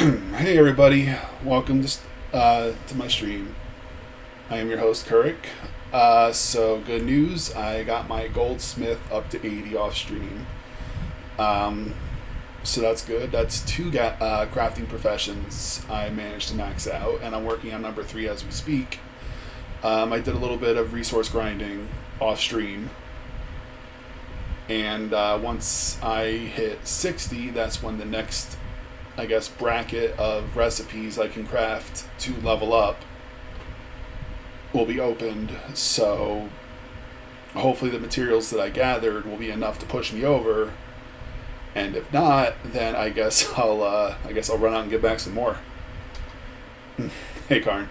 Hey everybody, welcome to my stream. I am your host Kurik. So good news, I got my goldsmith up to 80 off stream. Um, so that's good. That's two crafting professions I managed to max out, and I'm working on number three as we speak. I did a little bit of resource grinding off stream, and once I hit 60, that's when the next, I guess, bracket of recipes I can craft to level up will be opened. So hopefully the materials that I gathered will be enough to push me over. And if not, then I guess I'll run out and get back some more. Hey, Karn.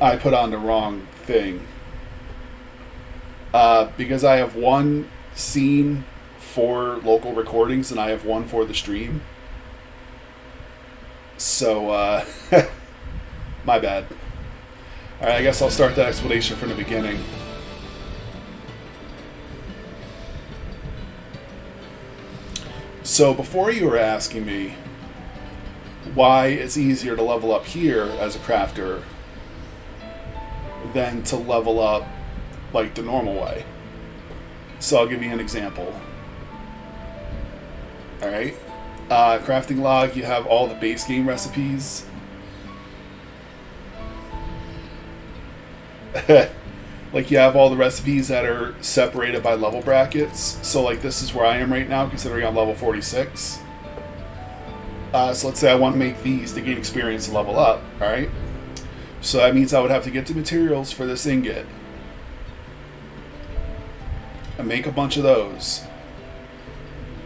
I put on the wrong thing. Because I have one scene for local recordings and I have one for the stream. So, my bad. Alright, I guess I'll start that explanation from the beginning. So, before you were asking me why it's easier to level up here as a crafter than to level up like the normal way. So I'll give you an example. Alright. Crafting log, you have all the base game recipes. Like you have all the recipes that are separated by level brackets. So like this is where I am right now, considering I'm level 46. So let's say I want to make these to gain experience and level up. Alright. So that means I would have to get the materials for this ingot. And make a bunch of those.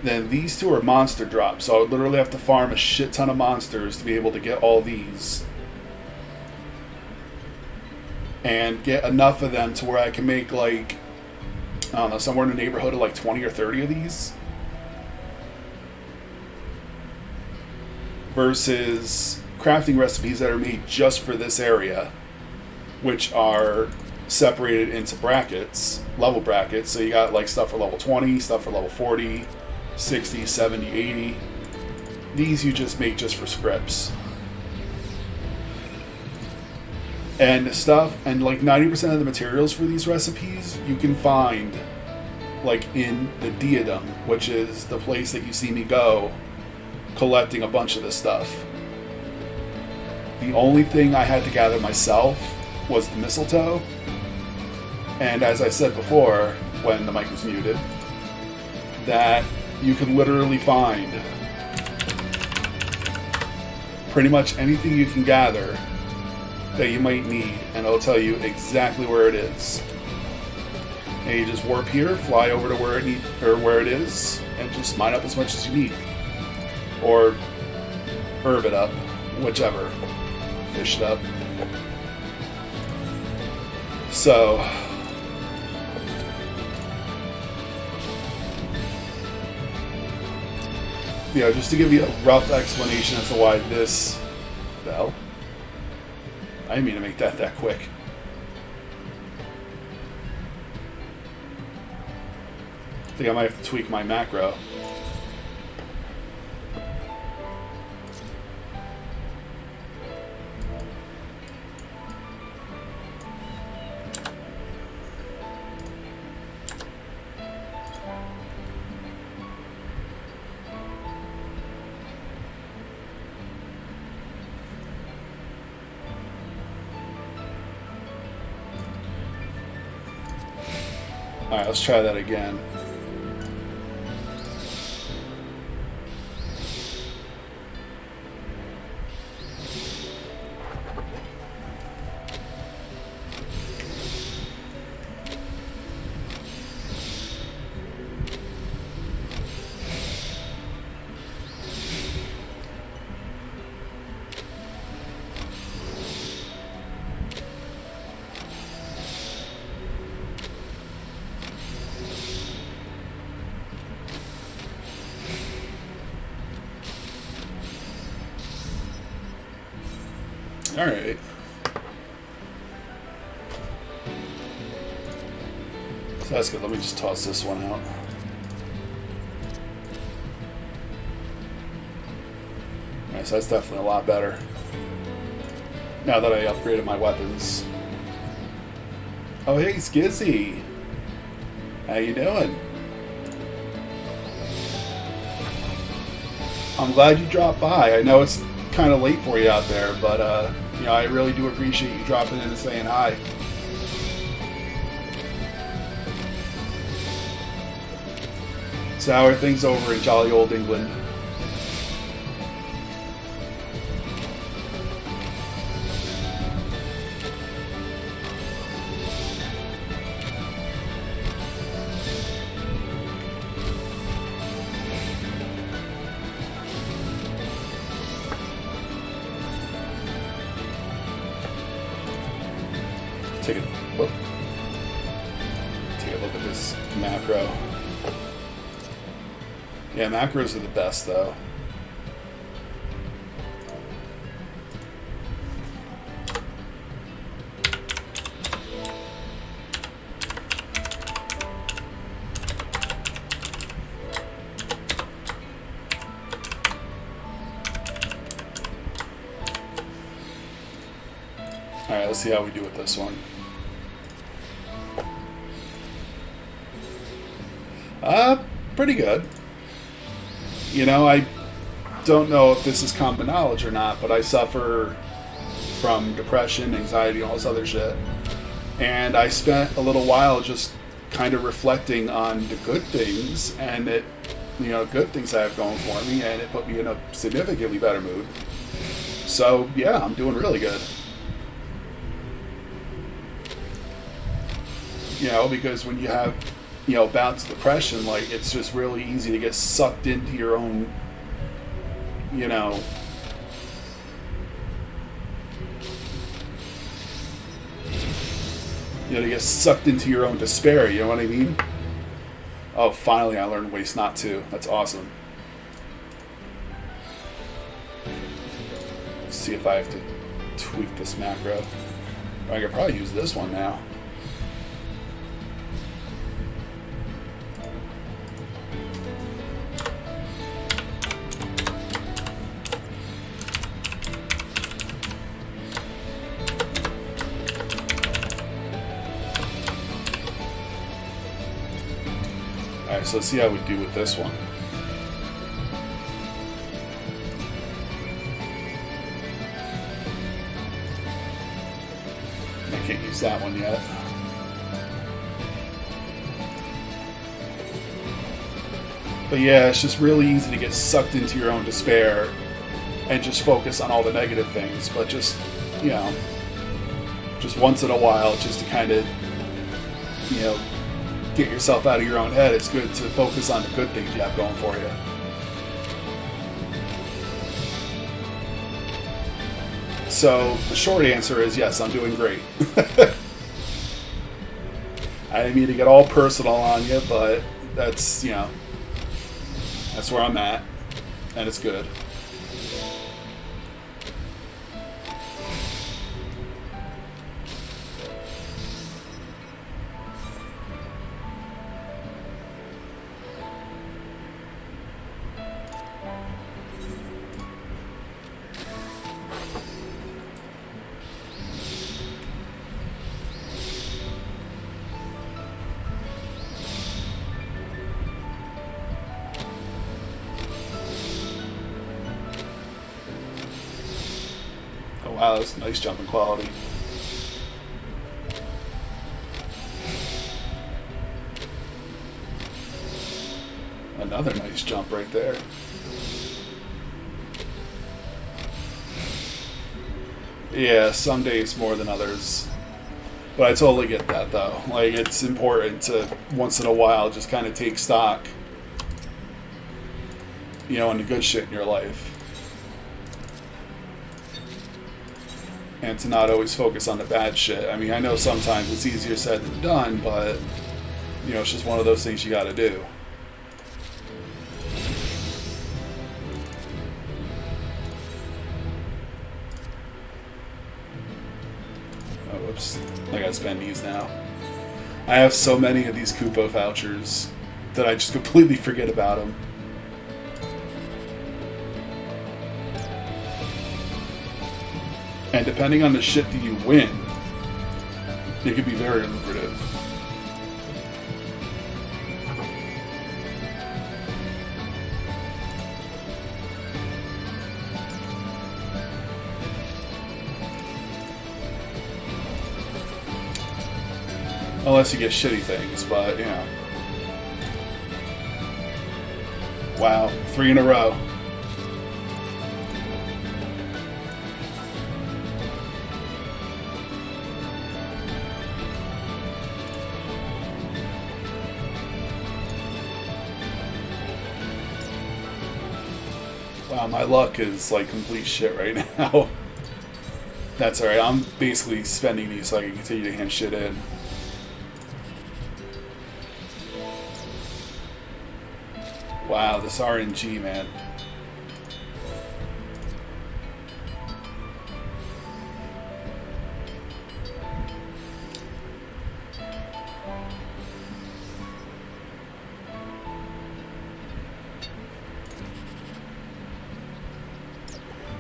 Then these two are monster drops, so I would literally have to farm a shit ton of monsters to be able to get all these. And get enough of them to where I can make like, I don't know, somewhere in the neighborhood of like 20 or 30 of these. Versus crafting recipes that are made just for this area, which are separated into brackets, level brackets. So you got like stuff for level 20, stuff for level 40, 60, 70, 80. These you just make just for scripts. And the stuff, and like 90% of the materials for these recipes you can find like in the Diadem, which is the place that you see me go collecting a bunch of this stuff. The only thing I had to gather myself was the mistletoe. And as I said before, when the mic was muted, that you can literally find pretty much anything you can gather that you might need, and it'll tell you exactly where it is. And you just warp here, fly over to where it is, and just mine up as much as you need. Or herb it up, whichever. Fish it up. So, just to give you a rough explanation as to why this... The hell? I didn't mean to make that quick. I think I might have to tweak my macro. Alright, let's try that again. Alright. So that's good. Let me just toss this one out. Alright, so that's definitely a lot better. Now that I upgraded my weapons. Oh, hey, Skizzy! How you doing? I'm glad you dropped by. I know it's kind of late for you out there, but I really do appreciate you dropping in and saying hi. So how are things over in jolly old England? take a look at this macro. Yeah, macros are the best though. Alright, let's see how we do with this one. Pretty good. You know, I don't know if this is common knowledge or not, but I suffer from depression, anxiety, all this other shit. And I spent a little while just kind of reflecting on the good things and it, you know, good things I have going for me, and it put me in a significantly better mood. So, yeah, I'm doing really good. You know, because when you have, you know, bouts of depression, like, it's just really easy to get sucked into your own, you know, to get sucked into your own despair, you know what I mean? Oh, finally I learned waste not to. That's awesome. Let's see if I have to tweak this macro. I could probably use this one now. Alright, so let's see how we do with this one. I can't use that one yet. But yeah, it's just really easy to get sucked into your own despair and just focus on all the negative things. But just, you know, just once in a while, just to kind of, you know, get yourself out of your own head, it's good to focus on the good things you have going for you. So the short answer is yes, I'm doing great. I didn't mean to get all personal on you, but that's, you know, that's where I'm at, and it's good. Wow, that's a nice jump in quality. Another nice jump right there. Yeah, some days more than others. But I totally get that, though. Like, it's important to, once in a while, just kind of take stock, you know, in the good shit in your life. And to not always focus on the bad shit. I mean, I know sometimes it's easier said than done, but, you know, it's just one of those things you gotta do. Oh, whoops. I gotta spend these now. I have so many of these Kupo vouchers that I just completely forget about them. And depending on the shit that you win, it could be very lucrative. Unless you get shitty things, but, you know. Wow, 3 in a row. Wow, my luck is like complete shit right now. That's alright. I'm basically spending these so I can continue to hand shit in. Wow, this RNG, man.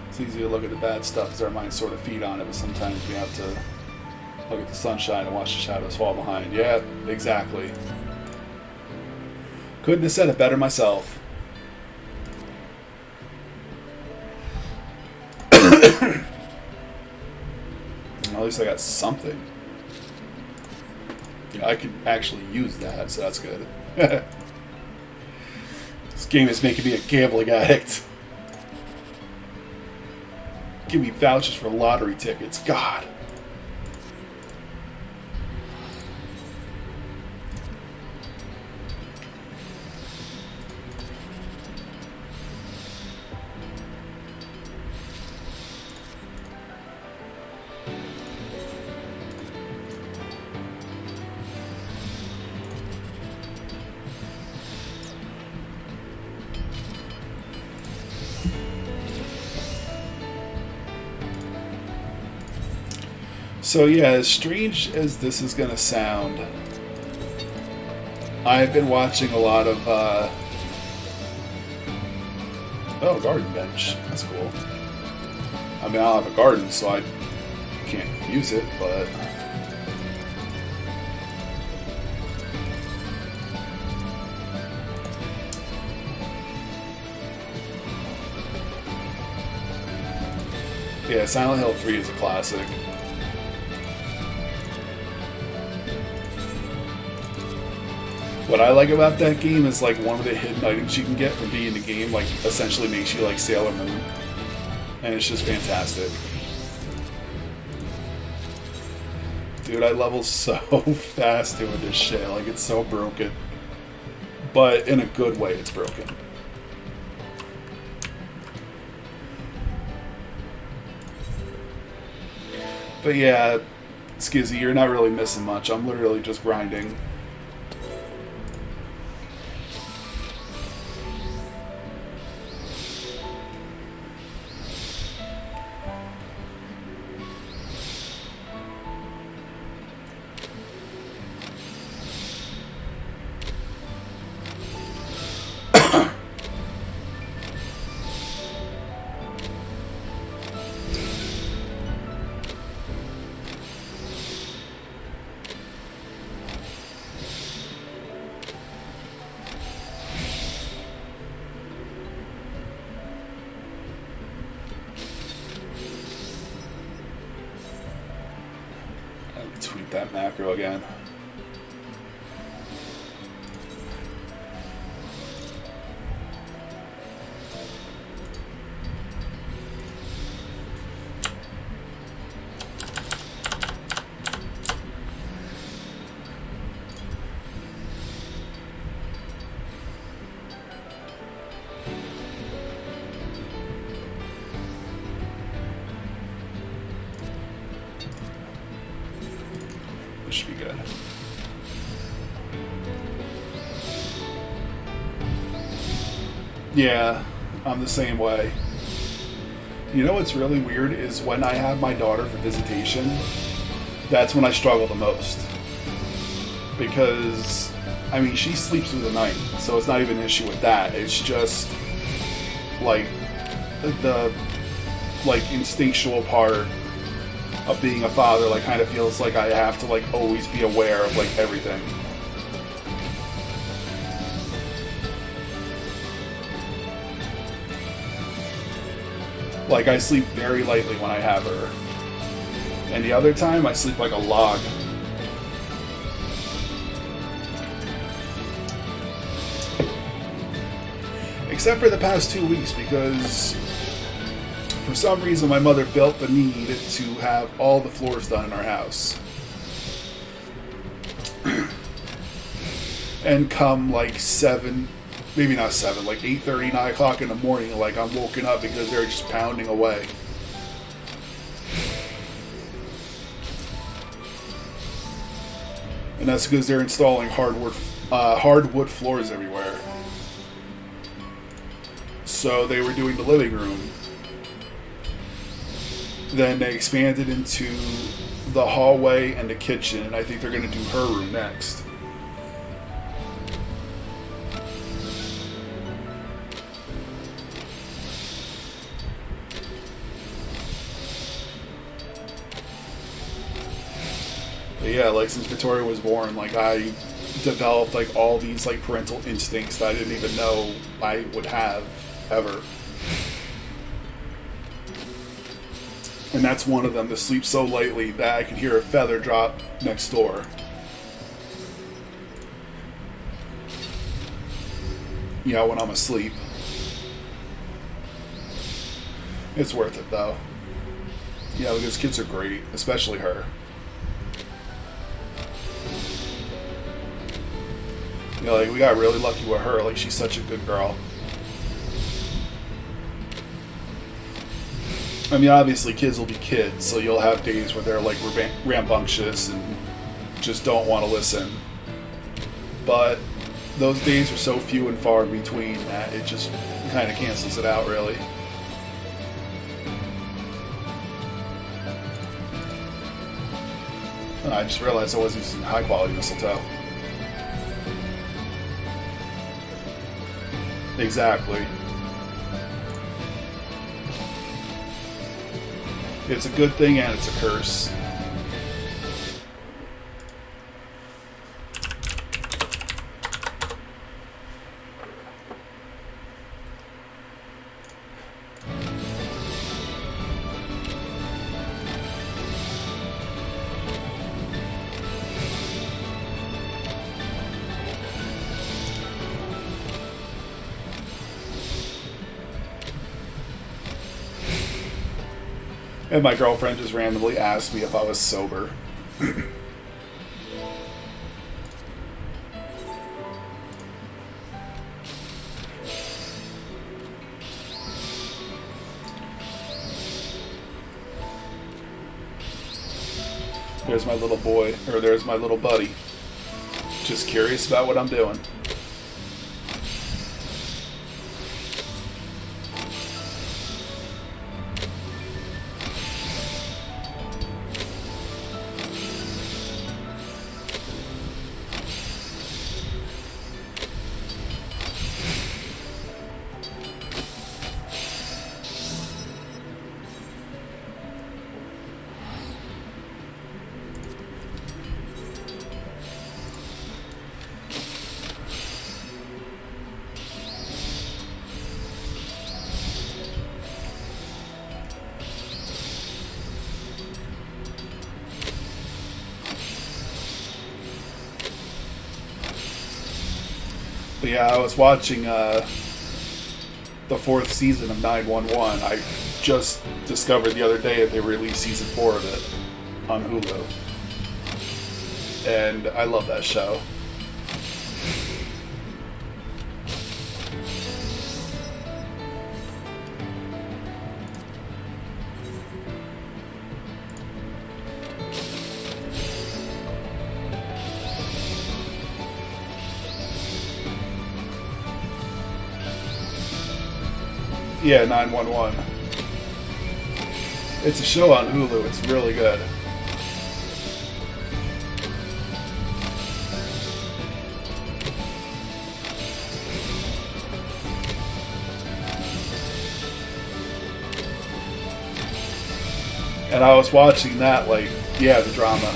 It's easy to look at the bad stuff because our minds sort of feed on it, but sometimes we have to look at the sunshine and watch the shadows fall behind. Yeah, exactly. Couldn't have said it better myself. At least I got something. Yeah, I could actually use that, so that's good. This game is making me a gambling addict. Give me vouchers for lottery tickets. God. So yeah, as strange as this is going to sound, I've been watching a lot of, oh, garden bench. That's cool. I mean, I don't have a garden, so I can't use it, but... Yeah, Silent Hill 3 is a classic. What I like about that game is like one of the hidden items you can get from being in the game, like essentially makes you like Sailor Moon, and it's just fantastic. Dude, I level so fast doing this shit, like it's so broken, but in a good way. It's broken. But yeah, Skizzy, you're not really missing much. I'm literally just grinding. Tweet that macro again. Should be good. Yeah, I'm the same way. You know what's really weird is when I have my daughter for visitation, that's when I struggle the most. Because, I mean, she sleeps through the night, so it's not even an issue with that. It's just, like, the, instinctual part of being a father, like, kind of feels like I have to, like, always be aware of, like, everything. Like, I sleep very lightly when I have her. And the other time, I sleep like a log. Except for the past 2 weeks, because for some reason my mother felt the need to have all the floors done in our house. And come like 7, maybe not 7, like 8:30, 9 o'clock in the morning, like I'm woken up because they're just pounding away. And that's because they're installing hardwood floors everywhere. So they were doing the living room. Then they expanded into the hallway and the kitchen, and I think they're going to do her room next. But yeah, like since Victoria was born, like I developed like all these like parental instincts that I didn't even know I would have ever. And that's one of them, to sleep so lightly that I could hear a feather drop next door. You know, when I'm asleep. It's worth it though. Yeah, because kids are great, especially her. You know, like we got really lucky with her. Like she's such a good girl. I mean, obviously, kids will be kids, so you'll have days where they're like rambunctious and just don't want to listen. But those days are so few and far in between that it just kind of cancels it out, really. I just realized I wasn't using high quality mistletoe. Exactly. It's a good thing and it's a curse. And my girlfriend just randomly asked me if I was sober. There's my little boy, or there's my little buddy. Just curious about what I'm doing. But yeah, I was watching the 4th season of 911. I just discovered the other day that they released season 4 of it on Hulu. And I love that show. Yeah, 911. It's a show on Hulu. It's really good. And I was watching that, like, yeah, the drama.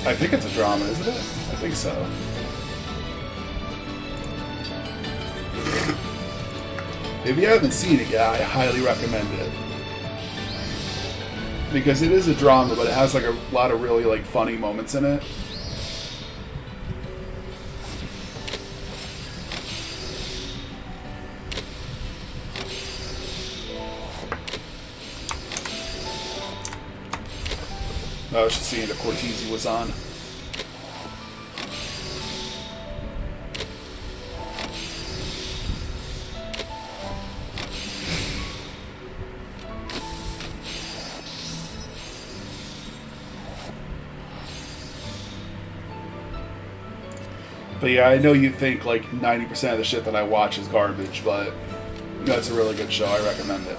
I think it's a drama, isn't it? I think so. If you haven't seen it yet, I highly recommend it. Because it is a drama, but it has like a lot of really like funny moments in it. I was just seeing that Cortese was on. But yeah, I know you think like 90% of the shit that I watch is garbage, but that's a really good show. I recommend it.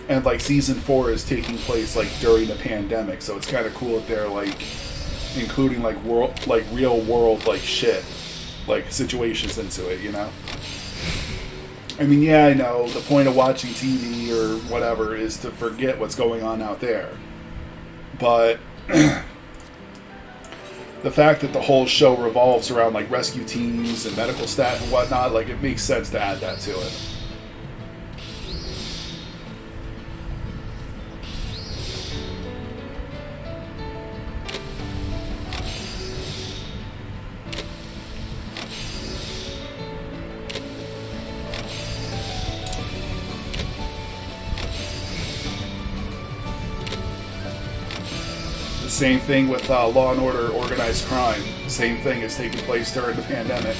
And like season 4 is taking place like during the pandemic, so it's kind of cool that they're like including like real world like shit, like situations into it, you know? I mean, yeah, I know the point of watching TV or whatever is to forget what's going on out there. But the fact that the whole show revolves around like rescue teams and medical staff and whatnot, like it makes sense to add that to it. Same thing with Law and Order Organized Crime. Same thing is taking place during the pandemic.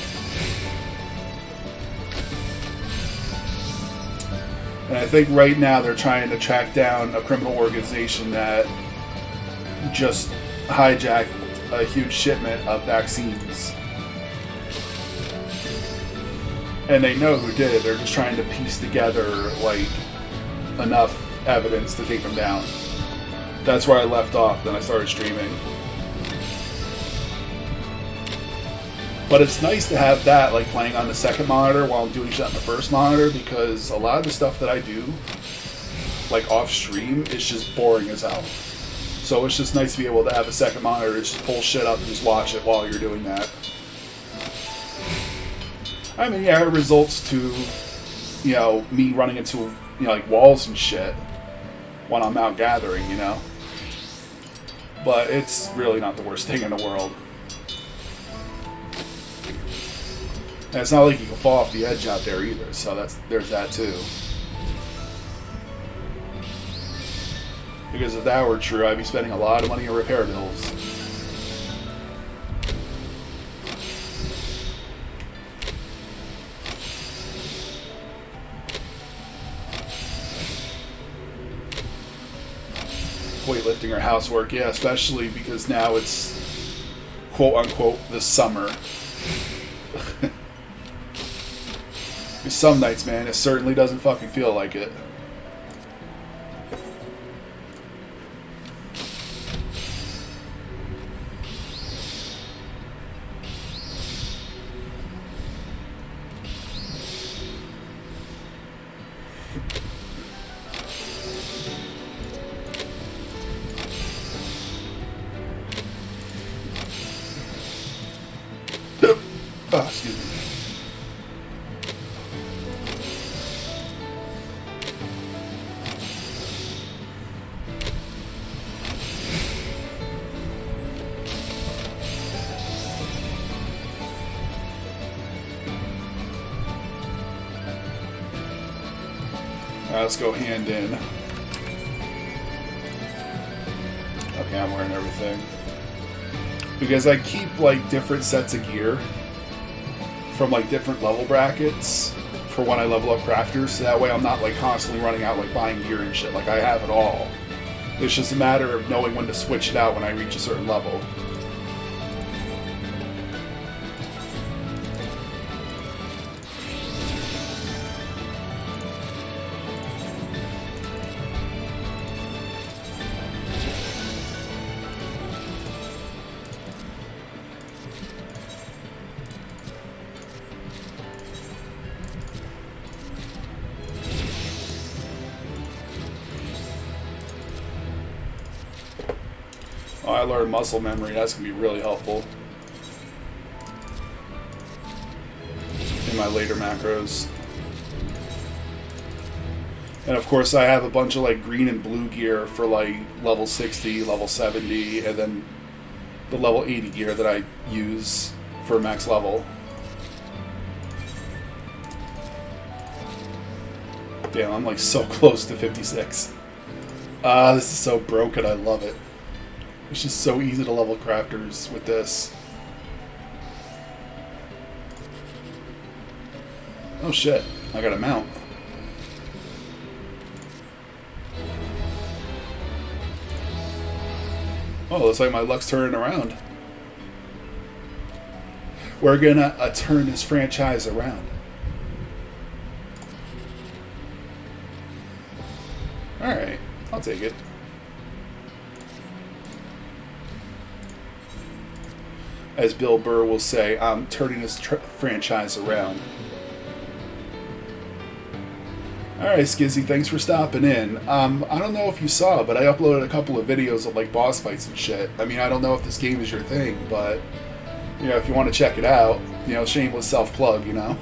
And I think right now they're trying to track down a criminal organization that just hijacked a huge shipment of vaccines. And they know who did it. They're just trying to piece together like enough evidence to take them down. That's where I left off, then I started streaming. But it's nice to have that like playing on the second monitor while I'm doing shit on the first monitor, because a lot of the stuff that I do, like off stream, is just boring as hell. So it's just nice to be able to have a second monitor to just pull shit up and just watch it while you're doing that. I mean, yeah, it results to, you know, me running into, you know, like walls and shit when I'm out gathering, you know? But it's really not the worst thing in the world. And it's not like you can fall off the edge out there either, so there's that too. Because if that were true, I'd be spending a lot of money on repair bills. Weightlifting or housework, yeah, especially because now it's quote unquote the summer. Some nights, man, it certainly doesn't fucking feel like it. Oh, excuse me. Alright, let's go hand in. Okay, I'm wearing everything. Because I keep like different sets of gear from like different level brackets for when I level up crafters, so that way I'm not like constantly running out like buying gear and shit. Like I have it all. It's just a matter of knowing when to switch it out when I reach a certain level. Oh, I learned muscle memory. That's going to be really helpful in my later macros. And of course I have a bunch of like green and blue gear for like level 60, level 70, and then the level 80 gear that I use for max level. Damn, I'm like so close to 56. This is so broken, I love it. It's just so easy to level crafters with this. Oh shit, I got a mount. Oh, looks like my luck's turning around. We're gonna turn this franchise around. Alright, I'll take it. As Bill Burr will say, I'm turning this franchise around. Alright, Skizzy, thanks for stopping in. I don't know if you saw, but I uploaded a couple of videos of like boss fights and shit. I mean, I don't know if this game is your thing, but you know, if you want to check it out, you know, shameless self-plug, you know?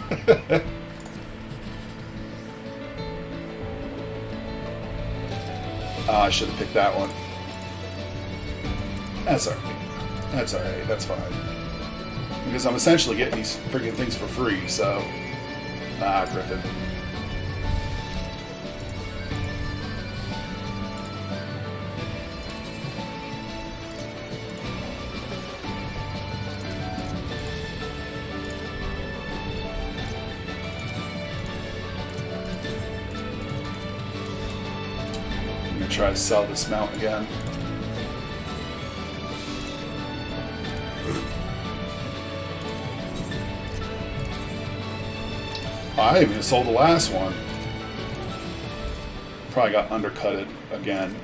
I should have picked that one. That's alright. That's alright, that's fine. Because I'm essentially getting these freaking things for free, so... Ah, Griffin. I'm gonna try to sell this mount again. I even sold the last one. Probably got undercutted again.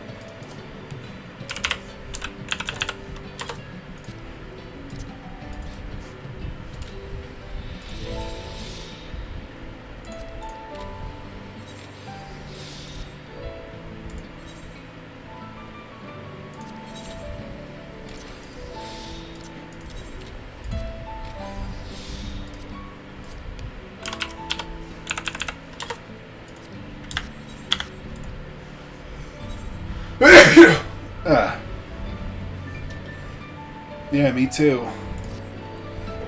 Yeah, me too.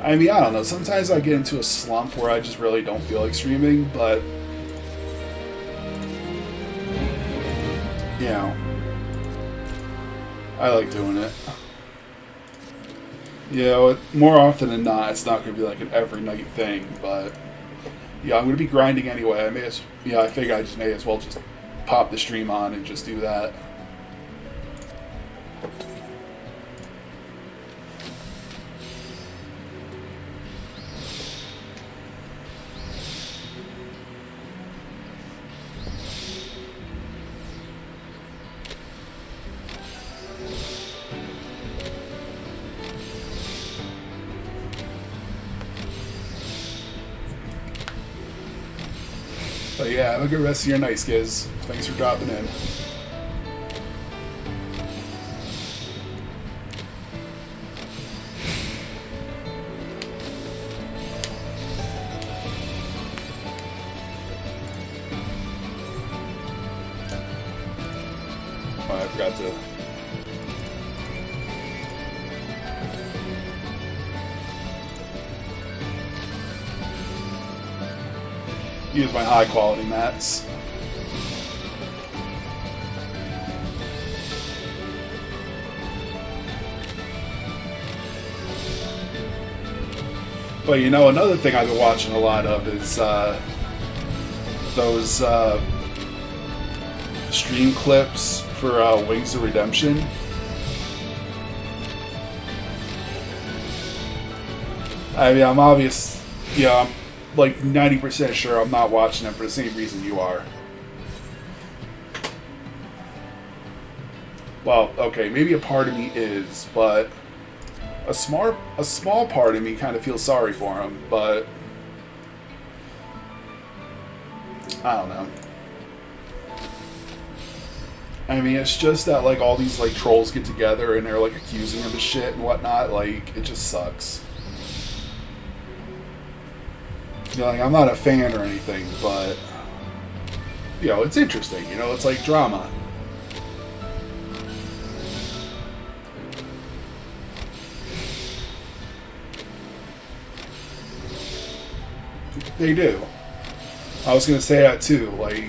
I mean, I don't know. Sometimes I get into a slump where I just really don't feel like streaming, but you know, I like doing it. You know, more often than not, it's not going to be like an every night thing, but yeah, I'm going to be grinding anyway. I figure I just may as well just pop the stream on and just do that. But yeah, have a good rest of your night, Skiz. Thanks for dropping in. Oh, I forgot to... use my high quality mats. But you know, another thing I've been watching a lot of is those stream clips for Wings of Redemption. I mean, I'm obvious, yeah, I'm like 90% sure I'm not watching them for the same reason you are. Well, okay, maybe a part of me is, but a small part of me kind of feels sorry for him, but I don't know. I mean, it's just that like all these like trolls get together and they're like accusing him of shit and whatnot. Like, it just sucks. You know, like, I'm not a fan or anything, but you know, it's interesting. You know, it's like drama. They do. I was gonna say that too. Like,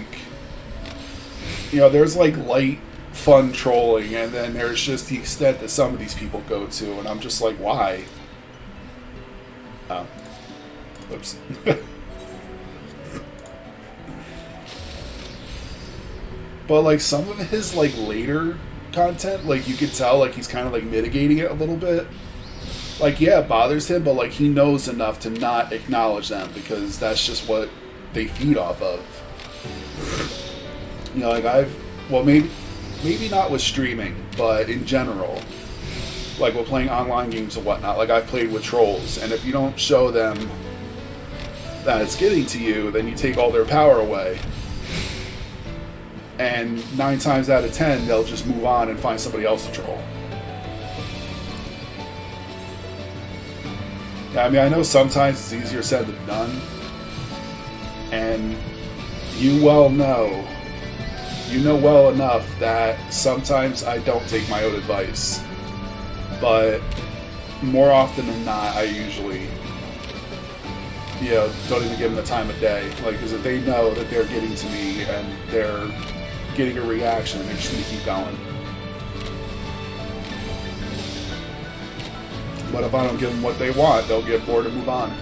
you know, there's like light fun trolling, and then there's just the extent that some of these people go to, and I'm just like, why? Oh. Whoops. But like some of his like later content, like you could tell like he's kind of like mitigating it a little bit. Like yeah, it bothers him, but like he knows enough to not acknowledge them because that's just what they feed off of. You know, like maybe not with streaming, but in general, like with playing online games and whatnot. Like I've played with trolls, and if you don't show them that it's getting to you, then you take all their power away. And 9 times out of 10, they'll just move on and find somebody else to troll. Yeah, I mean, I know sometimes it's easier said than done. And you well know well enough that sometimes I don't take my own advice. But more often than not, I usually, don't even give them the time of day. Like, because if they know that they're getting to me and they're getting a reaction, they're just going to keep going. But if I don't give them what they want, they'll get bored and move on.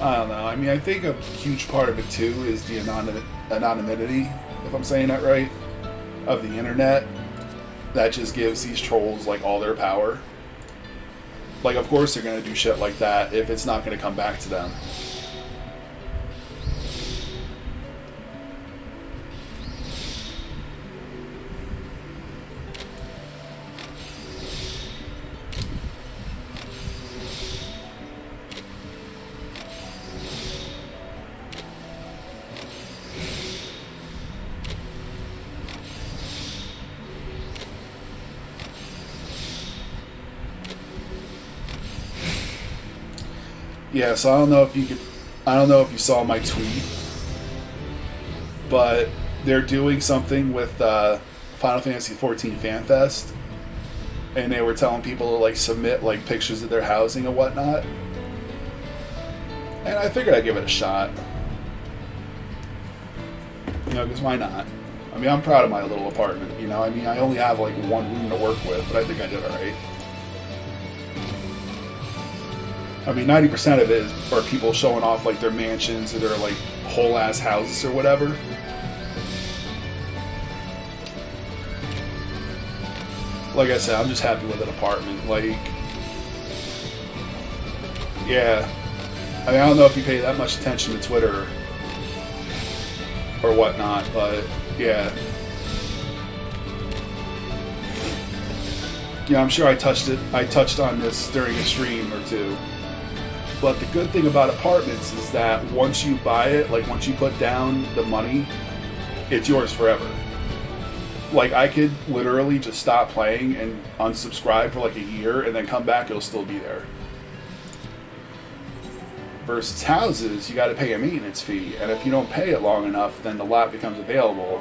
I don't know. I mean, I think a huge part of it too is the anonymity, if I'm saying that right, of the internet. That just gives these trolls like all their power. Like, of course they're gonna do shit like that if it's not gonna come back to them. Yeah, so I don't know if you saw my tweet, but they're doing something with Final Fantasy XIV Fan Fest, and they were telling people to like submit like pictures of their housing and whatnot, and I figured I'd give it a shot. Because why not? I mean, I'm proud of my little apartment. I mean, I only have like one room to work with, but I think I did all right. I mean, 90% of it are people showing off like their mansions or their like whole ass houses or whatever. Like I said, I'm just happy with an apartment. Like, yeah. I mean, I don't know if you pay that much attention to Twitter or whatnot, but yeah. I'm sure I touched on this during a stream or two. But the good thing about apartments is that once you buy it, like once you put down the money, it's yours forever. Like I could literally just stop playing and unsubscribe for like a year and then come back, it'll still be there. Versus houses, you gotta pay a maintenance fee, and if you don't pay it long enough, then the lot becomes available.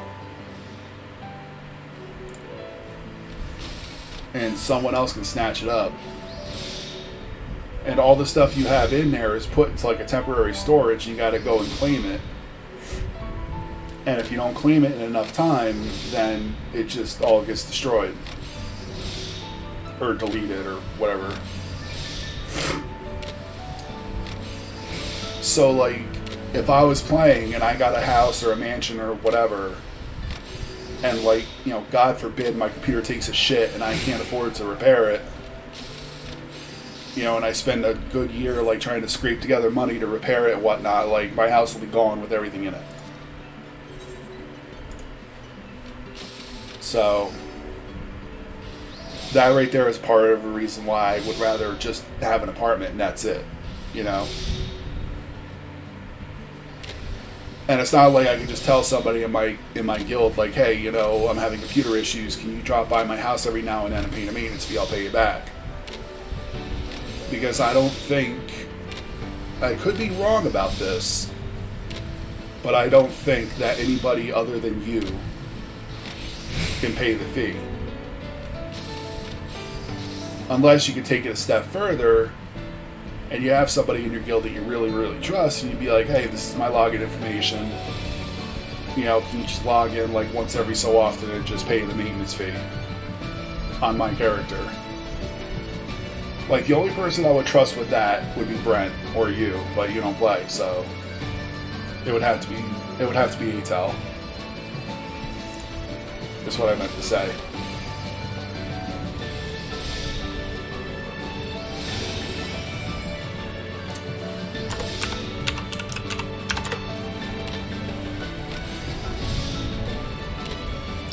And someone else can snatch it up. And all the stuff you have in there is put into like a temporary storage. You got to go and claim it. And if you don't claim it in enough time, then it just all gets destroyed. Or deleted or whatever. So like, if I was playing and I got a house or a mansion or whatever, and like, God forbid my computer takes a shit and I can't afford to repair it, and I spend a good year like trying to scrape together money to repair it and whatnot, like my house will be gone with everything in it. So that right there is part of the reason why I would rather just have an apartment and that's it, you know? And it's not like I can just tell somebody in my guild, like, hey, you know, I'm having computer issues. Can you drop by my house every now and then and pay a maintenance fee? I'll pay you back. Because I don't think, I could be wrong about this, but I don't think that anybody other than you can pay the fee. Unless you could take it a step further and you have somebody in your guild that you really, really trust, and you'd be like, hey, this is my login information. You know, can you just log in like once every so often and just pay the maintenance fee on my character? Like, the only person I would trust with that would be Brent or you, but you don't play, so it would have to be Atel. That's what I meant to say.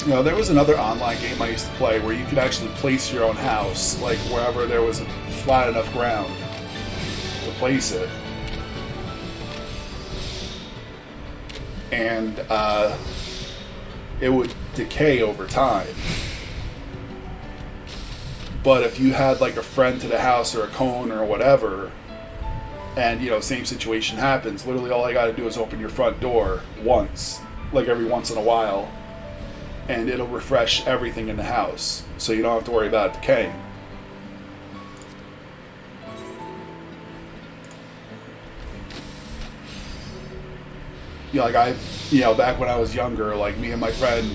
You know, there was another online game I used to play where you could actually place your own house, like wherever there was a flat enough ground to place it. And it would decay over time. But if you had like a friend to the house or a cone or whatever, and you know, same situation happens, literally all I gotta do is open your front door once, like every once in a while, and it'll refresh everything in the house, so you don't have to worry about it decaying. You know, like back when I was younger, like me and my friend,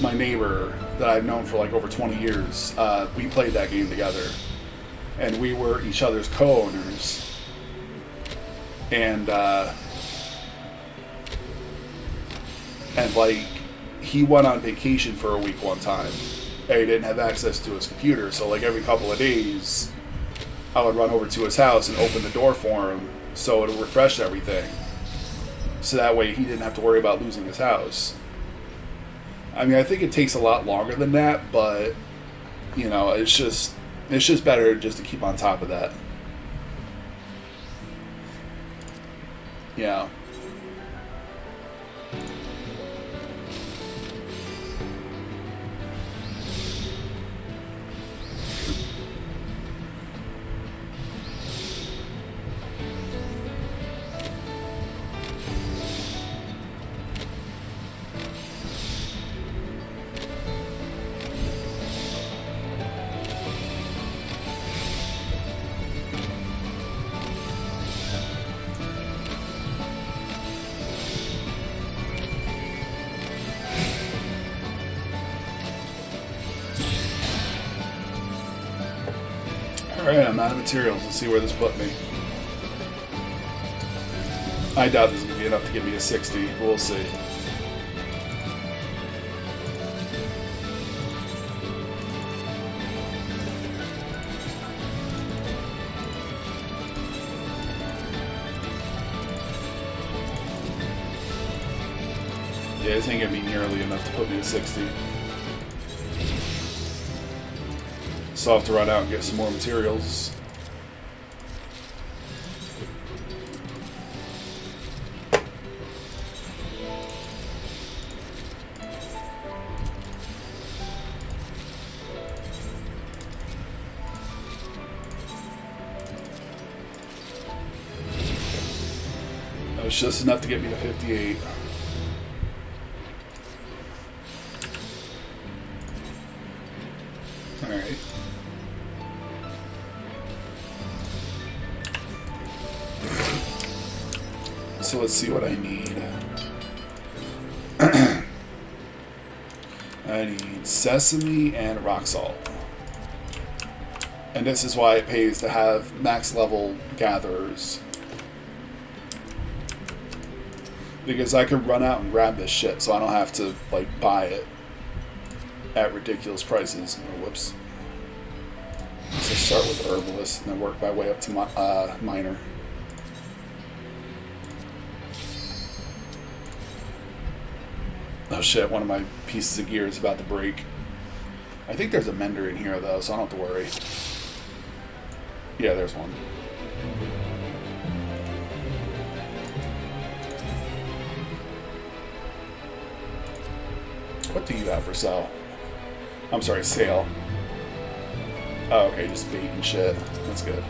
my neighbor that I've known for like over 20 years, we played that game together, and we were each other's co-owners, and like, he went on vacation for a week one time, and he didn't have access to his computer, so like every couple of days, I would run over to his house and open the door for him, so it would refresh everything, so that way he didn't have to worry about losing his house. I mean, I think it takes a lot longer than that, but, you know, it's just better just to keep on top of that. Yeah. Alright, I'm out of materials. Let's see where this put me. I doubt this is going to be enough to get me to 60. We'll see. Yeah, this ain't going to be nearly enough to put me to 60. So I'll have to run out and get some more materials. That was just enough to get me to 58. Alright. So let's see what I need. I need sesame and rock salt. And this is why it pays to have max level gatherers. Because I could run out and grab this shit, so I don't have to, like, buy it at ridiculous prices. Oh, whoops. So start with herbalist and then work my way up to miner. Oh shit, one of my pieces of gear is about to break. I think there's a mender in here, though, so I don't have to worry. Yeah, there's one. What do you have for sale? I'm sorry, sale. Oh, okay, just bait and shit. That's good.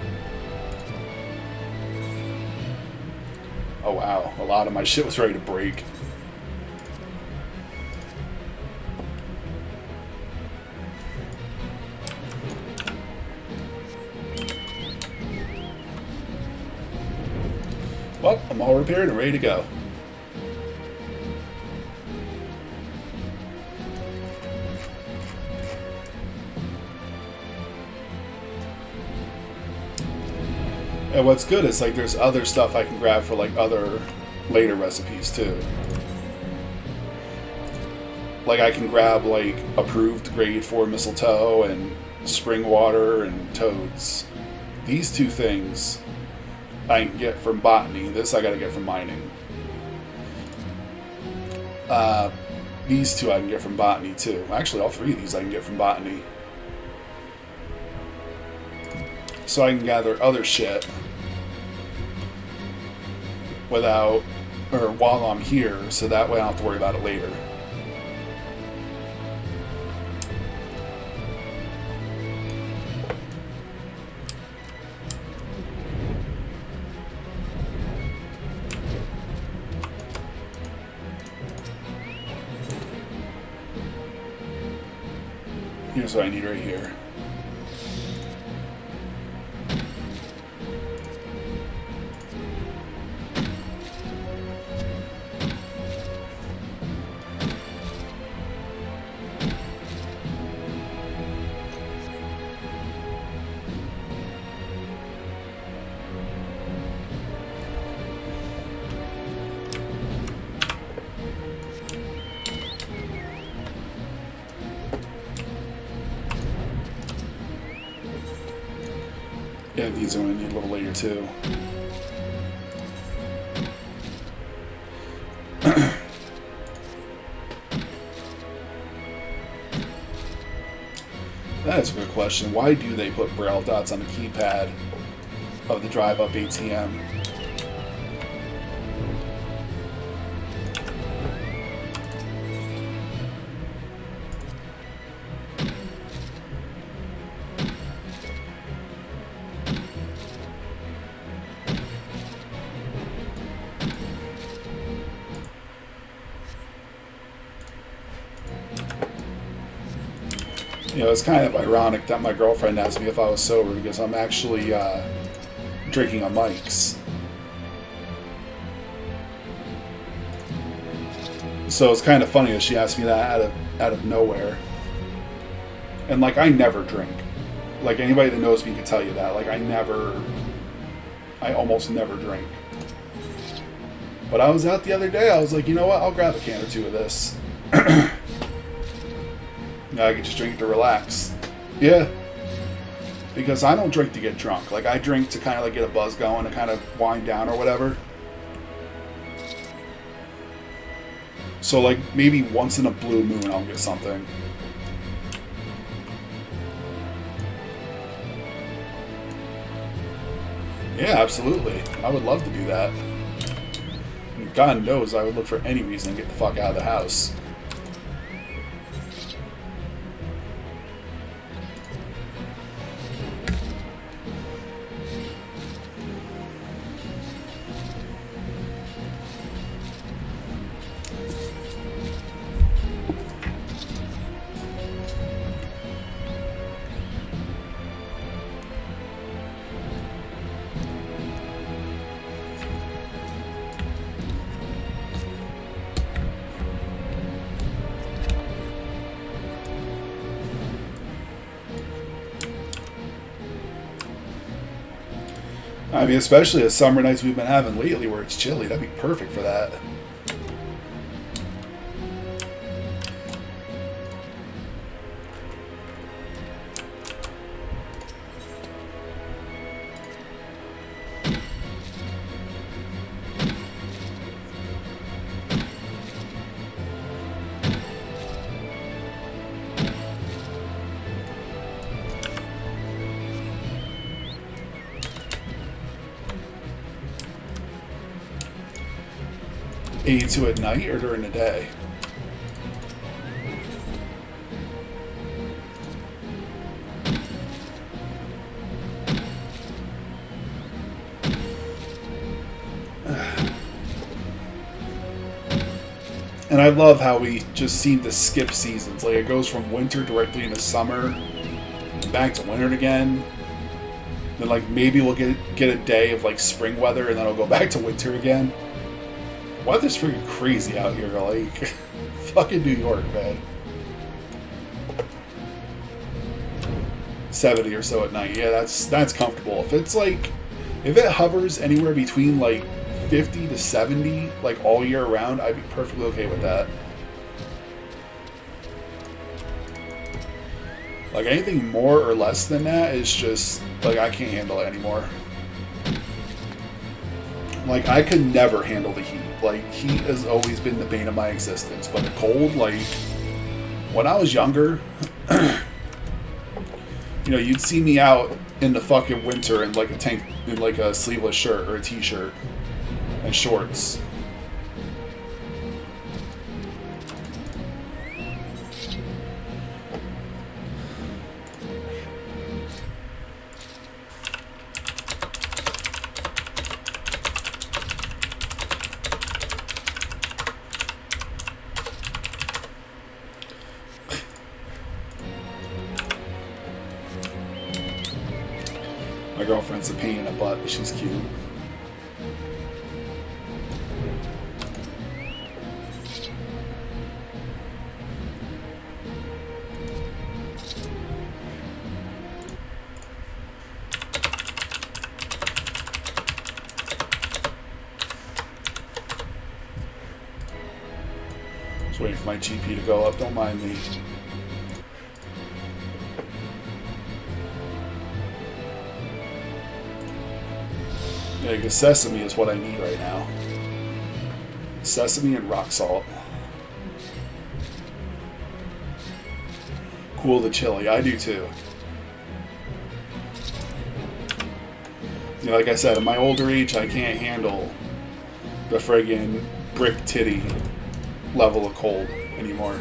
Oh, wow. A lot of my shit was ready to break. Well, I'm all repaired and ready to go. And what's good is, like, there's other stuff I can grab for, like, other later recipes, too. Like, I can grab, like, approved grade 4 mistletoe and spring water and toads. These two things I can get from botany. This I gotta get from mining. These two I can get from botany, too. Actually, all three of these I can get from botany. So I can gather other shit without, or while I'm here, so that way I don't have to worry about it later. Here's what I need right here. Yeah, these are going to need a little later too. That is a good question. Why do they put braille dots on the keypad of the drive-up ATM? You know, it's kind of ironic that my girlfriend asked me if I was sober because I'm actually drinking on Mike's. So it's kind of funny that she asked me that out of nowhere. And like, I never drink. Like, anybody that knows me can tell you that. Like, I almost never drink. But I was out the other day. I was like, you know what? I'll grab a can or two of this. Now I can just drink it to relax. Yeah. Because I don't drink to get drunk. Like, I drink to kind of like get a buzz going, to kind of wind down or whatever. So like, maybe once in a blue moon I'll get something. Yeah, absolutely. I would love to do that. And God knows I would look for any reason to get the fuck out of the house. I mean, especially the summer nights we've been having lately where it's chilly. That'd be perfect for that. 82 at night or during the day? And I love how we just seem to skip seasons. Like, it goes from winter directly into summer, back to winter again. Then, like, maybe we'll get a day of, like, spring weather, and then it'll go back to winter again. Weather's freaking crazy out here. Like, fucking New York, man. 70 or so at night. Yeah, that's comfortable. If it's, like, if it hovers anywhere between, like, 50 to 70, like, all year round, I'd be perfectly okay with that. Like, anything more or less than that is just, like, I can't handle it anymore. Like, I could never handle the heat. Like, heat has always been the bane of my existence. But the cold, like, when I was younger, you know, you'd see me out in the fucking winter in, like, a sleeveless shirt or a t-shirt and shorts. My girlfriend's a pain in the butt, but she's cute. Just waiting for my GP to go up, don't mind me. Yeah, because sesame is what I need right now. Sesame and rock salt. Cool the chili. I do too. You know, like I said, at my older age, I can't handle the friggin' brick titty level of cold anymore.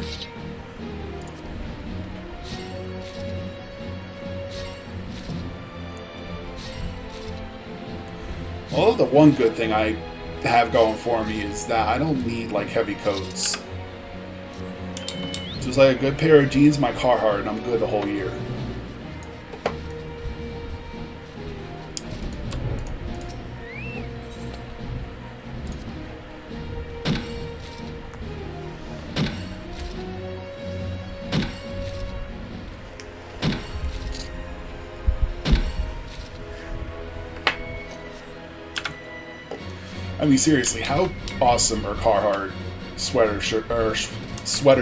Well, the one good thing I have going for me is that I don't need, like, heavy coats. Just like a good pair of jeans, my Carhartt, and I'm good the whole year. I mean, seriously, how awesome are Carhartt sweater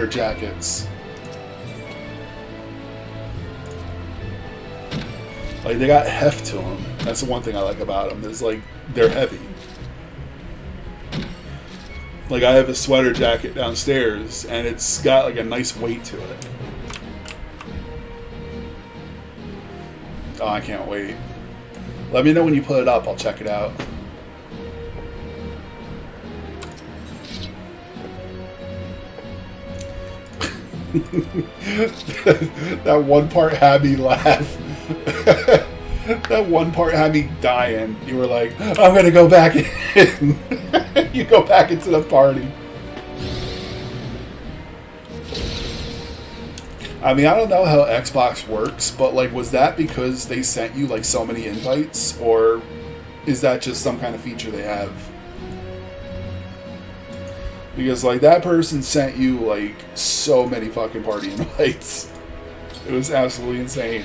jackets? Like, they got heft to them. That's the one thing I like about them. Is, like, they're heavy. Like, I have a sweater jacket downstairs, and it's got, like, a nice weight to it. Oh, I can't wait. Let me know when you put it up. I'll check it out. That one part had me laugh. That one part had me dying. You were like, I'm gonna go back in. You go back into the party. I mean, I don't know how Xbox works, but, like, was that because they sent you, like, so many invites, or is that just some kind of feature they have? Because, like, that person sent you, like, so many fucking party invites. It was absolutely insane.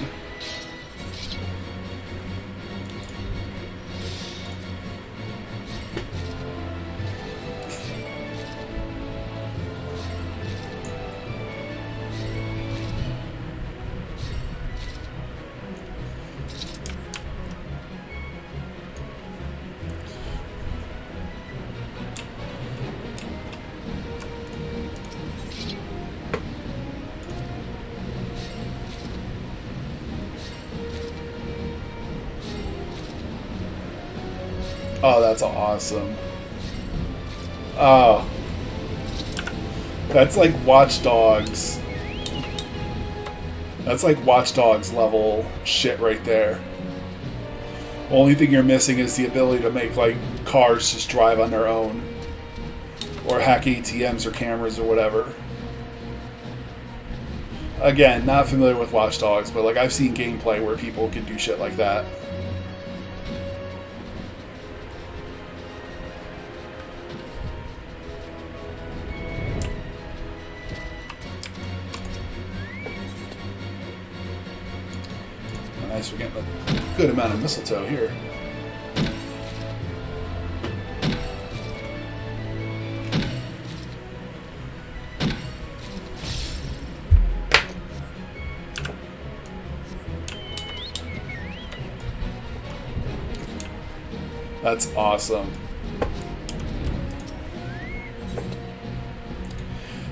Oh, that's awesome. Oh. That's like Watch Dogs. That's like Watch Dogs level shit right there. Only thing you're missing is the ability to make like cars just drive on their own, or hack ATMs or cameras or whatever. Again, not familiar with Watch Dogs, but like I've seen gameplay where people can do shit like that. Nice, we're getting a good amount of mistletoe here. That's awesome.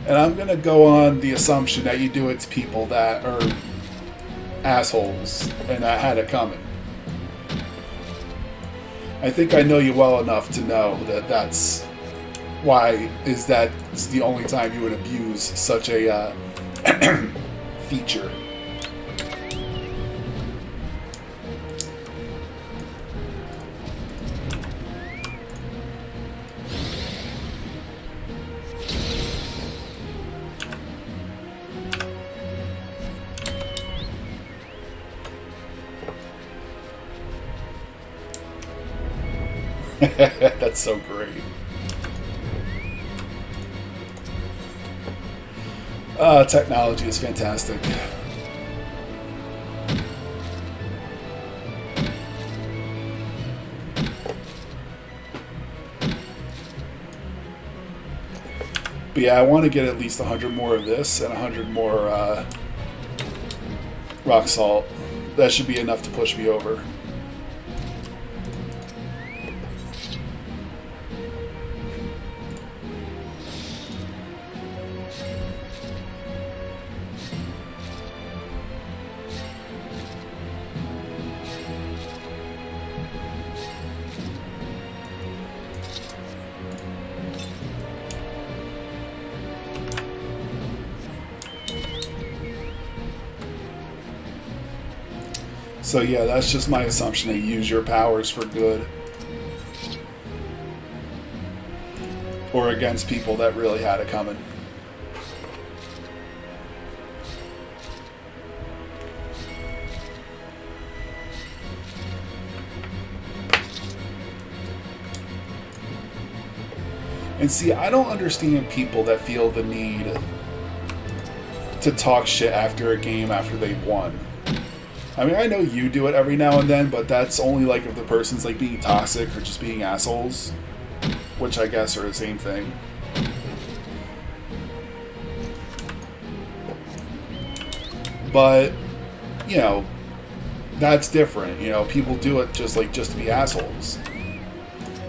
And I'm going to go on the assumption that you do it to people that are assholes and that had it coming. I think I know you well enough to know that that's why is that's the only time you would abuse such a feature. That's so great. Technology is fantastic. But yeah, I want to get at least 100 more of this and 100 more rock salt. That should be enough to push me over. So yeah, that's just my assumption, that you use your powers for good. Or against people that really had it coming. And see, I don't understand people that feel the need to talk shit after a game after they've won. I mean, I know you do it every now and then, but that's only like if the person's like being toxic or just being assholes, which I guess are the same thing. But, you know, that's different. You know, people do it just to be assholes.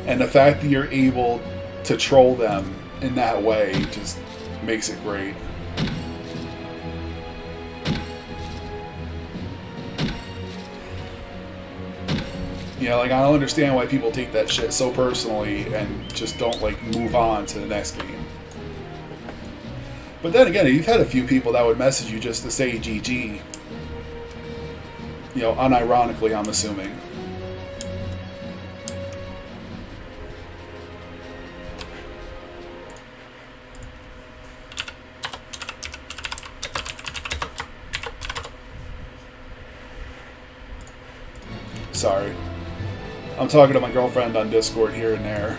And the fact that you're able to troll them in that way just makes it great. You know, like, I don't understand why people take that shit so personally and just don't, like, move on to the next game. But then again, you've had a few people that would message you just to say GG. You know, unironically, I'm assuming. Sorry. I'm talking to my girlfriend on Discord here and there.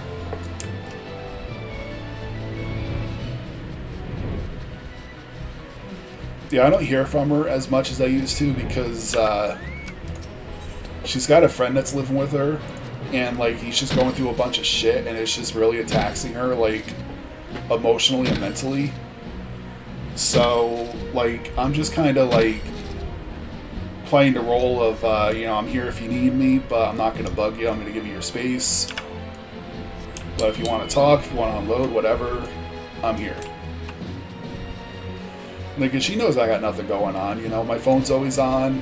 Yeah, I don't hear from her as much as I used to because she's got a friend that's living with her, and like he's just going through a bunch of shit, and it's just really taxing her, like emotionally and mentally. So like I'm just kind of like playing the role of, you know, I'm here if you need me, but I'm not going to bug you. I'm going to give you your space. But if you want to talk, if you want to unload, whatever, I'm here. Like, and she knows I got nothing going on, you know. My phone's always on.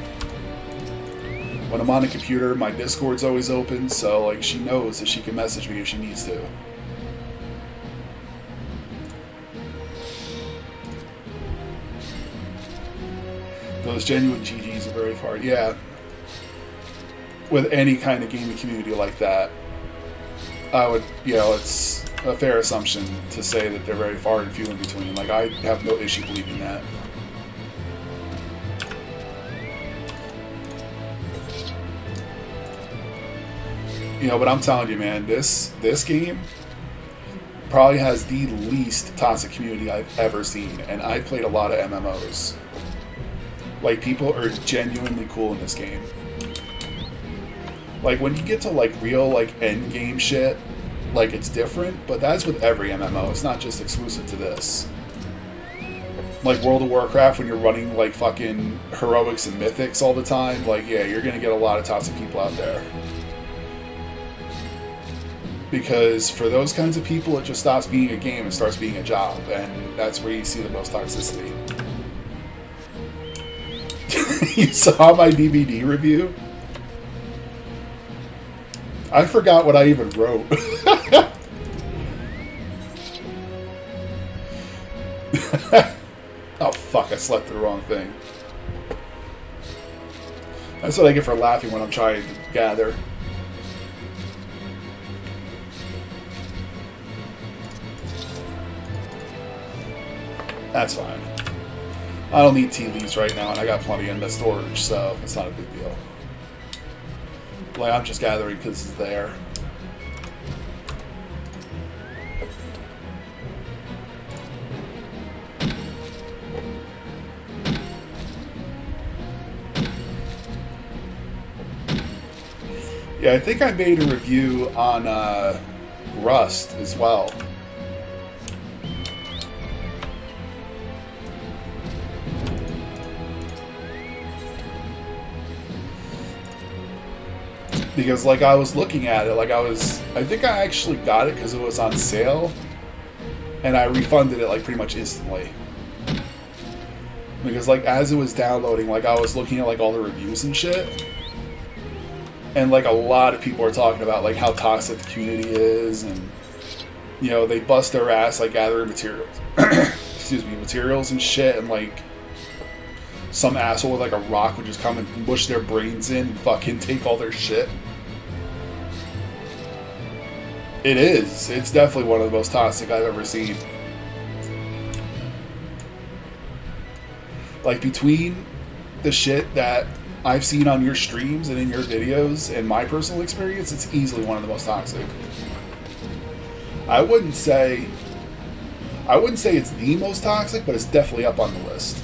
When I'm on the computer, my Discord's always open, so, like, she knows that she can message me if she needs to. Those genuine GGs are very far. Yeah. With any kind of gaming community like that, I would, it's a fair assumption to say that they're very far and few in between. Like, I have no issue believing that. But I'm telling you, man, this game probably has the least toxic community I've ever seen, and I played a lot of MMOs. Like, people are genuinely cool in this game. Like, when you get to, like, real, like, end game shit, like, it's different, but that's with every MMO. It's not just exclusive to this. Like, World of Warcraft, when you're running, like, fucking heroics and mythics all the time, like, yeah, you're gonna get a lot of toxic people out there. Because for those kinds of people, it just stops being a game and starts being a job, and that's where you see the most toxicity. You saw my DVD review? I forgot what I even wrote. Oh fuck, I selected the wrong thing. That's what I get for laughing when I'm trying to gather. That's fine. I don't need tea leaves right now, and I got plenty in the storage, so it's not a big deal. Like, I'm just gathering because it's there. Yeah, I think I made a review on Rust as well. Because, like, I was looking at it, like, I think I actually got it because it was on sale, and I refunded it, like, pretty much instantly. Because, like, as it was downloading, like, I was looking at, like, all the reviews and shit, and, like, a lot of people are talking about, like, how toxic the community is, and, they bust their ass, like, gathering materials, excuse me, materials and shit, and, like, some asshole with, like, a rock would just come and mush their brains in and fucking take all their shit. It is. It's definitely one of the most toxic I've ever seen. Like, between the shit that I've seen on your streams and in your videos and my personal experience, it's easily one of the most toxic. I wouldn't say it's the most toxic, but it's definitely up on the list.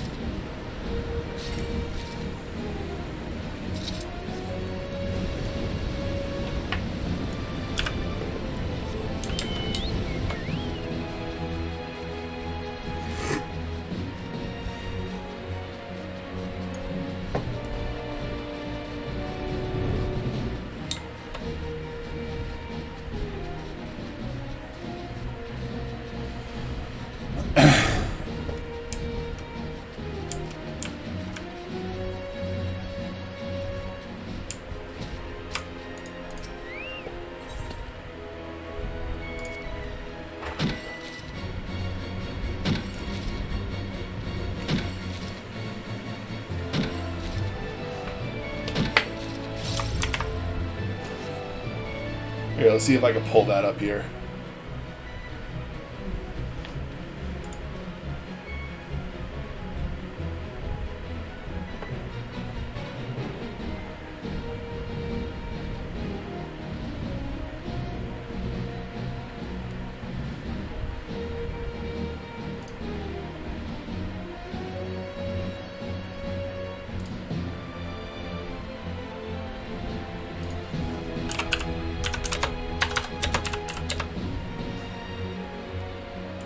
Here, let's see if I can pull that up here.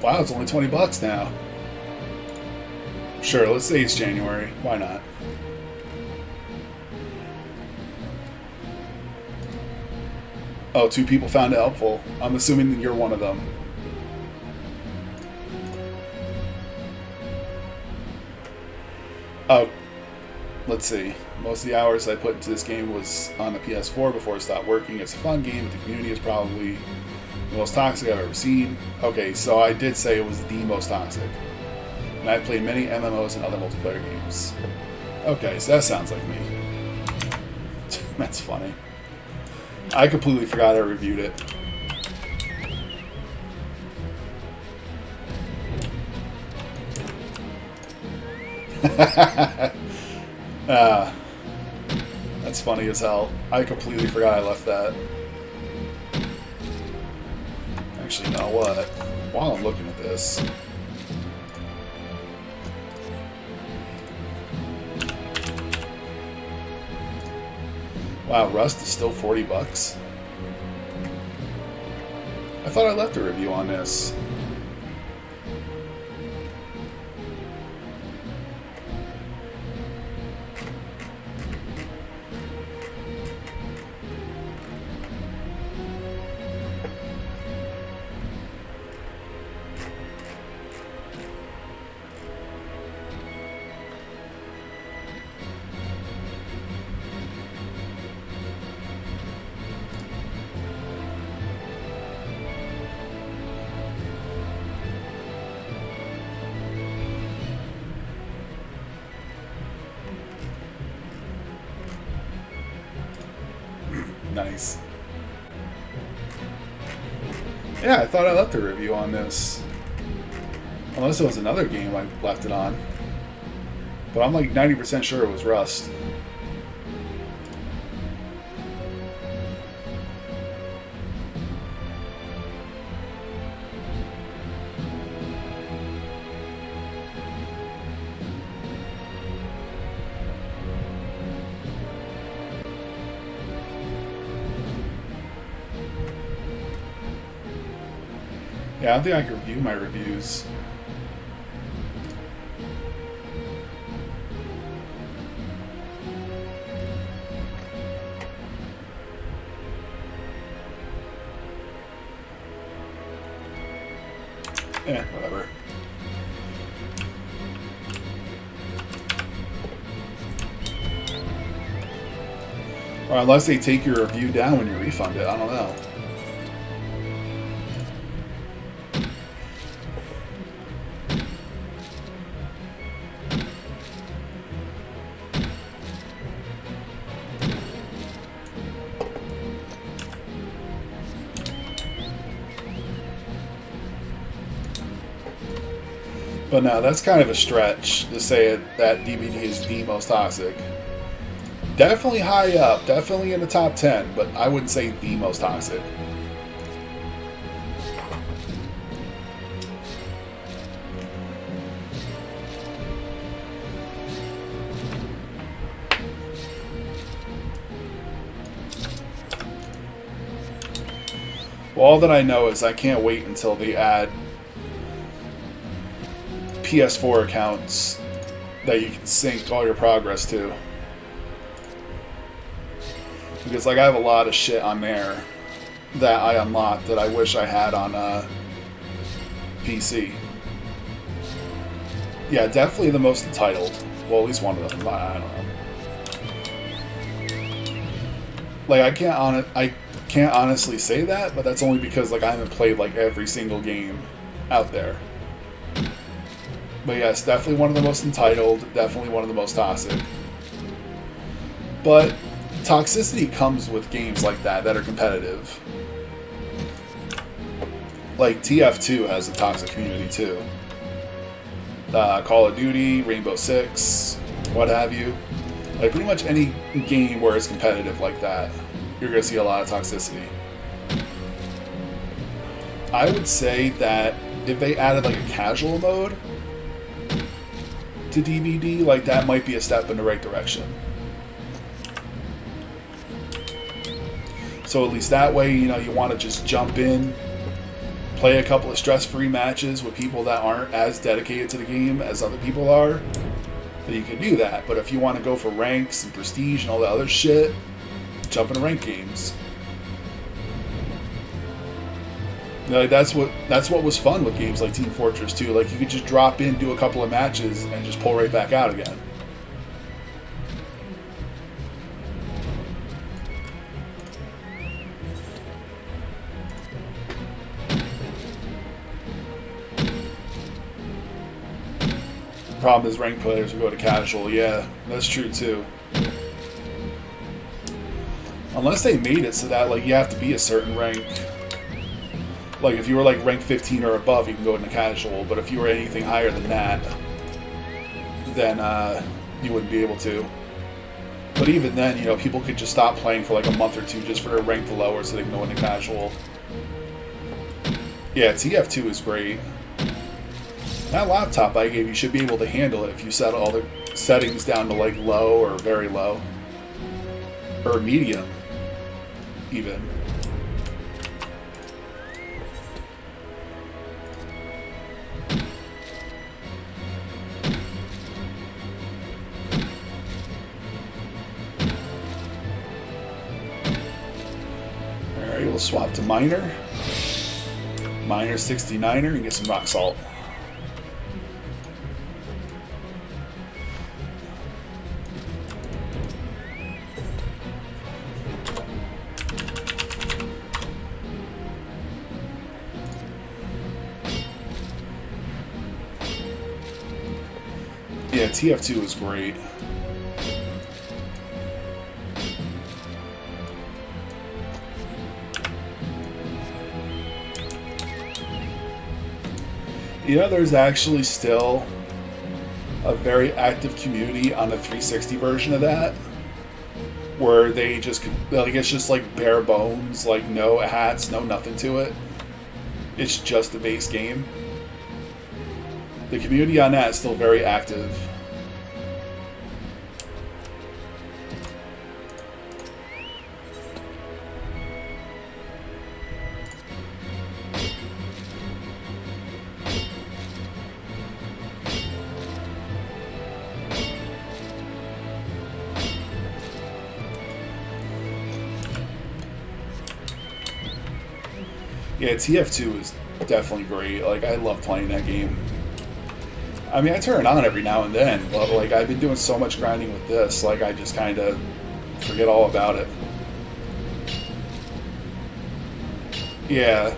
Wow, it's only $20 now. Sure, let's say it's January. Why not? Oh, 2 people found it helpful. I'm assuming that you're one of them. Oh, let's see. Most of the hours I put into this game was on the PS4 before it stopped working. It's a fun game, but the community is probably the most toxic I've ever seen. Okay, so I did say it was the most toxic. And I've played many MMOs and other multiplayer games. Okay, so that sounds like me. That's funny. I completely forgot I reviewed it. That's funny as hell. I completely forgot I left that. Actually, you know what? While I'm looking at this... Wow, Rust is still 40 bucks? I thought I left a review on this. Nice. Yeah, I thought I left a review on this. Unless it was another game I left it on. But I'm like 90% sure it was Rust. Yeah, I don't think I can review my reviews. Whatever. Or unless they take your review down when you refund it, I don't know. But no, that's kind of a stretch to say that DVD is the most toxic. Definitely high up, definitely in the top 10, but I wouldn't say the most toxic. Well, all that I know is I can't wait until they add PS4 accounts that you can sync all your progress to. Because like I have a lot of shit on there that I unlocked that I wish I had on PC. Yeah, definitely the most entitled. Well, at least one of them. I don't know. Like I can't honestly say that, but that's only because like I haven't played like every single game out there. But yes, definitely one of the most entitled, definitely one of the most toxic. But toxicity comes with games like that are competitive. Like TF2 has a toxic community too. Call of Duty, Rainbow Six, what have you. Like pretty much any game where it's competitive like that, you're going to see a lot of toxicity. I would say that if they added like a casual mode to DVD, like that might be a step in the right direction. So at least that way, you know, you want to just jump in, play a couple of stress-free matches with people that aren't as dedicated to the game as other people are, then you can do that. But if you want to go for ranks and prestige and all that other shit, jump into ranked games. Like that's what was fun with games like Team Fortress 2. Like you could just drop in, do a couple of matches, and just pull right back out again. Problem is ranked players will go to casual. Yeah, that's true too. Unless they made it so that like you have to be a certain rank. Like if you were like rank 15 or above, you can go into casual. But if you were anything higher than that, then you wouldn't be able to. But even then, you know, people could just stop playing for like a month or two just for their rank to lower so they can go into casual. Yeah, TF2 is great. That laptop I gave you should be able to handle it if you set all the settings down to like low or very low. Or medium, even. Alright, we'll swap to minor. Minor 69er and get some rock salt. Yeah, TF2 is great. You know, there's actually still a very active community on the 360 version of that, where they just, like, it's just like bare bones, like no hats, no nothing to it. It's just a base game. The community on that is still very active. Yeah, TF2 is definitely great. Like, I love playing that game. I mean, I turn it on every now and then, but like I've been doing so much grinding with this, like I just kind of forget all about it. Yeah.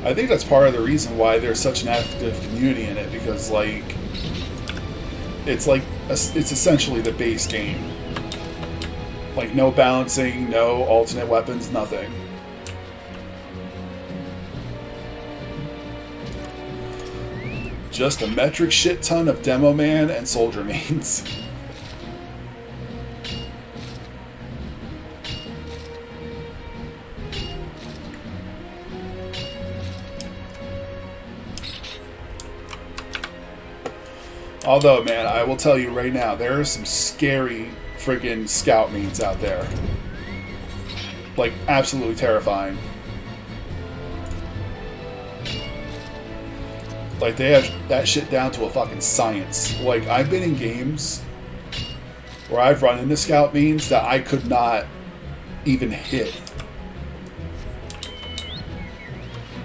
I think that's part of the reason why there's such an active community in it, because like it's essentially the base game. Like no balancing, no alternate weapons, nothing. Just a metric shit ton of Demo Man and Soldier mains. Although, man, I will tell you right now, there are some scary friggin' scout mains out there. Like, absolutely terrifying. Like, they have that shit down to a fucking science. Like, I've been in games where I've run into scout mains that I could not even hit.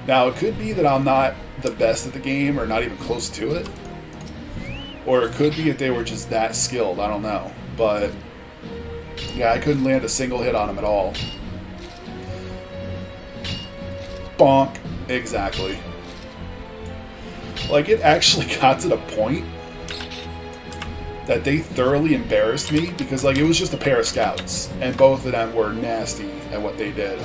Now, it could be that I'm not the best at the game or not even close to it. Or it could be that they were just that skilled, I don't know. But, yeah, I couldn't land a single hit on them at all. Bonk. Exactly. Like, it actually got to the point that they thoroughly embarrassed me because, like, it was just a pair of scouts, and both of them were nasty at what they did.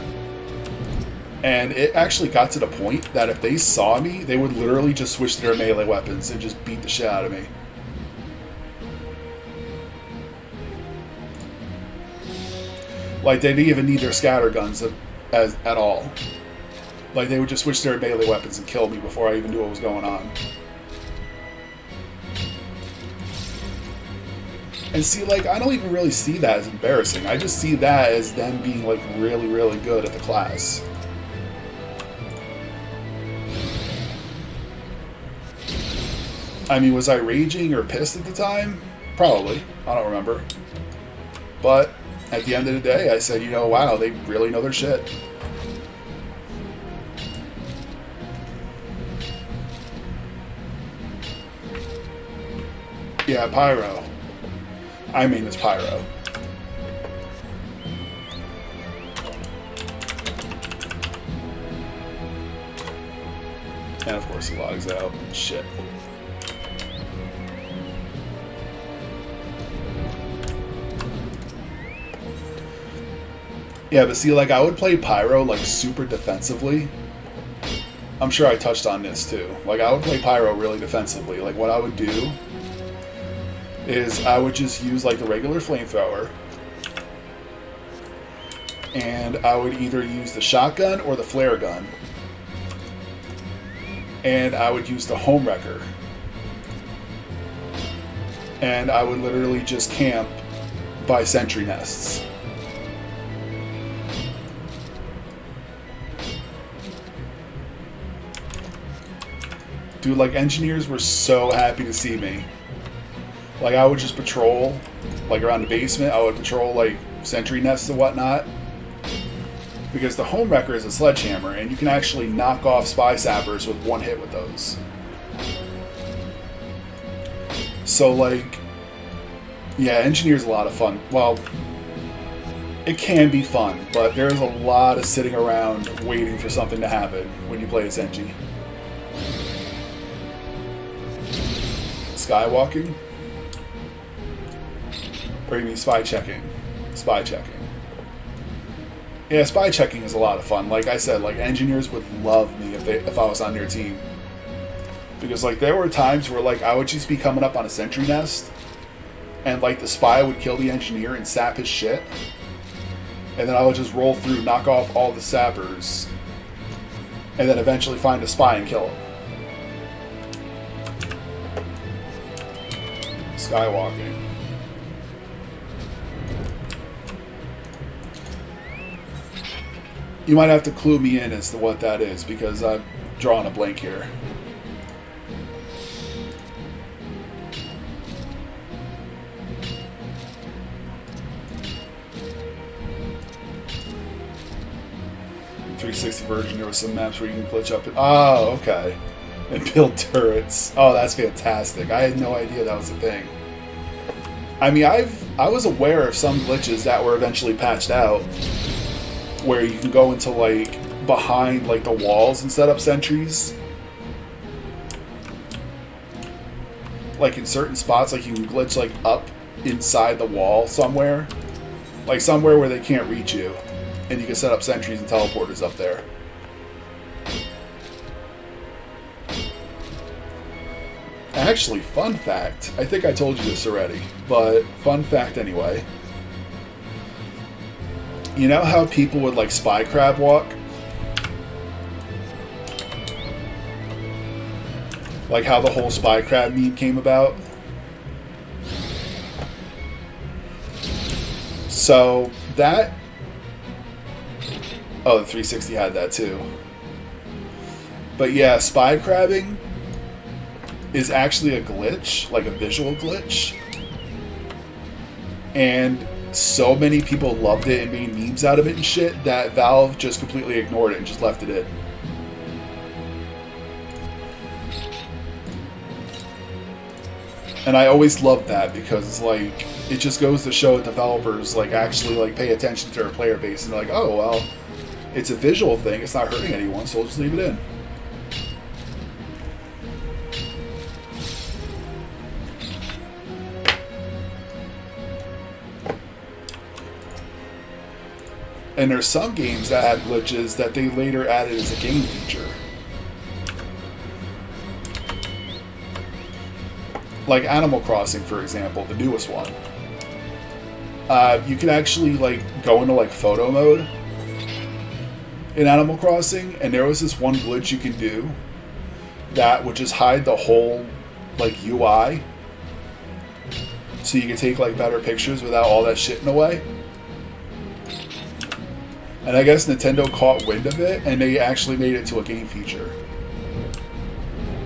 And it actually got to the point that if they saw me, they would literally just switch to their melee weapons and just beat the shit out of me. Like, they didn't even need their scatter guns at all. Like, they would just switch their melee weapons and kill me before I even knew what was going on. And see, like, I don't even really see that as embarrassing. I just see that as them being, like, really, really good at the class. I mean, was I raging or pissed at the time? Probably. I don't remember. But at the end of the day, I said, you know, wow, they really know their shit. Yeah, Pyro. I mean, it's Pyro. And of course he logs out. Shit. Yeah, but see, like, I would play Pyro, like, super defensively. I'm sure I touched on this, too. Like, I would play Pyro really defensively. Like, what I would do is I would just use, like, the regular flamethrower. And I would either use the shotgun or the flare gun. And I would use the home wrecker. And I would literally just camp by sentry nests. Dude, like, engineers were so happy to see me. Like, I would just patrol, like, around the basement. I would patrol, like, sentry nests and whatnot. Because the home wrecker is a sledgehammer, and you can actually knock off spy sappers with one hit with those. So, like, yeah, engineer's a lot of fun. Well, it can be fun, but there's a lot of sitting around waiting for something to happen when you play as Engie. Skywalking? Or you mean spy checking? Spy checking. Yeah, spy checking is a lot of fun. Like I said, like, engineers would love me if I was on their team. Because, like, there were times where, like, I would just be coming up on a sentry nest, and, like, the spy would kill the engineer and sap his shit. And then I would just roll through, knock off all the sappers, and then eventually find a spy and kill him. Skywalking. You might have to clue me in as to what that is, because I'm drawing a blank here. In 360 version, there was some maps where you can glitch up. Oh, okay. And build turrets. Oh, that's fantastic. I had no idea that was a thing. I mean, I was aware of some glitches that were eventually patched out, where you can go into, like, behind, like, the walls and set up sentries. Like, in certain spots, like, you can glitch, like, up inside the wall somewhere. Like, somewhere where they can't reach you. And you can set up sentries and teleporters up there. Actually, fun fact. I think I told you this already, but fun fact anyway. You know how people would, like, spy crab walk? Like how the whole spy crab meme came about? So, that... Oh, the 360 had that too. But yeah, spy crabbing is actually a glitch, like a visual glitch. And so many people loved it and made memes out of it and shit that Valve just completely ignored it and just left it in. And I always loved that because, like, it just goes to show that developers, like, actually, like, pay attention to their player base and they're like, oh, well, it's a visual thing, it's not hurting anyone, so we'll just leave it in. And there's some games that had glitches that they later added as a game feature. Like Animal Crossing, for example, the newest one. You can actually, like, go into, like, photo mode in Animal Crossing, and there was this one glitch you can do that would just hide the whole, like, UI, so you can take, like, better pictures without all that shit in the way. And I guess Nintendo caught wind of it, and they actually made it to a game feature.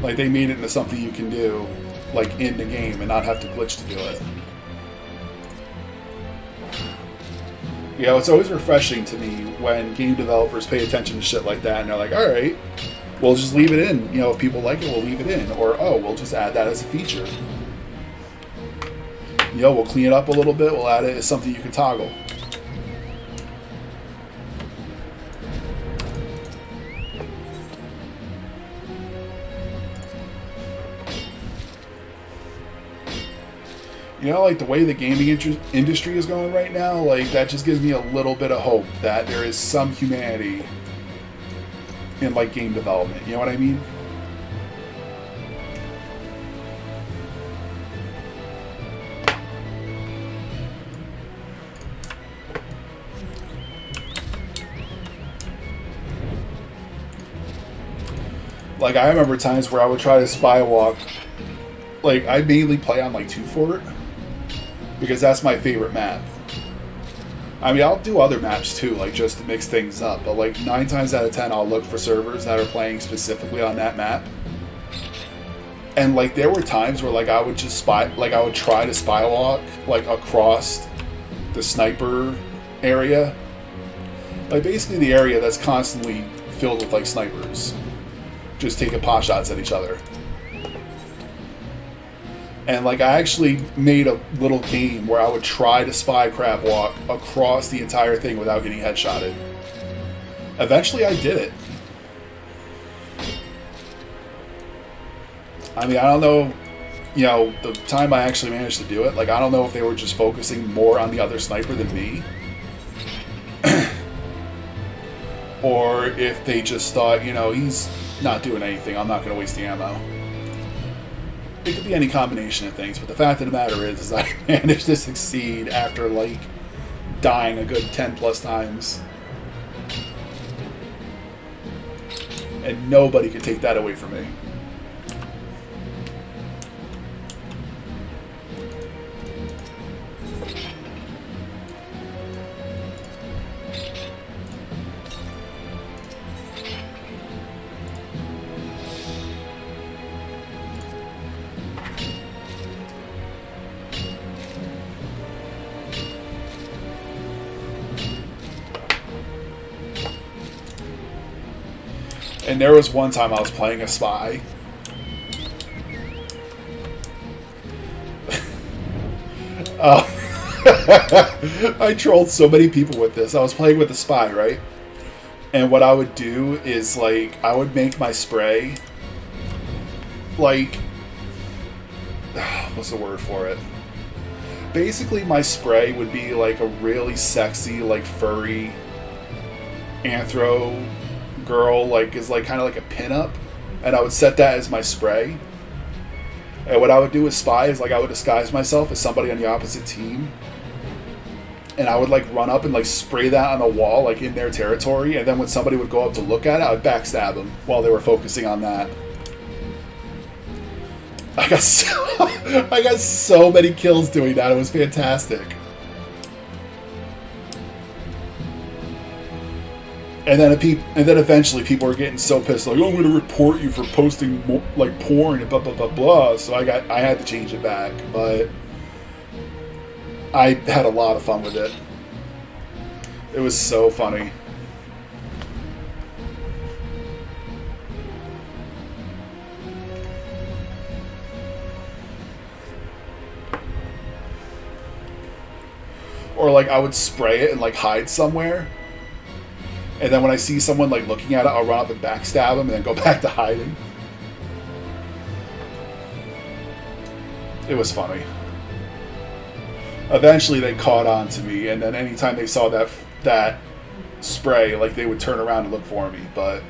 Like, they made it into something you can do, like, in the game and not have to glitch to do it. You know, it's always refreshing to me when game developers pay attention to shit like that, and they're like, alright, we'll just leave it in. You know, if people like it, we'll leave it in. Or, oh, we'll just add that as a feature. You know, we'll clean it up a little bit, we'll add it as something you can toggle. You know, like the way the gaming industry is going right now, like that just gives me a little bit of hope that there is some humanity in like game development. You know what I mean? Like I remember times where I would try to spy walk. Like I mainly play on like 2 Fort because that's my favorite map. I mean, I'll do other maps too, like just to mix things up. But like 9 times out of 10, I'll look for servers that are playing specifically on that map. And like there were times where like I would just spy, like I would try to spy walk like across the sniper area, like basically the area that's constantly filled with like snipers, just taking pot shots at each other. And like I actually made a little game where I would try to spy crab walk across the entire thing without getting headshotted. Eventually I did it. I mean, I don't know, you know, the time I actually managed to do it, like I don't know if they were just focusing more on the other sniper than me. Or if they just thought, you know, he's not doing anything, I'm not going to waste the ammo. It could be any combination of things, but the fact of the matter is I managed to succeed after, like, dying a good 10 plus times. And nobody could take that away from me. And there was one time I was playing a spy. I trolled so many people with this. I was playing with a spy, right? And what I would do is, like, I would make my spray, like, what's the word for it? Basically, my spray would be, like, a really sexy, like, furry anthro girl, like, is like kind of like a pinup, and I would set that as my spray. And what I would do with spy is like I would disguise myself as somebody on the opposite team, and I would like run up and like spray that on a wall, like in their territory, and then when somebody would go up to look at it, I would backstab them while they were focusing on that. I got so many kills doing that. It was fantastic. And then eventually people were getting so pissed, like, oh, I'm going to report you for posting like porn and blah blah blah blah. So I had to change it back, but I had a lot of fun with it. It was so funny. Or like I would spray it and like hide somewhere. And then when I see someone like looking at it, I'll run up and backstab them and then go back to hiding. It was funny. Eventually they caught on to me, and then anytime they saw that spray, like they would turn around and look for me. But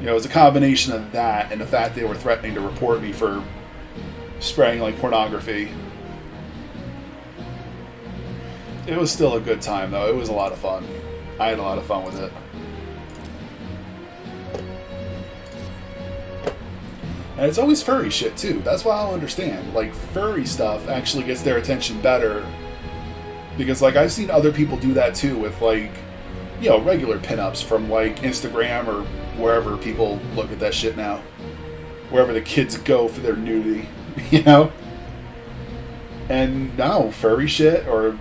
you know, it was a combination of that and the fact they were threatening to report me for spraying like pornography. It was still a good time though. It was a lot of fun. I had a lot of fun with it. And it's always furry shit too. That's why I don't understand. Like, furry stuff actually gets their attention better. Because like I've seen other people do that too with like, you know, regular pinups from like Instagram or wherever people look at that shit now. Wherever the kids go for their nudity, you know? And no, furry shit or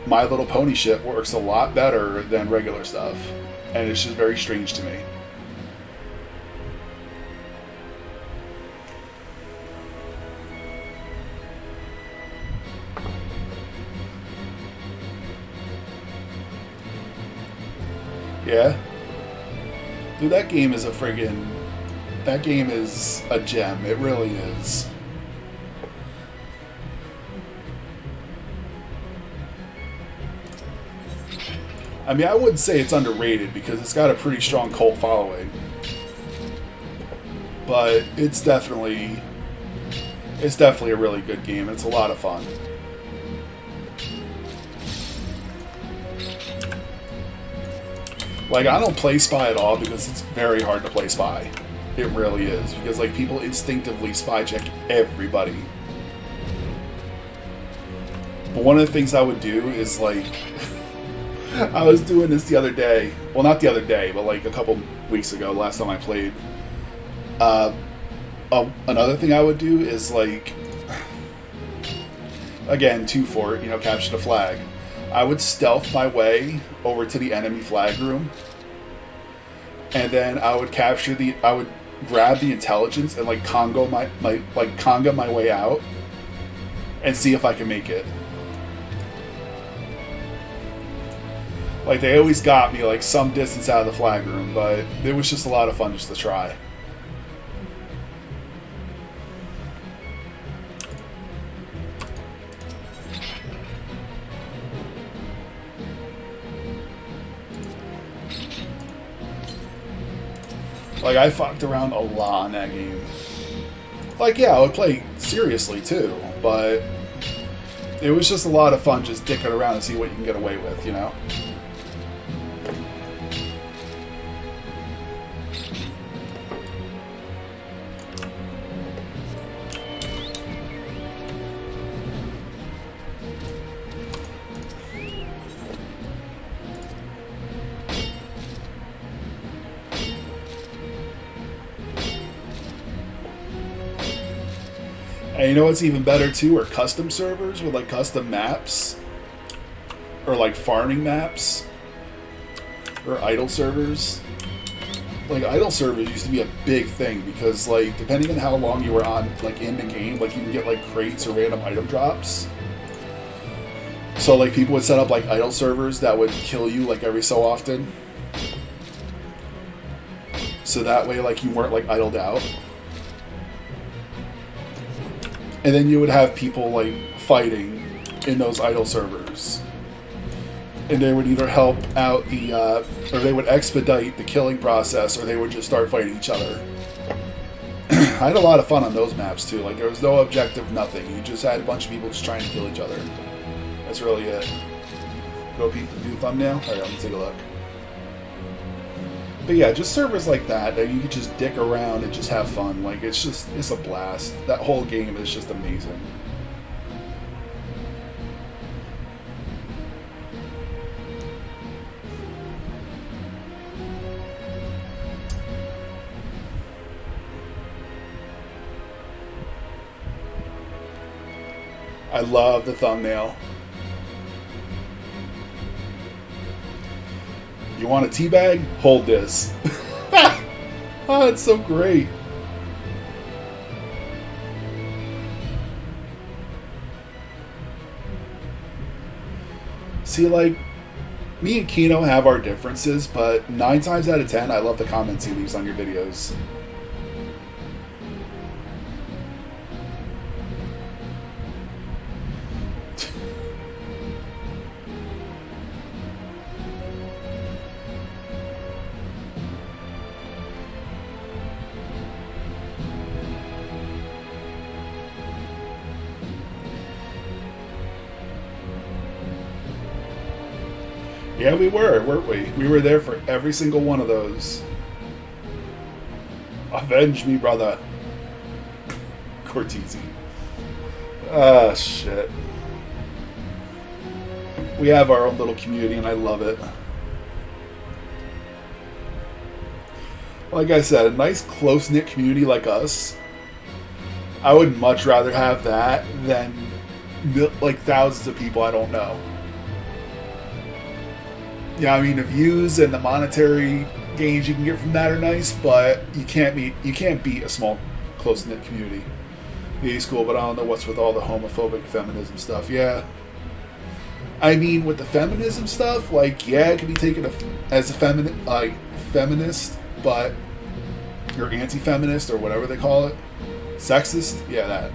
My Little Pony shit works a lot better than regular stuff. And it's just very strange to me. Yeah? Dude, that game is that game is a gem. It really is. I mean, I wouldn't say it's underrated because it's got a pretty strong cult following. But it's definitely a really good game. It's a lot of fun. Like, I don't play Spy at all because it's very hard to play Spy. It really is. Because, like, people instinctively spy check everybody. But one of the things I would do is, like... I was doing this the other day. Well, not the other day, but, like, a couple weeks ago, last time I played. Another thing I would do is, like... Again, 2-fort, you know, capture the flag. I would stealth my way over to the enemy flag room, and then I would grab the intelligence and like conga my way out, and see if I can make it. Like, they always got me like some distance out of the flag room, but it was just a lot of fun just to try. Like, I fucked around a lot in that game. Like, yeah, I would play seriously, too, but it was just a lot of fun just dicking around and see what you can get away with, you know? And you know what's even better too? Are custom servers with like custom maps, or like farming maps, or idle servers. Like, idle servers used to be a big thing because, like, depending on how long you were on, like, in the game, like, you can get like crates or random item drops. So like, people would set up like idle servers that would kill you like every so often, so that way like you weren't like idled out. And then you would have people, like, fighting in those idle servers. And they would either help out the, or they would expedite the killing process, or they would just start fighting each other. I had a lot of fun on those maps, too. Like, there was no objective, nothing. You just had a bunch of people just trying to kill each other. That's really it. Go peep the new thumbnail? Alright, let me take a look. But yeah, just servers like that you could just dick around and just have fun. Like, it's a blast. That whole game is just amazing. I love the thumbnail. You want a teabag? Hold this. Oh, it's so great. See, like, me and Kino have our differences, but 9 times out of 10, I love the comments he leaves on your videos. Yeah, we were, weren't we? We were there for every single one of those. Avenge me, brother. Cortese. Ah, shit. We have our own little community, and I love it. Like I said, a nice, close-knit community like us. I would much rather have that than, like, thousands of people I don't know. Yeah, I mean, the views and the monetary gains you can get from that are nice, but you can't beat a small, close-knit community. Yeah, it's cool, but I don't know what's with all the homophobic feminism stuff. Yeah. I mean, with the feminism stuff, like, yeah, it can be taken as a feminist, but you're anti-feminist or whatever they call it. Sexist? Yeah, that.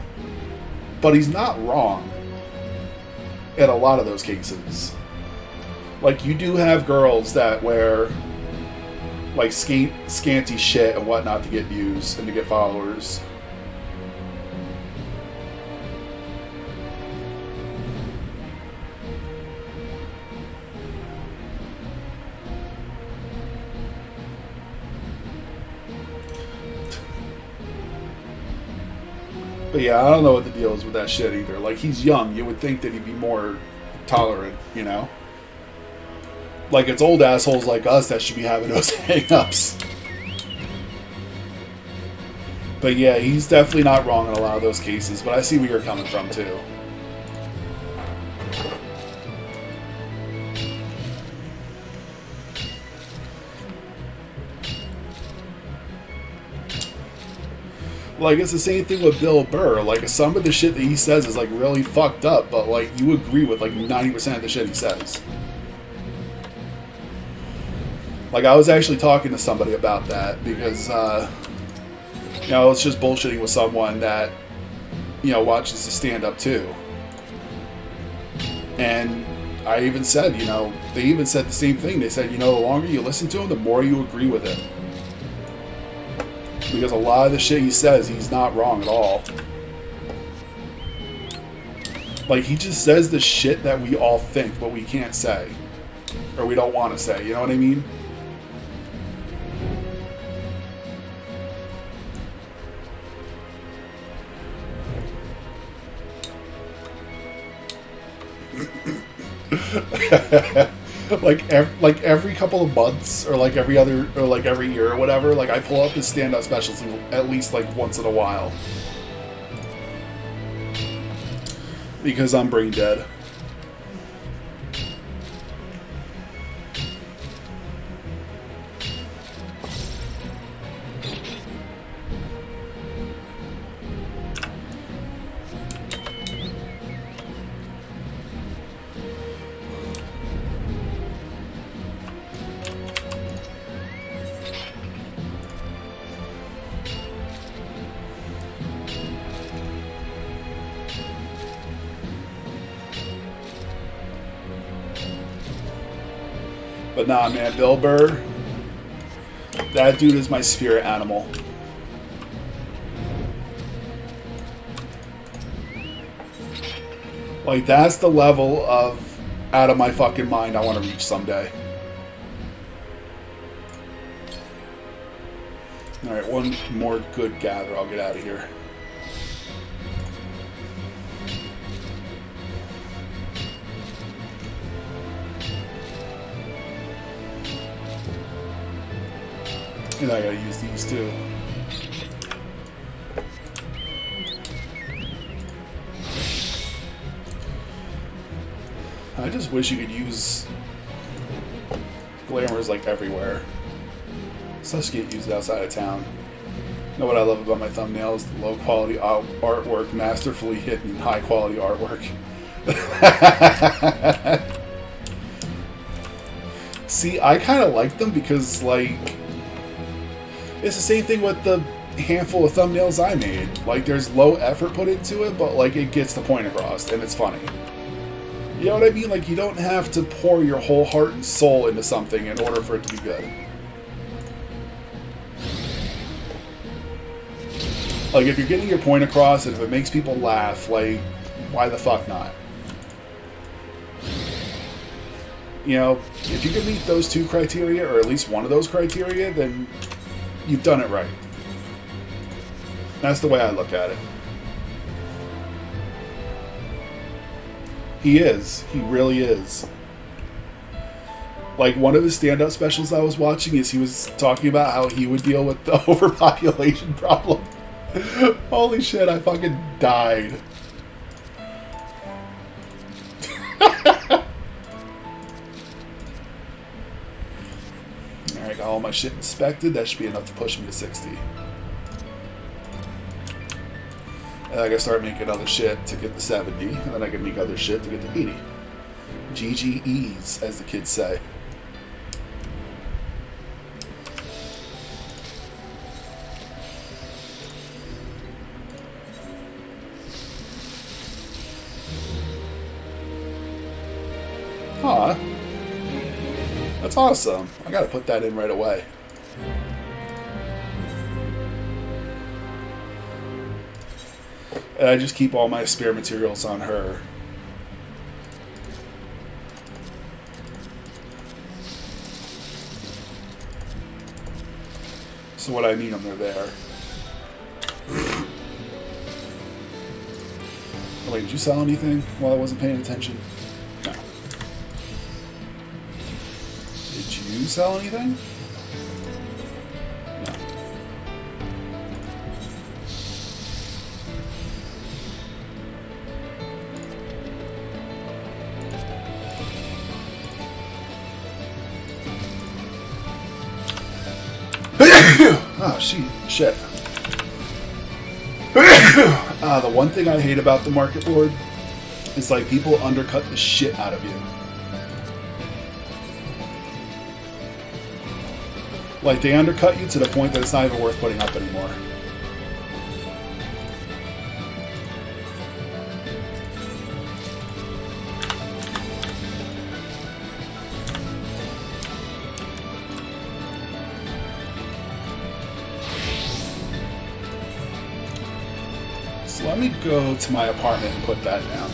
But he's not wrong in a lot of those cases. Like, you do have girls that wear, like, scanty shit and whatnot to get views and to get followers. But yeah, I don't know what the deal is with that shit either. Like, he's young. You would think that he'd be more tolerant, you know? Like, it's old assholes like us that should be having those hang-ups. But yeah, he's definitely not wrong in a lot of those cases, but I see where you're coming from, too. Like, it's the same thing with Bill Burr. Like, some of the shit that he says is, like, really fucked up, but, like, you agree with, like, 90% of the shit he says. Like, I was actually talking to somebody about that because, you know, it's just bullshitting with someone that, you know, watches the stand-up too. And I even said, you know, they even said the same thing. They said, you know, the longer you listen to him, the more you agree with it. Because a lot of the shit he says, he's not wrong at all. Like, he just says the shit that we all think, but we can't say. Or we don't want to say, you know what I mean? like every couple of months, or like every other, or like every year or whatever, like I pull up his stand-up specials at least like once in a while. Because I'm brain dead. But nah, man, Bill Burr, that dude is my spirit animal. Like, that's the level of out of my fucking mind I want to reach someday. Alright, one more good gather, I'll get out of here. And I gotta use these too. I just wish you could use glamours like everywhere. Such get used outside of town. You know what I love about my thumbnails? The low quality artwork, masterfully hidden high quality artwork. See, I kind of like them because, like, it's the same thing with the handful of thumbnails I made. Like, there's low effort put into it, but, like, it gets the point across, and it's funny. You know what I mean? Like, you don't have to pour your whole heart and soul into something in order for it to be good. Like, if you're getting your point across, and if it makes people laugh, like, why the fuck not? You know, if you can meet those two criteria, or at least one of those criteria, then you've done it right. That's the way I look at it. He is. He really is. Like, one of his stand-up specials I was watching is he was talking about how he would deal with the overpopulation problem. Holy shit, I fucking died. Alright, got all my shit inspected. That should be enough to push me to 60. And I gotta start making other shit to get to 70, and then I can make other shit to get to 80. GGEs, as the kids say. Huh. that's awesome. I gotta put that in right away. And I just keep all my spare materials on her. So when I need them, they're there. Wait, did you sell anything while I wasn't paying attention? No. Did you sell anything? No. Oh, shit. The one thing I hate about the market board is like people undercut the shit out of you. Like they undercut you to the point that it's not even worth putting up anymore. So let me go to my apartment and put that down.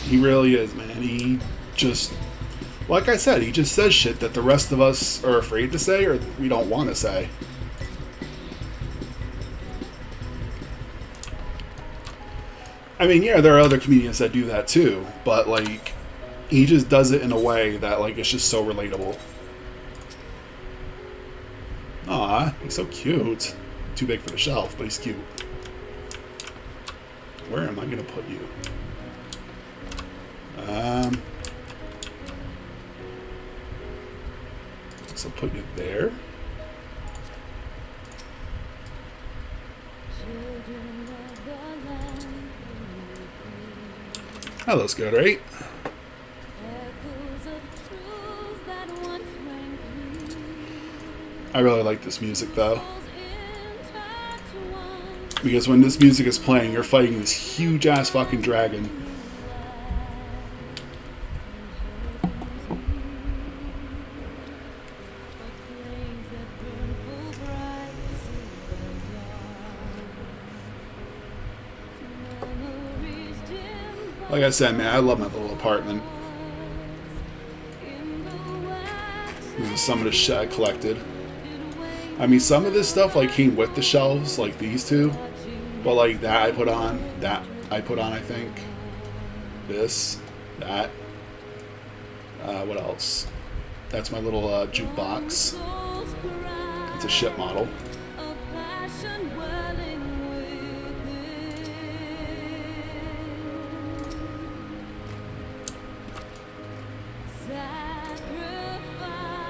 He really is, man. He just, like I said, he just says shit that the rest of us are afraid to say or we don't want to say. I mean, yeah, there are other comedians that do that too, but like, he just does it in a way that like it's just so relatable. Aw, he's so cute. Too big for the shelf, but he's cute. Where am I gonna put you? So put you there. That looks good, right? I really like this music though. Because when this music is playing, you're fighting this huge ass fucking dragon. Like I said, man, I love my little apartment. This is some of the shit I collected. I mean, some of this stuff like came with the shelves, like these two. But like that I put on, I think. This, that. What else? That's my little jukebox. It's a ship model.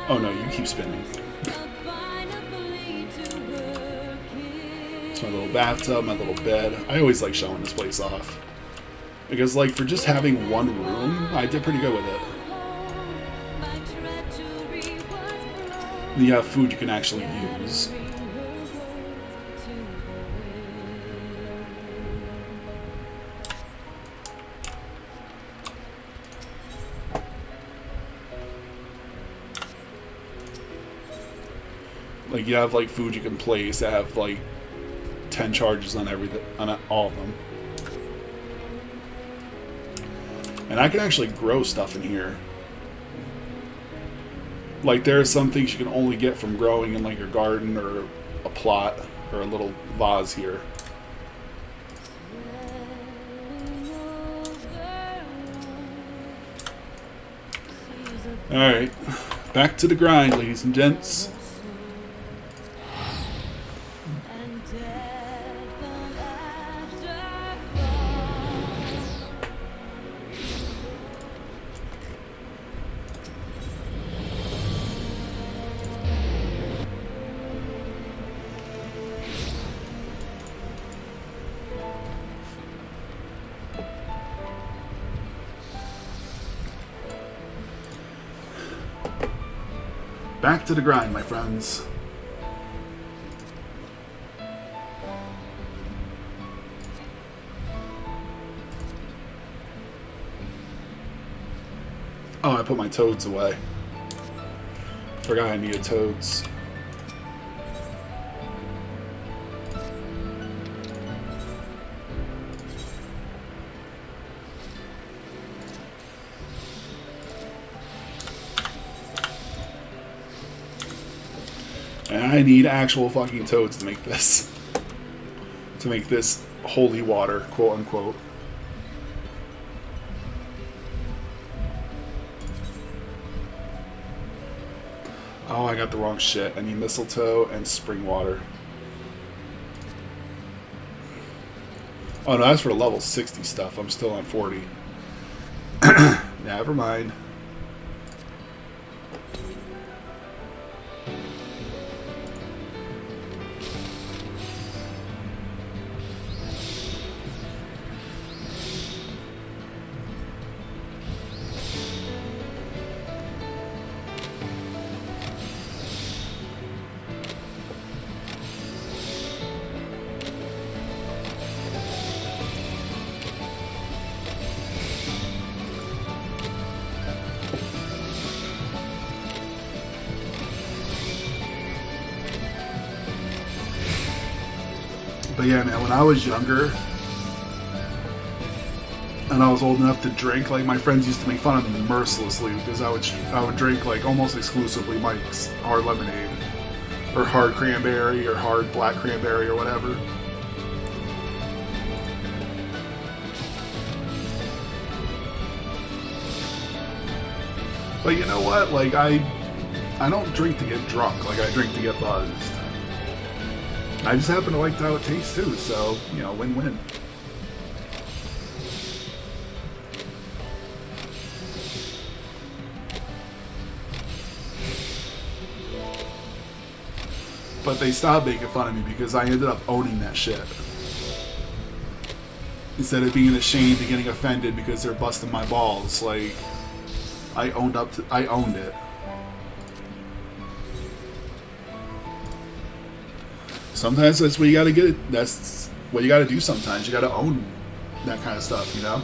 Oh no, you keep spinning. It's my little bathtub, my little bed. I always like showing this place off. Because like for just having one room, I did pretty good with it. And you have food you can actually use. Like you have like food you can place that have like 10 charges on everything, on all of them. And I can actually grow stuff in here. Like there are some things you can only get from growing in like your garden or a plot or a little vase here. Alright, back to the grind, ladies and gents. Back to the grind, my friends. Oh, I put my toads away. Forgot I needed toads. And I need actual fucking toads to make this. To make this holy water, quote unquote. Oh, I got the wrong shit. I need mistletoe and spring water. Oh no, that's for the level 60 stuff. I'm still on 40. Never mind. But yeah, man, when I was younger and I was old enough to drink, like my friends used to make fun of me mercilessly because I would drink like almost exclusively Mike's hard lemonade or hard cranberry or hard black cranberry or whatever. But you know what? Like I don't drink to get drunk. Like I drink to get buzzed. I just happen to like how it tastes too, so, you know, win-win. But they stopped making fun of me because I ended up owning that shit. Instead of being ashamed and getting offended because they're busting my balls, like, I owned it. Sometimes that's what you gotta get. That's what you gotta do sometimes. You gotta own that kind of stuff, you know?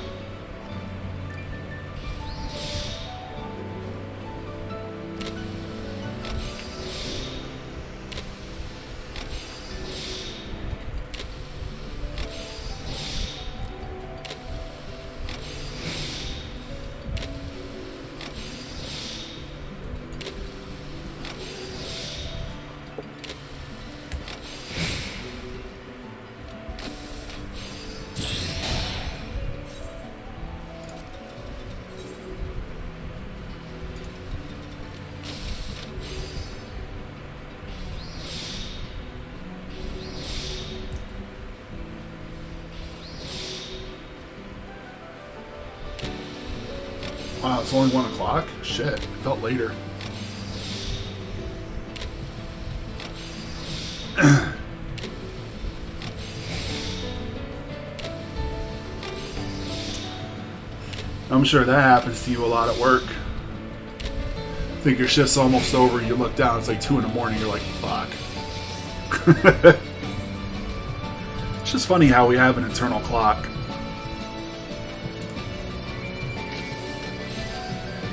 Wow, it's only 1 o'clock? Shit, it felt later. I'm sure that happens to you a lot at work. Think your shift's almost over, you look down, it's like 2 in the morning, you're like, fuck. It's just funny how we have an internal clock.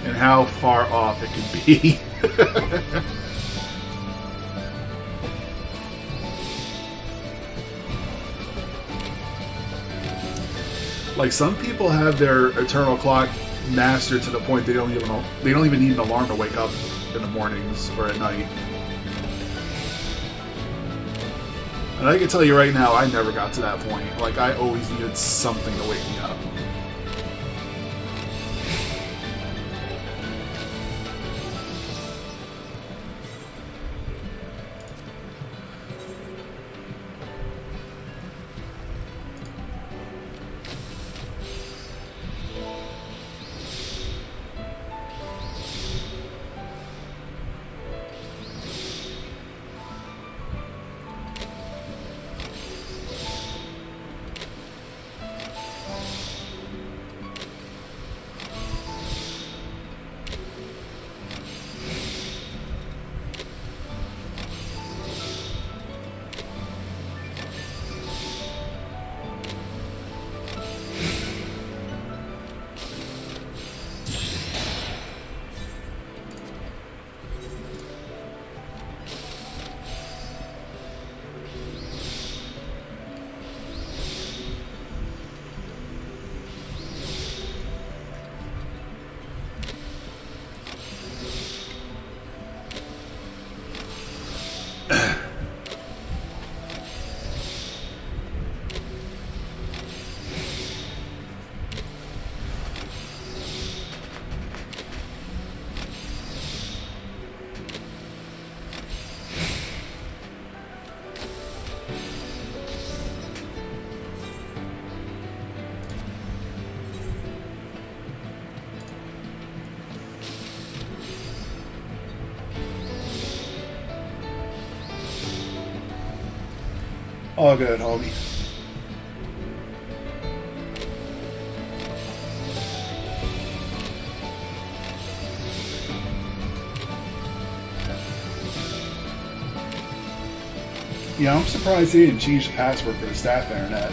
And how far off it could be. Like some people have their eternal clock mastered to the point they don't even need an alarm to wake up in the mornings or at night. And I can tell you right now, I never got to that point. Like I always needed something to wake me up. All good, homie. Yeah, I'm surprised they didn't change the password for the staff internet.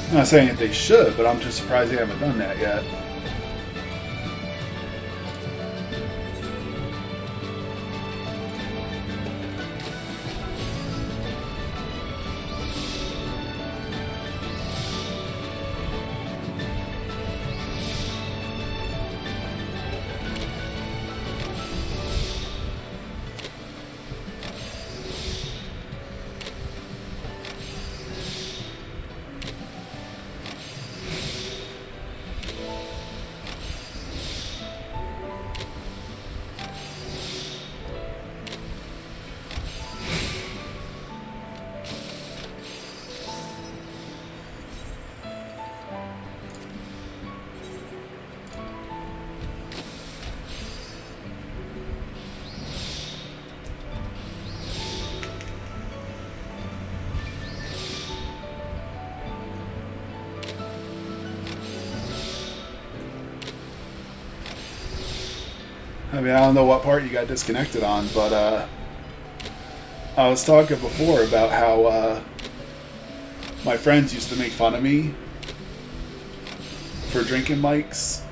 I'm not saying that they should, but I'm just surprised they haven't done that yet. I mean, I don't know what part you got disconnected on, but I was talking before about how my friends used to make fun of me for drinking mics.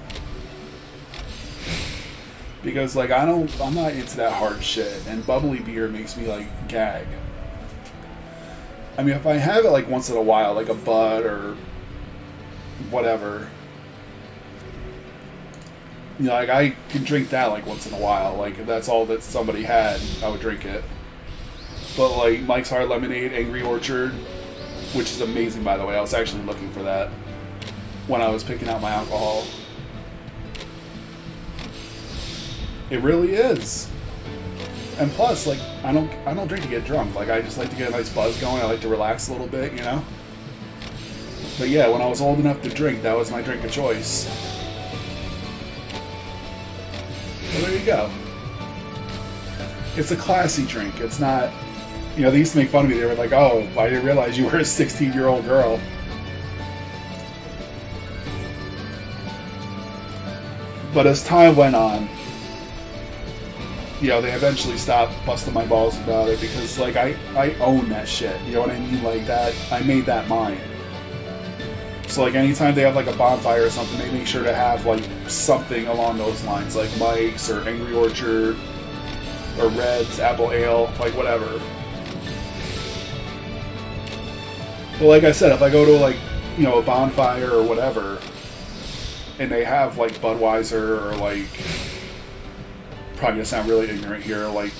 Because, like, I'm not into that hard shit, and bubbly beer makes me, like, gag. I mean, if I have it, like, once in a while, like a Bud or whatever, you know, like, I can drink that, like, once in a while. Like, if that's all that somebody had, I would drink it. But, like, Mike's Hard Lemonade, Angry Orchard, which is amazing, by the way. I was actually looking for that when I was picking out my alcohol. It really is. And plus, like, I don't drink to get drunk. Like, I just like to get a nice buzz going. I like to relax a little bit, you know? But yeah, when I was old enough to drink, that was my drink of choice. Well, there you go. It's a classy drink. It's not, you know, they used to make fun of me. They were like, oh, I didn't realize you were a 16-year-old girl. But as time went on, you know, they eventually stopped busting my balls about it because, like, I own that shit. You know what I mean? Like, that, I made that mine. So, like, anytime they have, like, a bonfire or something, they make sure to have, like, something along those lines. Like Mike's or Angry Orchard or Red's, Apple Ale, like, whatever. But like I said, if I go to, like, you know, a bonfire or whatever, and they have, like, Budweiser or, like, probably gonna sound really ignorant here, like,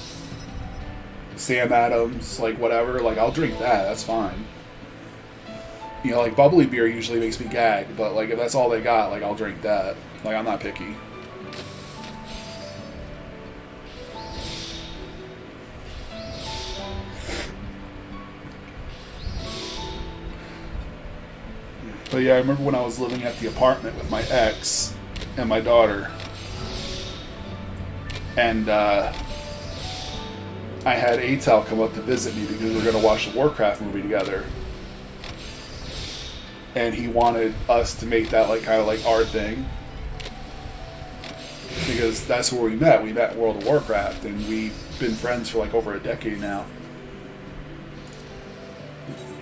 Sam Adams, like, whatever, like, I'll drink that, that's fine. You know, like, bubbly beer usually makes me gag, but, like, if that's all they got, like, I'll drink that. Like, I'm not picky. But yeah, I remember when I was living at the apartment with my ex and my daughter, and I had Atel come up to visit me because we were going to watch the Warcraft movie together. And he wanted us to make that, like, kind of like our thing. Because that's where we met. We met in World of Warcraft, and we've been friends for, like, over a decade now.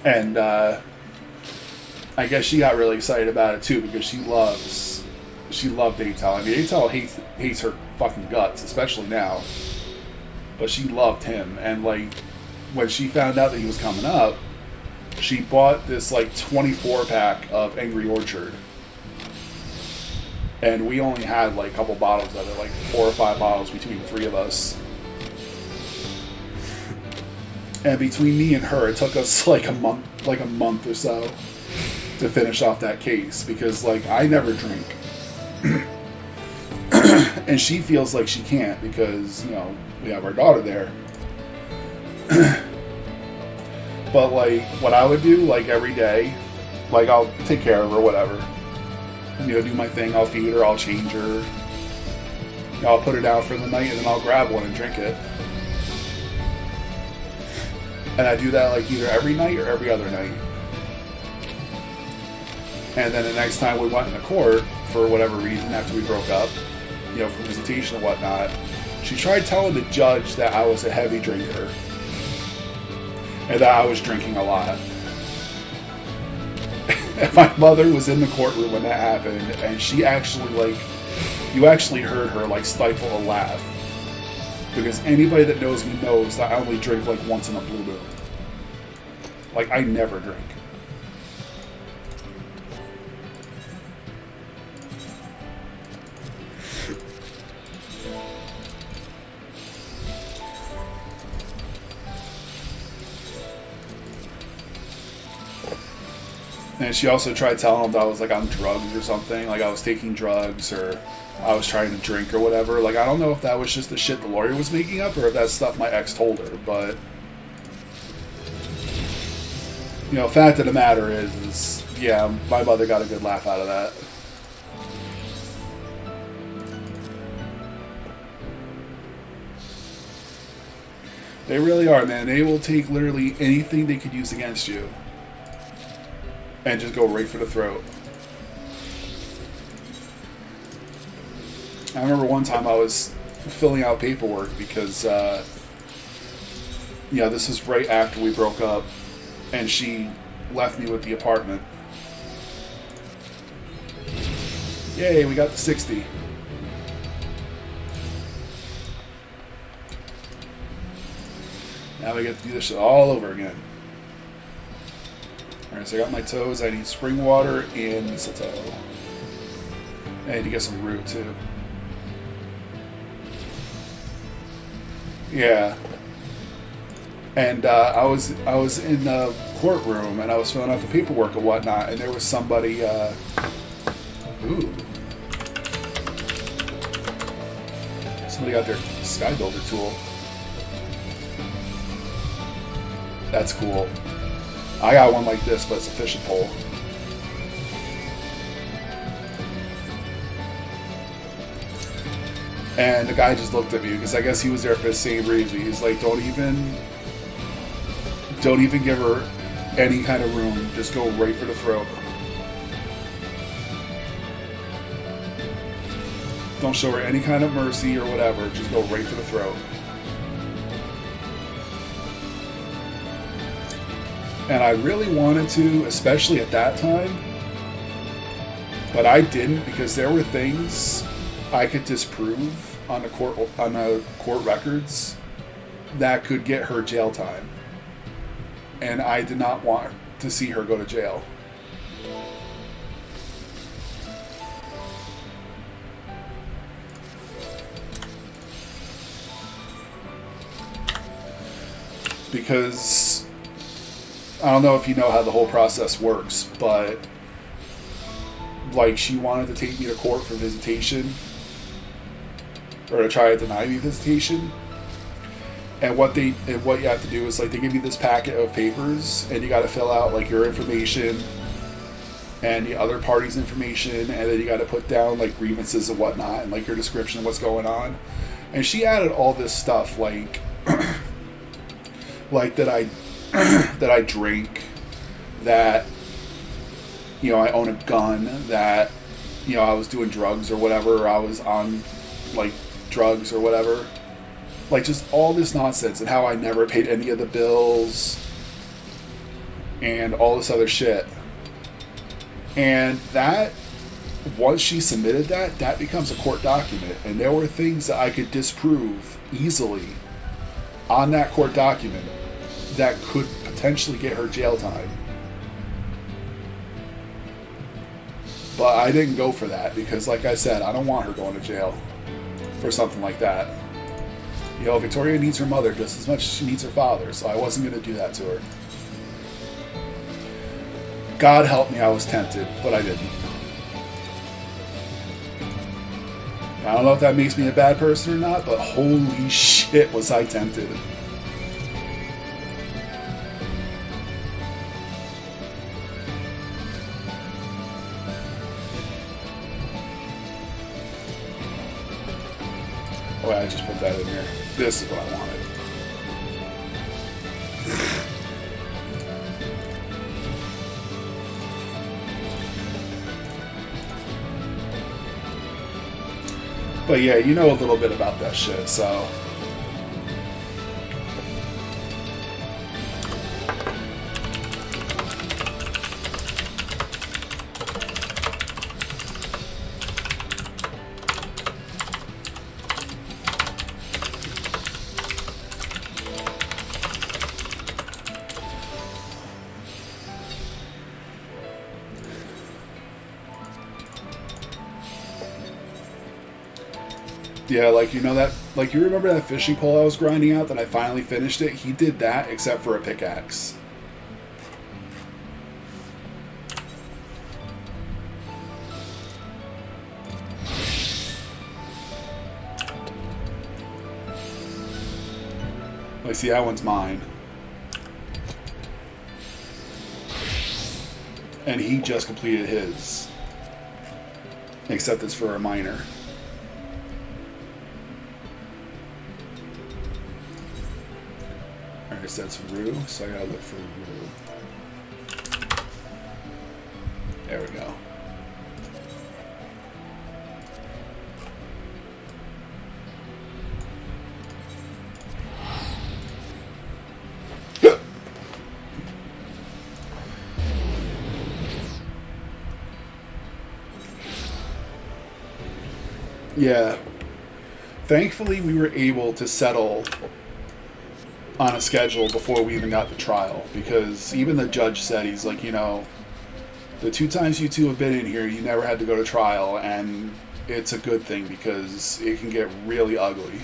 And I guess she got really excited about it too, because she loved Atel. I mean, Atel hates her fucking guts, especially now. But she loved him, and, like, when she found out that he was coming up, she bought this, like, 24-pack of Angry Orchard. And we only had, like, a couple bottles of it, like 4 or 5 bottles between the three of us. And between me and her, it took us, like, a month or so to finish off that case. Because, like, I never drink. And she feels like she can't because, you know, we have our daughter there. But, like, what I would do, like, every day, like, I'll take care of her, whatever. do my thing. I'll feed her, I'll change her. I'll put her down for the night, and then I'll grab one and drink it. And I do that like either every night or every other night. And then the next time we went into court, for whatever reason, after we broke up, for visitation and whatnot, she tried telling the judge that I was a heavy drinker. And that I was drinking a lot. And my mother was in the courtroom when that happened, and she actually, you actually heard her, stifle a laugh. Because anybody that knows me knows that I only drink, once in a blue moon. I never drink. And she also tried telling him that I was on drugs or something, I was taking drugs or I was trying to drink or whatever. I don't know if that was just the shit the lawyer was making up or if that's stuff my ex told her, but fact of the matter is yeah, my mother got a good laugh out of that. They really are, man. They will take literally anything they could use against you and just go right for the throat. I remember one time I was filling out paperwork because, this was right after we broke up, and she left me with the apartment. Yay, we got the 60. Now we get to do this shit all over again. Alright, so I got my toes. I need spring water and mistletoe. I need to get some root too. Yeah. And I was in the courtroom and I was filling out the paperwork and whatnot, and there was somebody. Ooh. Somebody got their sky builder tool. That's cool. I got one like this, but it's a fishing pole. And the guy just looked at me because I guess he was there for the same reason. He's like, don't even give her any kind of room. Just go right for the throat. Don't show her any kind of mercy or whatever. Just go right for the throat. And I really wanted to, especially at that time, but I didn't because there were things I could disprove on the court records that could get her jail time, and I did not want to see her go to jail. Because I don't know if you know how the whole process works, but like she wanted to take me to court for visitation or to try to deny me visitation. And what you have to do is like they give you this packet of papers and you got to fill out like your information and the other party's information, and then you got to put down like grievances and whatnot and like your description of what's going on. And she added all this stuff like like that I drink, that I own a gun, that I was doing drugs or whatever, or I was on like drugs or whatever, like just all this nonsense, and how I never paid any of the bills and all this other shit. And that, once she submitted that becomes a court document, and there were things that I could disprove easily on that court document that could potentially get her jail time. But I didn't go for that because, like I said, I don't want her going to jail for something like that. Victoria needs her mother just as much as she needs her father, so I wasn't going to do that to her. God help me, I was tempted, but I didn't. I don't know if that makes me a bad person or not, but holy shit was I tempted. I just put that in there. This is what I wanted. But yeah, you know a little bit about that shit, so... Yeah, like, you know that, like, you remember that fishing pole I was grinding out that I finally finished it? He did that, except for a pickaxe. Like, see, that one's mine. And he just completed his. Except it's for a miner. That's Rue, so I gotta look for Rue. There we go. Yeah. Thankfully, we were able to settle on a schedule before we even got the trial, because even the judge said, he's like, you know, the 2 times you two have been in here, you never had to go to trial, and it's a good thing because it can get really ugly.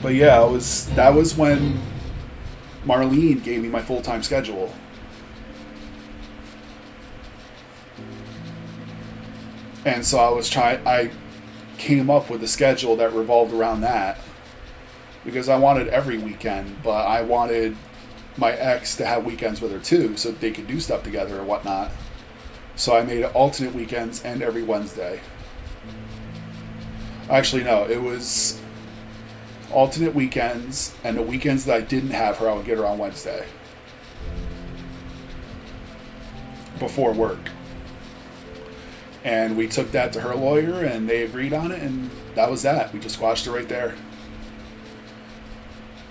But yeah, that was when Marlene gave me my full-time schedule. And so I came up with a schedule that revolved around that, because I wanted every weekend, but I wanted my ex to have weekends with her too, so they could do stuff together or whatnot. So I made it alternate weekends and every Wednesday. Actually, no, it was alternate weekends, and the weekends that I didn't have her, I would get her on Wednesday before work. And we took that to her lawyer, and they agreed on it, and that was that. We just squashed it right there.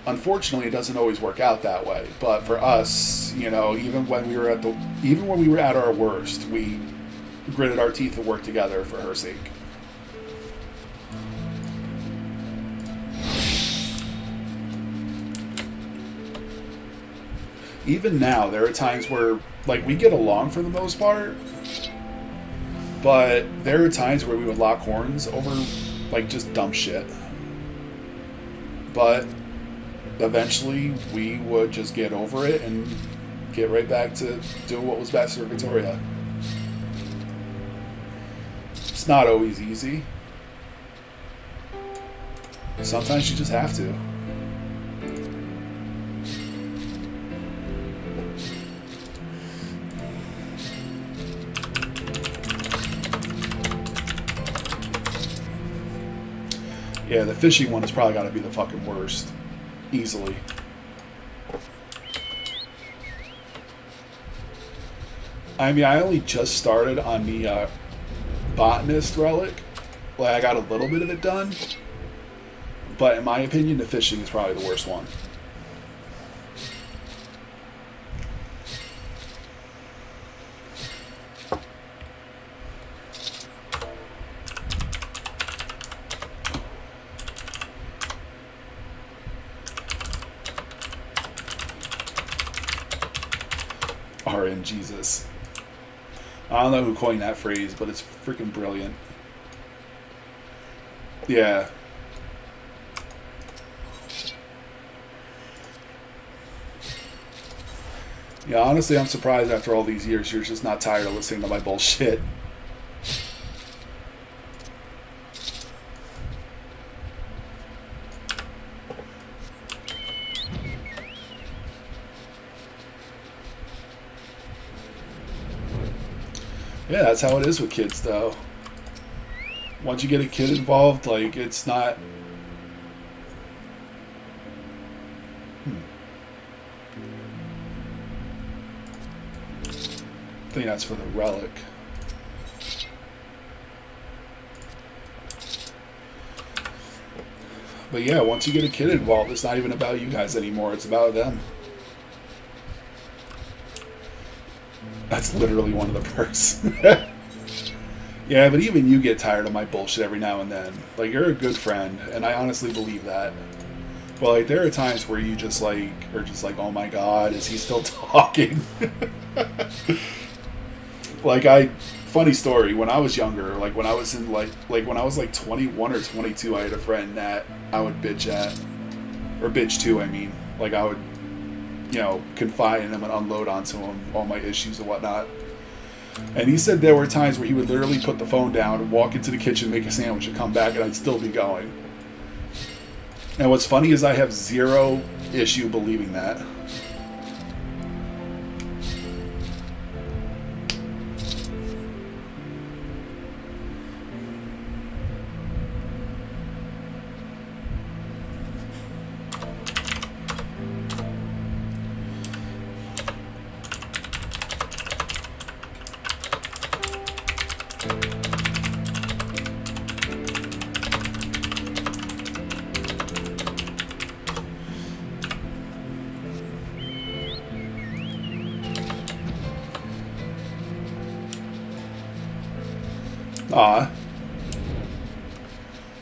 Unfortunately, it doesn't always work out that way. But for us, you know, even when we were at our worst, we gritted our teeth and worked together for her sake. Even now, there are times where, like, we get along for the most part. But there are times where we would lock horns over, like, just dumb shit. But eventually we would just get over it and get right back to doing what was best for Victoria. It's not always easy. Sometimes you just have to. Yeah, the fishing one has probably got to be the fucking worst. Easily. I mean, I only just started on the botanist relic. Like, I got a little bit of it done. But in my opinion, the fishing is probably the worst one. RN Jesus. I don't know who coined that phrase, but it's freaking brilliant. Yeah. Yeah, honestly, I'm surprised after all these years you're just not tired of listening to my bullshit. Yeah, that's how it is with kids, though. Once you get a kid involved, like, it's not... I think that's for the relic. But yeah, once you get a kid involved, it's not even about you guys anymore. It's about them. That's literally one of the perks. Yeah, but even you get tired of my bullshit every now and then. Like, you're a good friend, and I honestly believe that. But, like, there are times where you just, like, are just like, oh my god, is he still talking? Like, funny story, when I was younger, like, when I was in, like when I was, like, 21 or 22, I had a friend that I would bitch at. Or bitch to, I mean. Like, I would, you know, confide in him and unload onto him all my issues and whatnot. And he said there were times where he would literally put the phone down, walk into the kitchen, make a sandwich, and come back, and I'd still be going. And what's funny is I have zero issue believing that.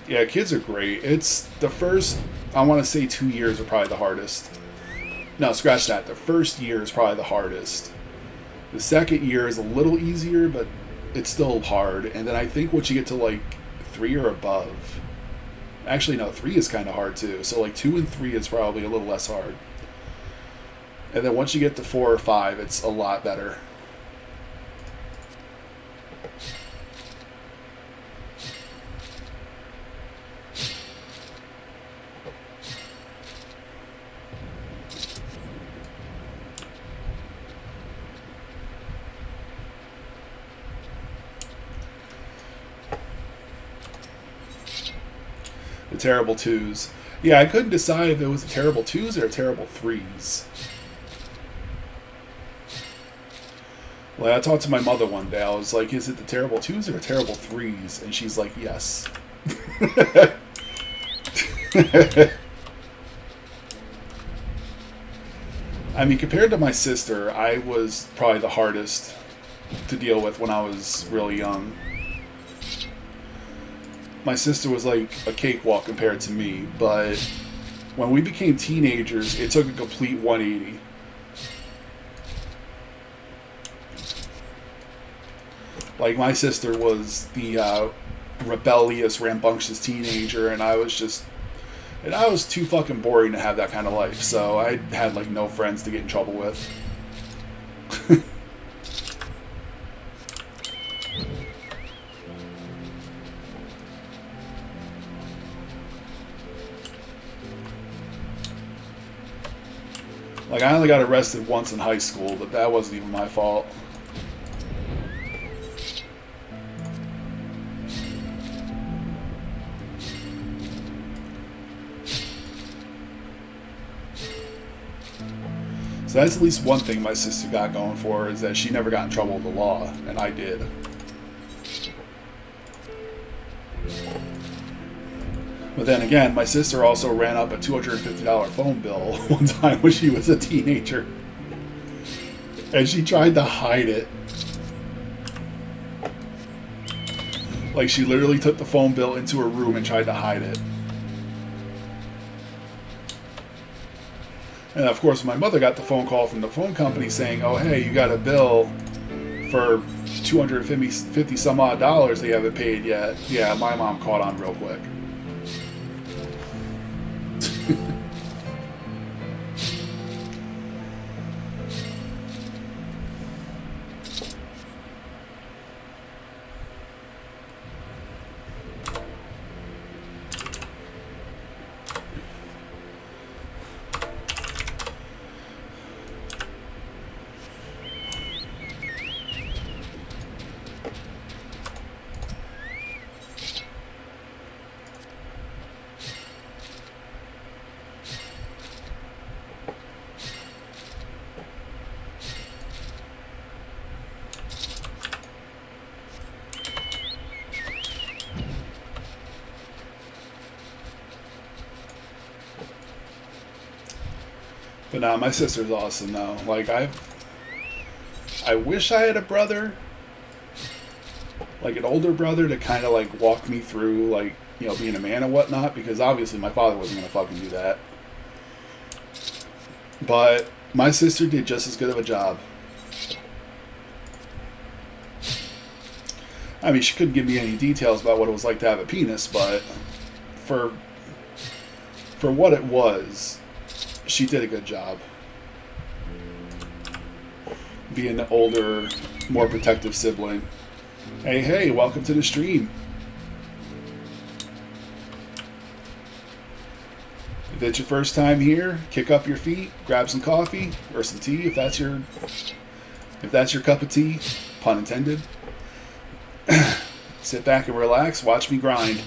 Yeah, kids are great. It's the first, I want to say 2 years are probably the hardest. No, scratch that. The first year is probably the hardest. The second year is a little easier, but it's still hard. And then I think once you get to like 3 or above, actually no, 3 is kind of hard too. So like 2 and 3 is probably a little less hard. And then once you get to 4 or 5, it's a lot better. The terrible 2s. Yeah, I couldn't decide if it was a terrible 2s or a terrible 3s. Like, I talked to my mother one day. I was like, is it the terrible 2s or a terrible 3s? And she's like, yes. I mean, compared to my sister, I was probably the hardest to deal with when I was really young. My sister was like a cakewalk compared to me, but when we became teenagers, it took a complete 180. Like, my sister was the rebellious, rambunctious teenager, and I was too fucking boring to have that kind of life, so I had, like, no friends to get in trouble with. Like, I only got arrested once in high school, but that wasn't even my fault. So that's at least one thing my sister got going for her, is that she never got in trouble with the law, and I did. But then again, my sister also ran up a $250 phone bill one time when she was a teenager. And she tried to hide it. Like, she literally took the phone bill into her room and tried to hide it. And of course, my mother got the phone call from the phone company saying, oh, hey, you got a bill for $250 some odd dollars that you haven't paid yet. Yeah, my mom caught on real quick. But nah, my sister's awesome though. Like I wish I had a brother, like an older brother, to kind of like walk me through like, you know, being a man and whatnot, because obviously my father wasn't gonna fucking do that. But my sister did just as good of a job. I mean, she couldn't give me any details about what it was like to have a penis, but for what it was, she did a good job. Being an older, more protective sibling. Hey, welcome to the stream. If it's your first time here, kick up your feet, grab some coffee or some tea if that's your cup of tea, pun intended. Sit back and relax, watch me grind.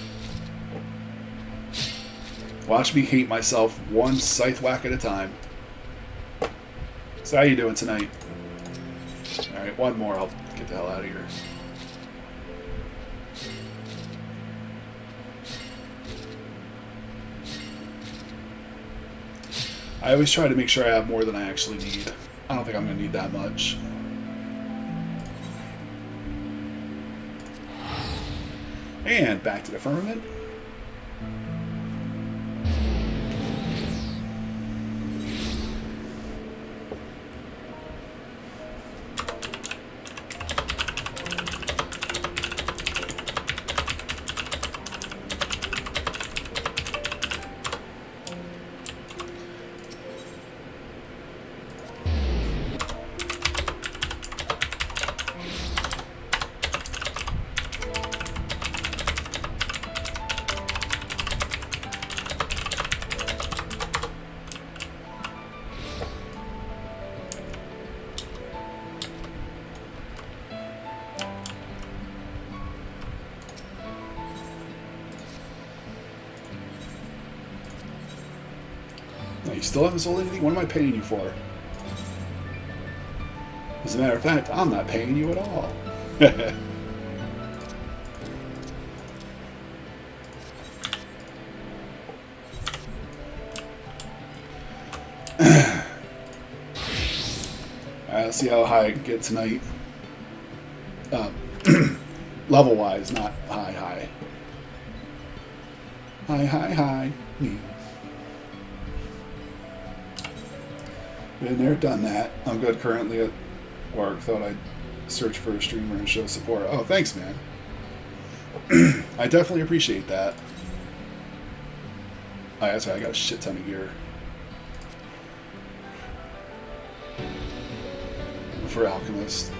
Watch me hate myself one scythe whack at a time. So how you doing tonight? Alright, one more, I'll get the hell out of here. I always try to make sure I have more than I actually need. I don't think I'm going to need that much. And back to the firmament. You still haven't sold anything? What am I paying you for? As a matter of fact, I'm not paying you at all. Alright, let's see how high I can get tonight. Level-wise, not high. High. Been there, done that. I'm good currently at work. Thought I'd search for a streamer and show support. Oh, thanks, man. I definitely appreciate that. Oh, that's right. I got a shit ton of gear. For Alchemist.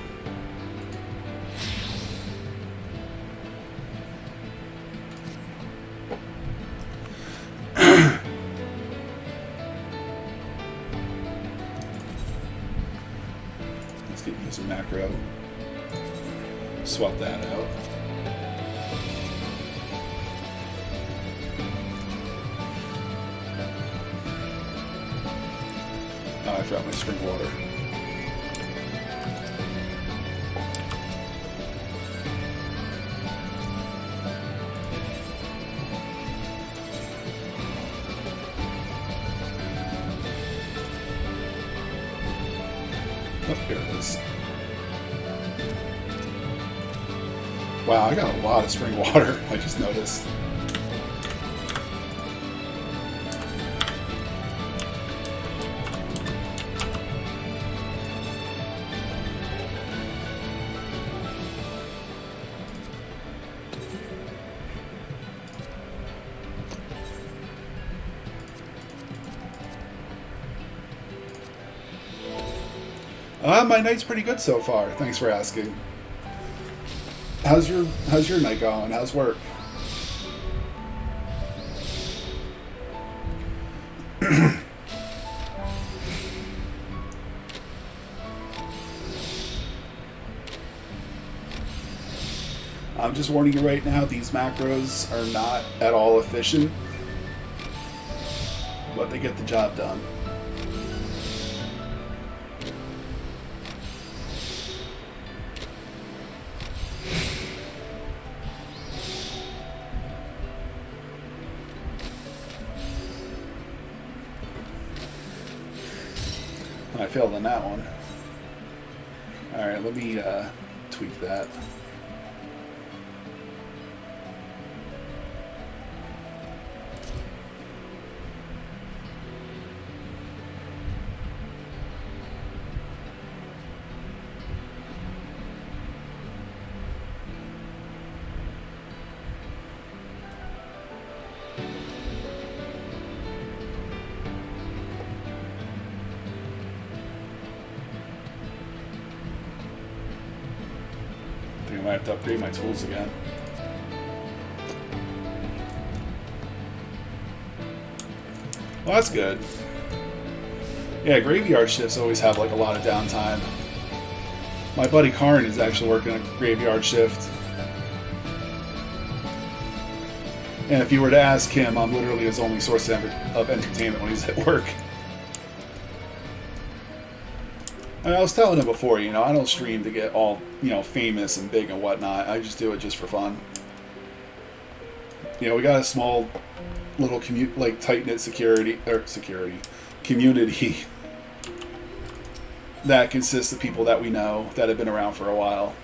Use a macro. Swap that out. Oh, I dropped my spring water. Oh, here it is. Wow, I got a lot of spring water, I just noticed. My night's pretty good so far. Thanks for asking. How's your night going? How's work? I'm just warning you right now, these macros are not at all efficient, but they get the job done. I failed on that one. Alright, let me tweak that. I might have to upgrade my tools again. Well, that's good. Yeah, graveyard shifts always have like a lot of downtime. My buddy Karn is actually working a graveyard shift. And if you were to ask him, I'm literally his only source of entertainment when he's at work. I was telling him before, you know, I don't stream to get all, you know, famous and big and whatnot. I just do it just for fun. You know, we got a small little tight-knit community that consists of people that we know that have been around for a while.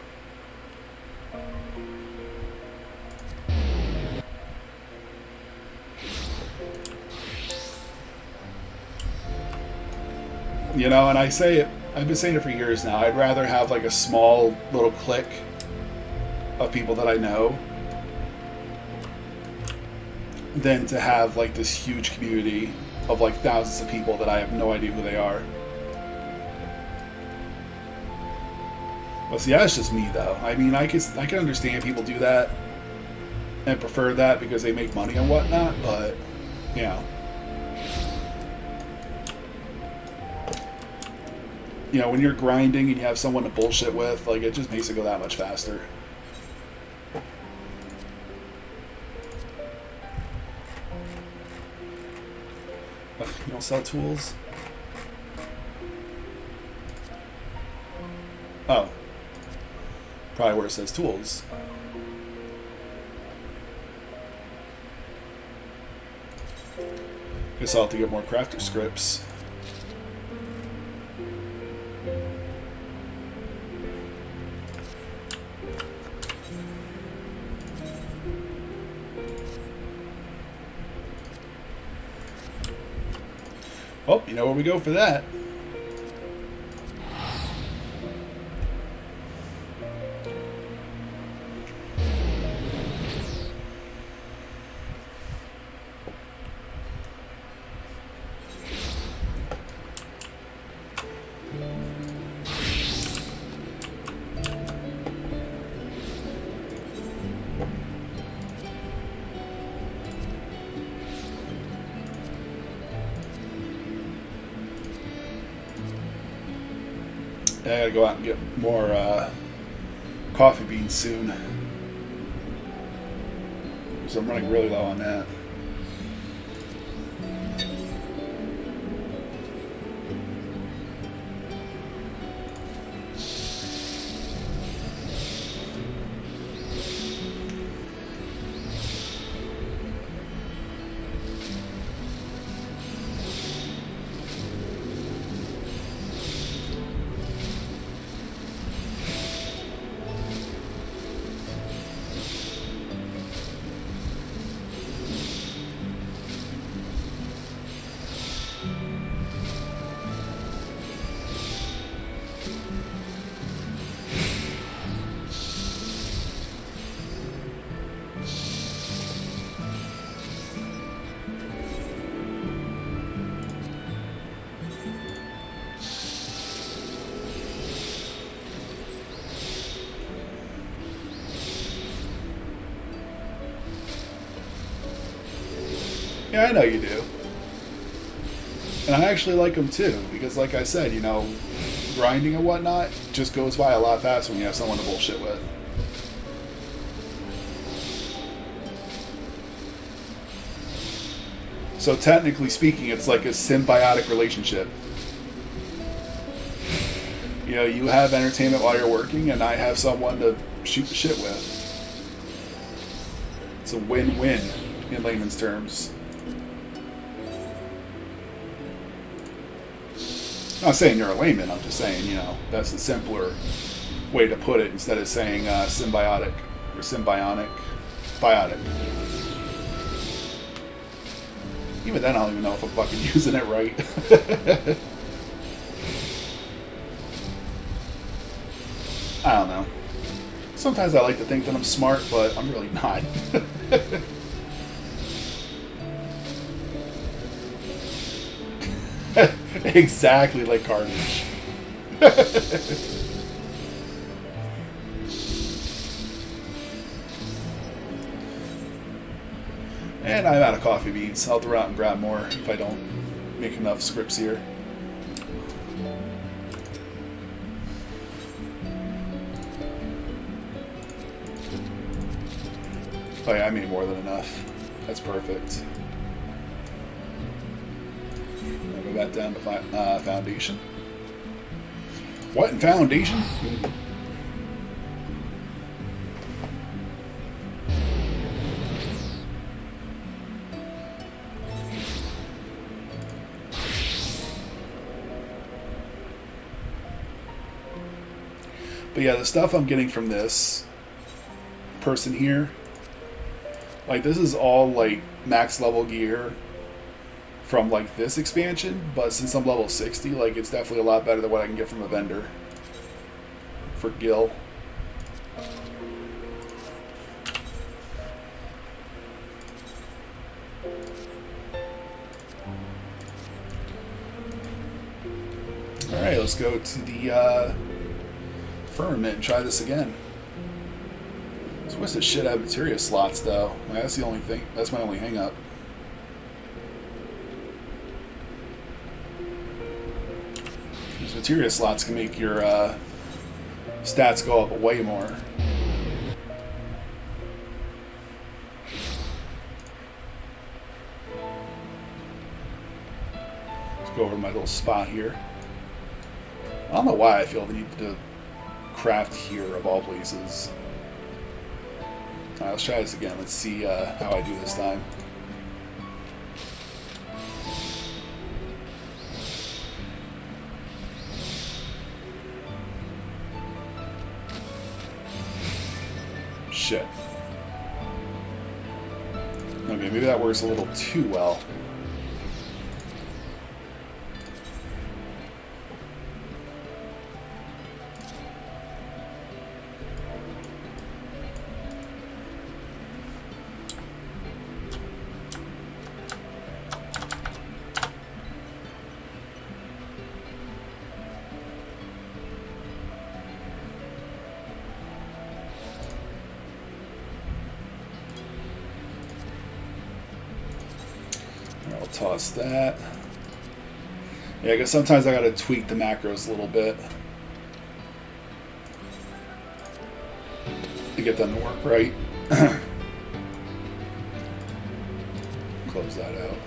You know, and I say it, I've been saying it for years now. I'd rather have like a small little clique of people that I know than to have like this huge community of like thousands of people that I have no idea who they are. But see, that's just me though. I mean, I can understand people do that and prefer that because they make money and whatnot, but you know. You know, when you're grinding and you have someone to bullshit with, like, it just makes it go that much faster. Ugh, you don't sell tools? Oh. Probably where it says tools. Guess I'll have to get more crafter scripts. Oh, you know where we go for that. I gotta go out and get more coffee beans soon. So I'm running really low on that. Yeah, I know you do. And I actually like them too, because like I said, you know, grinding and whatnot just goes by a lot faster when you have someone to bullshit with. So technically speaking, it's like a symbiotic relationship. You know, you have entertainment while you're working, and I have someone to shoot the shit with. It's a win-win in layman's terms. I'm not saying you're a layman. I'm just saying, you know, that's the simpler way to put it instead of saying symbiotic or symbionic. Biotic. Even then, I don't even know if I'm fucking using it right. I don't know. Sometimes I like to think that I'm smart, but I'm really not. Exactly like Carnage. And I'm out of coffee beans. I'll throw out and grab more if I don't make enough scripts here. Oh yeah, I made more than enough. That's perfect. I'll go back down to foundation. What in foundation? But yeah, the stuff I'm getting from this person here, like this is all like max level gear from like this expansion, but since I'm level 60, like it's definitely a lot better than what I can get from a vendor for Gil. Alright, let's go to the Firmament and try this again. So what's this shit out of materia slots though? Like, that's the only thing, that's my only hang up. These materia slots can make your stats go up way more. Let's go over to my little spot here. I don't know why I feel the need to craft here of all places. Alright, let's try this again. Let's see how I do this time. Shit. Okay, maybe that works a little too well. I'll toss that. Yeah, I guess sometimes I gotta tweak the macros a little bit to get them to work right. Close that out.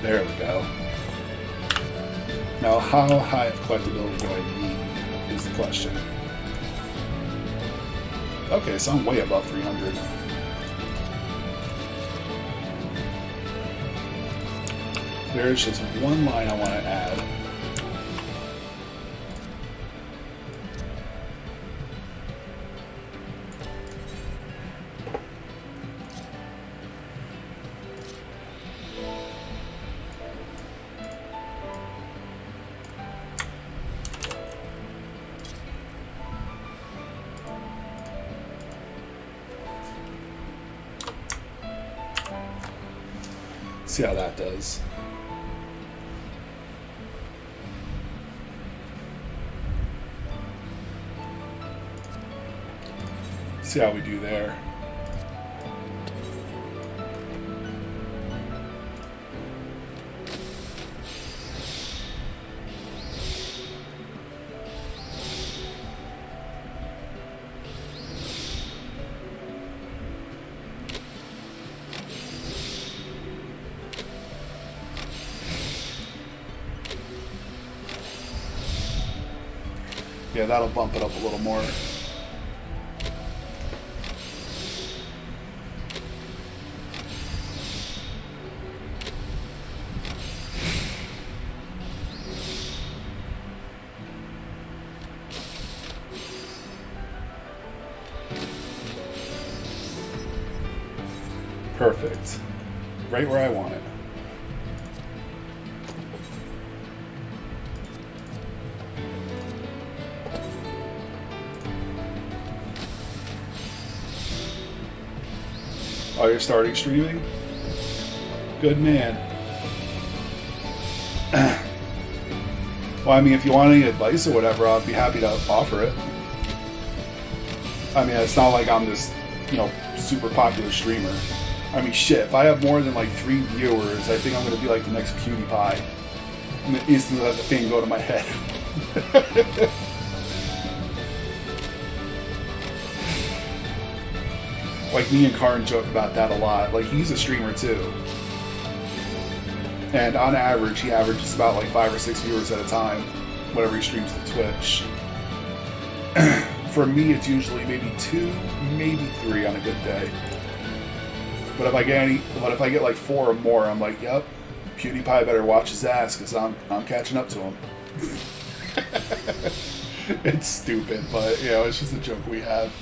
There we go. Now, how high of collectability do I need is the question. Okay, so I'm way above 300. There's just one line I want to add. See how that does. See how we do there. Yeah, that'll bump it up a little more. Perfect. Right where I want it. Oh, you're starting streaming? Good man. Well, I mean, if you want any advice or whatever, I'd be happy to offer it. I mean, it's not like I'm this, super popular streamer. I mean, shit, if I have more than like 3 viewers, I think I'm going to be like the next PewDiePie. And then instantly let the thing go to my head. Like, me and Karn joke about that a lot. Like, he's a streamer too. And on average, he averages about like 5 or 6 viewers at a time whenever he streams to Twitch. For me, it's usually maybe 2, maybe 3 on a good day. But if I get like 4 or more, I'm like, yep, PewDiePie better watch his ass because I'm catching up to him. It's stupid, but it's just a joke we have.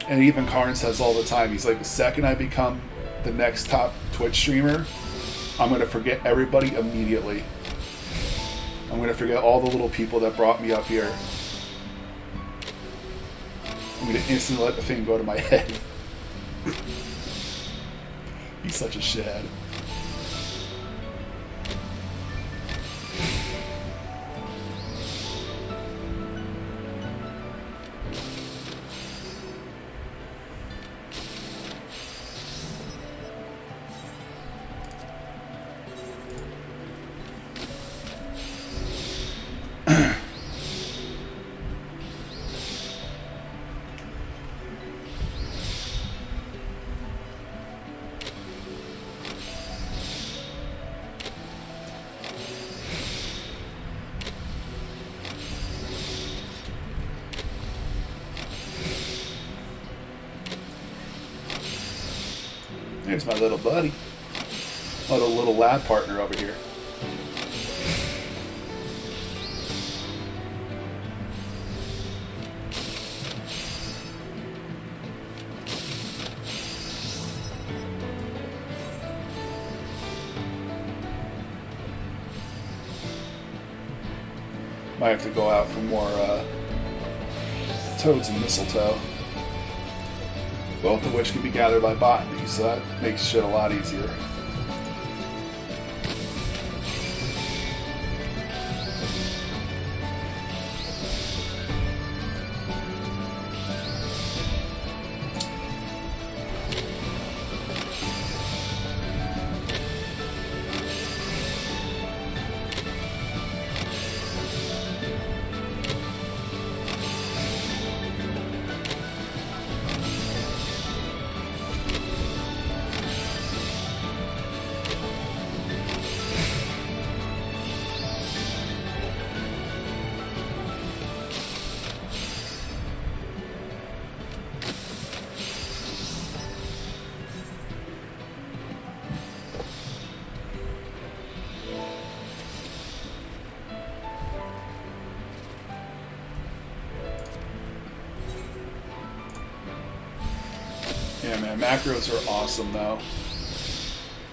And even Karn says all the time, he's like, the second I become the next top Twitch streamer, I'm going to forget everybody immediately. I'm going to forget all the little people that brought me up here. I'm going to instantly let the thing go to my head. He's such a shithead. There's my little buddy. My little lab partner over here. Might have to go out for more toads and mistletoe. Both of which can be gathered by botany, so that makes shit a lot easier. Yeah, man, macros are awesome, though.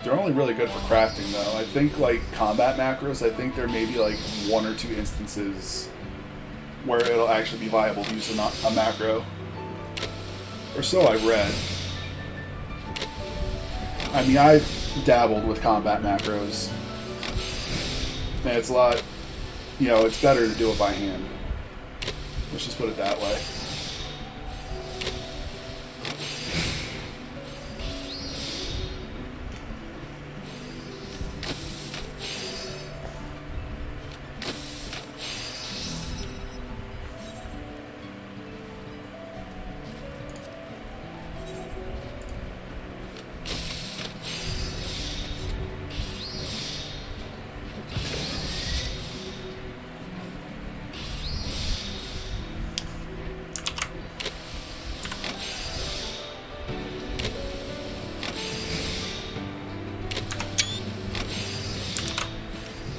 They're only really good for crafting, though. I think, like, combat macros, I think there may be, like, 1 or 2 instances where it'll actually be viable to use a macro. Or so I read. I mean, I've dabbled with combat macros. And it's a lot, it's better to do it by hand. Let's just put it that way.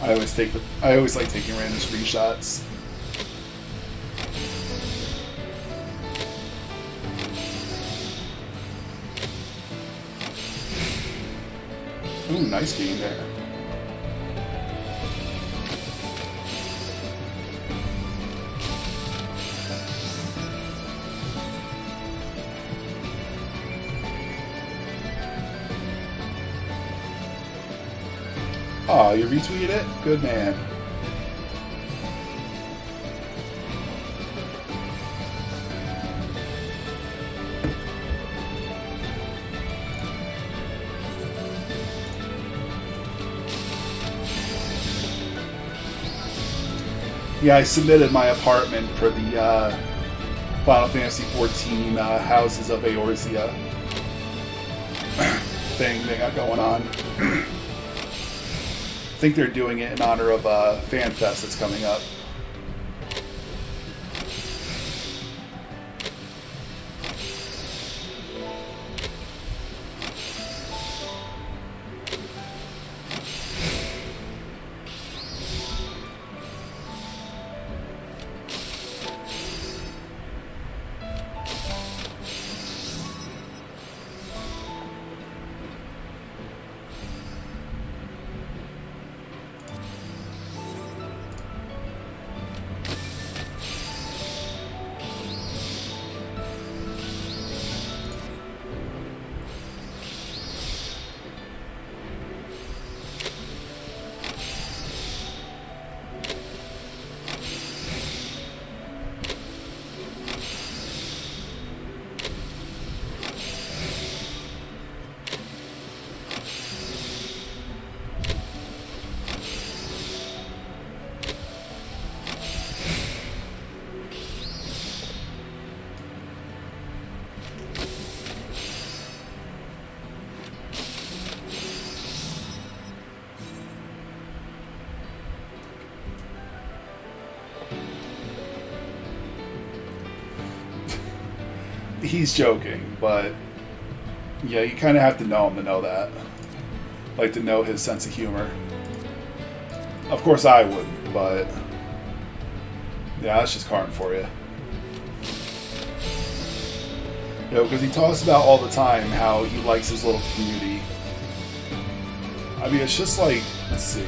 I always like taking random screenshots. Ooh, nice game there. Oh, you retweeted it? Good man. Yeah, I submitted my apartment for the Final Fantasy XIV Houses of Eorzea thing they got going on. I think they're doing it in honor of a fan fest that's coming up. He's joking, but yeah, you kind of have to know him to know that. Like, to know his sense of humor. Of course I wouldn't, but yeah, that's just Karn for you. You know, because he talks about all the time how he likes his little community. I mean, it's just like, let's see.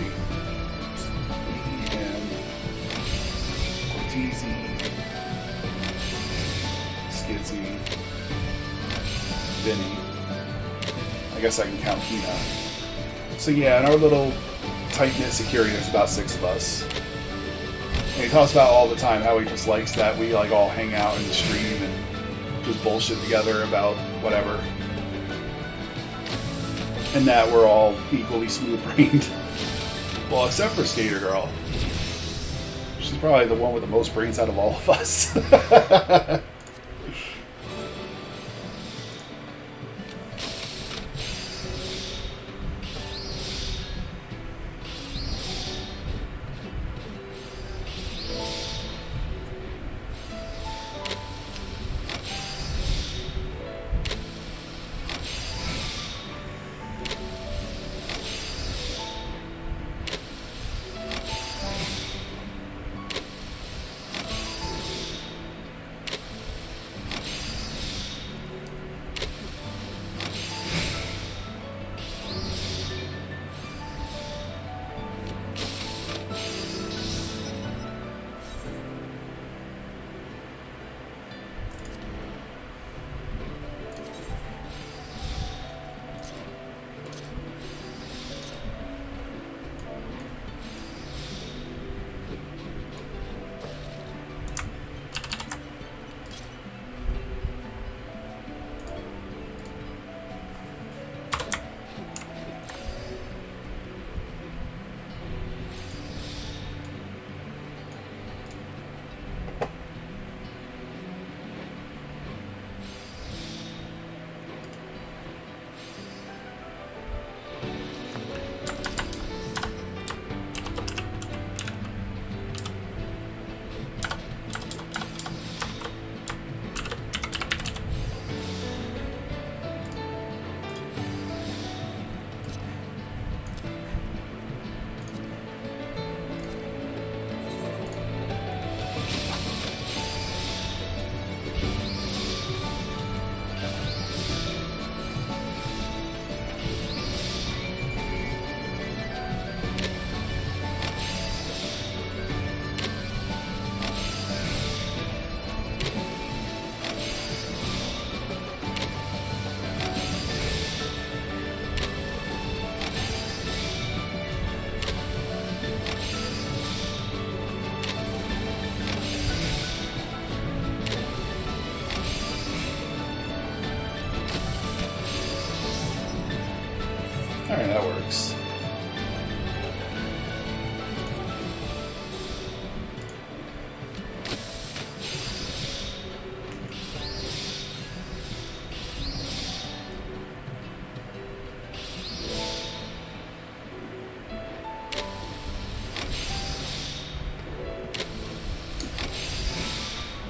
And Cortese, Skizzy, Vinny. I guess I can count Hina. So yeah, in our little tight-knit security, there's about 6 of us. And he talks about all the time how he just likes that we like all hang out in the stream and just bullshit together about whatever. And that we're all equally smooth-brained. Well, except for Skater Girl. She's probably the one with the most brains out of all of us.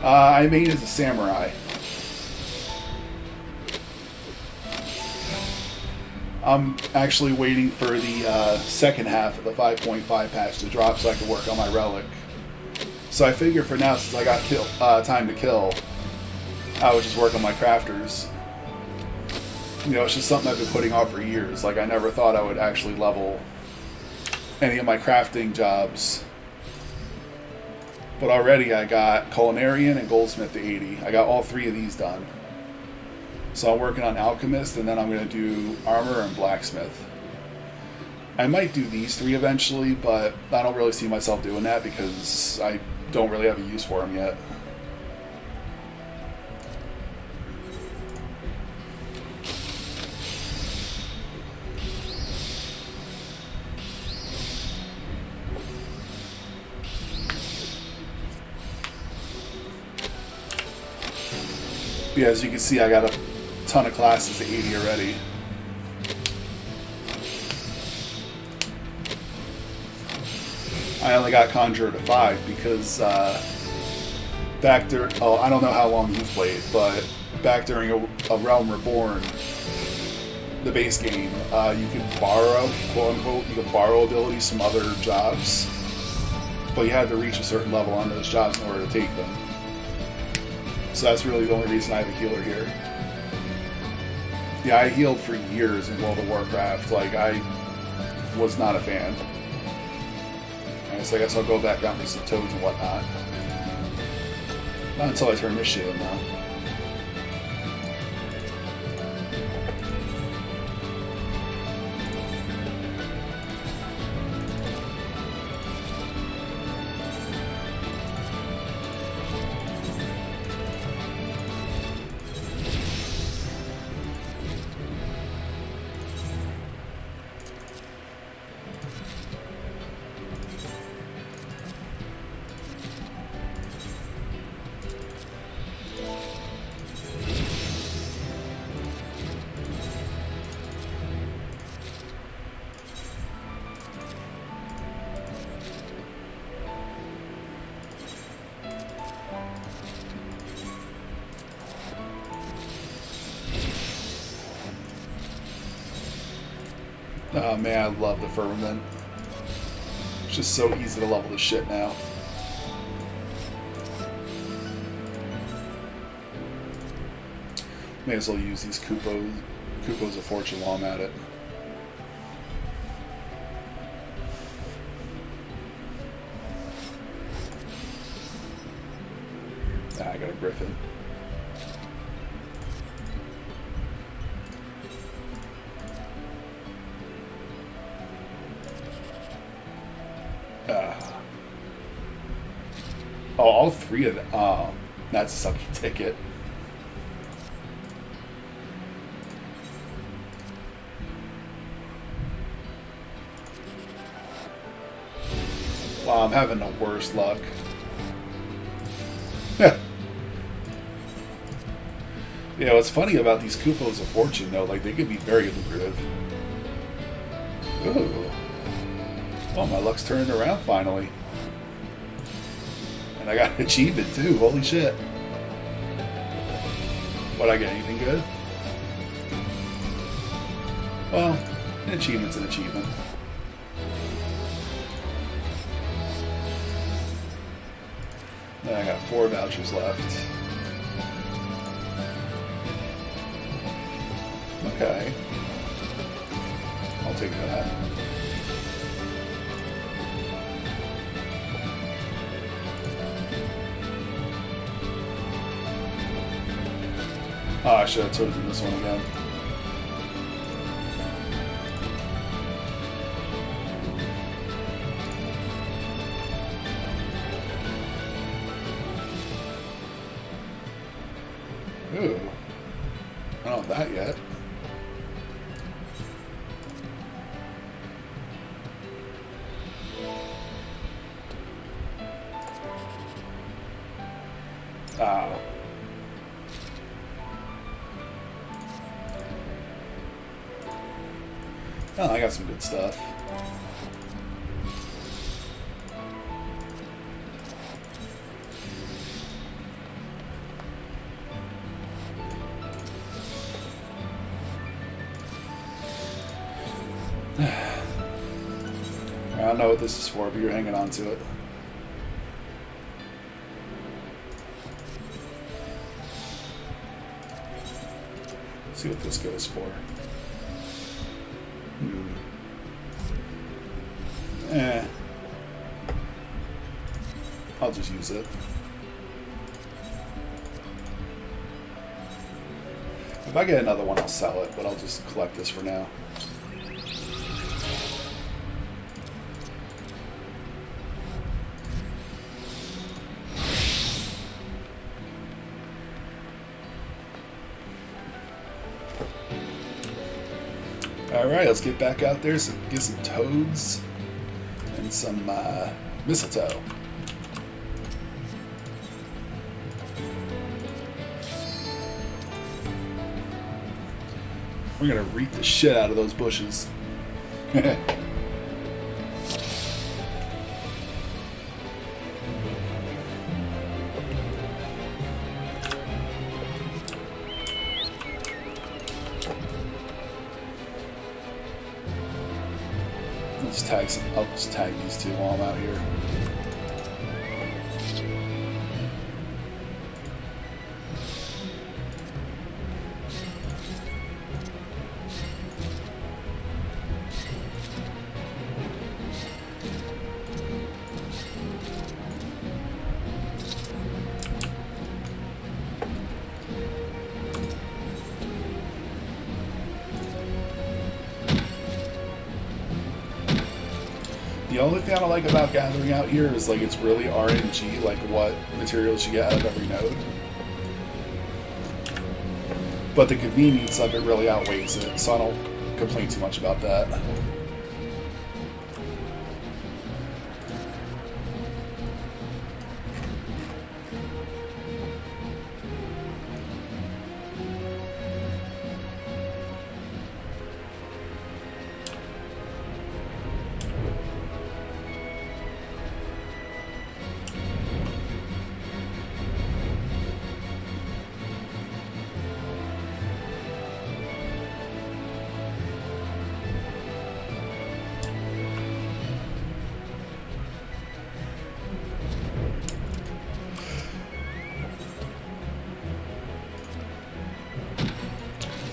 I made it as a samurai. I'm actually waiting for the second half of the 5.5 patch to drop so I can work on my relic. So I figure for now, since I got time to kill, I would just work on my crafters. You know, it's just something I've been putting off for years. Like, I never thought I would actually level any of my crafting jobs. But already I got Culinarian and Goldsmith to 80. I got all three of these done. So I'm working on Alchemist, and then I'm going to do Armor and Blacksmith. I might do these three eventually, but I don't really see myself doing that because I don't really have a use for them yet. Yeah, as you can see, I got a ton of classes to 80 already. I only got Conjurer to 5 because back during, oh, I don't know how long you've played, but back during a Realm Reborn, the base game, you could borrow, quote unquote, you could borrow abilities from other jobs, but you had to reach a certain level on those jobs in order to take them. So that's really the only reason I have a healer here. Yeah, I healed for years in World of Warcraft. Like, I was not a fan. So I guess I'll go back out and do some toads and whatnot. Not until I turn this shit in, though. Oh man, I love the Firmament. It's just so easy to level this shit now. May as well use these Kupos of Fortune while I'm at it. Ah, I got a Griffin. Oh, all three of them. Oh, that's a sucky ticket. Wow, I'm having the worst luck. Yeah, what's funny about these Kupos of Fortune, though, like, they can be very lucrative. Ooh. Oh, my luck's turning around finally. And I got an achievement too, holy shit. What, I get anything good? Well, an achievement's an achievement. Then I got 4 vouchers left. Okay. I'll take that. Oh, I should have chosen this one again. Ooh. I don't have that yet. Ah. Oh, I got some good stuff. don't know what this is for, but you're hanging on to it. See what this goes for. I'll just use it. If I get another one, I'll sell it, but I'll just collect this for now. Alright, let's get back out there, get some toads and some mistletoe. We're gonna reap the shit out of those bushes. I'll just tag these two while I'm out here. The only thing I don't like about gathering out here is like it's really RNG, like what materials you get out of every node. But the convenience of it really outweighs it, so I don't complain too much about that.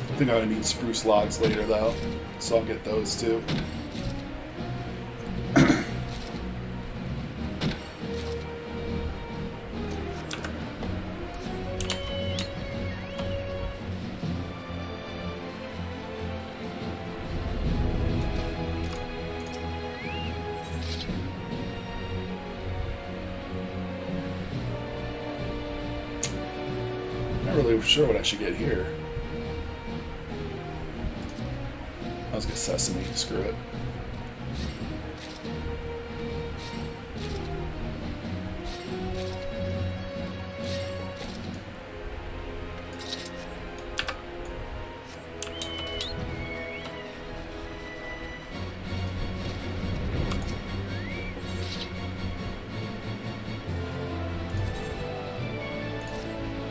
I think I'm gonna need spruce logs later though, so I'll get those too. Not really sure what I should get here. Let's get sesame, screw it.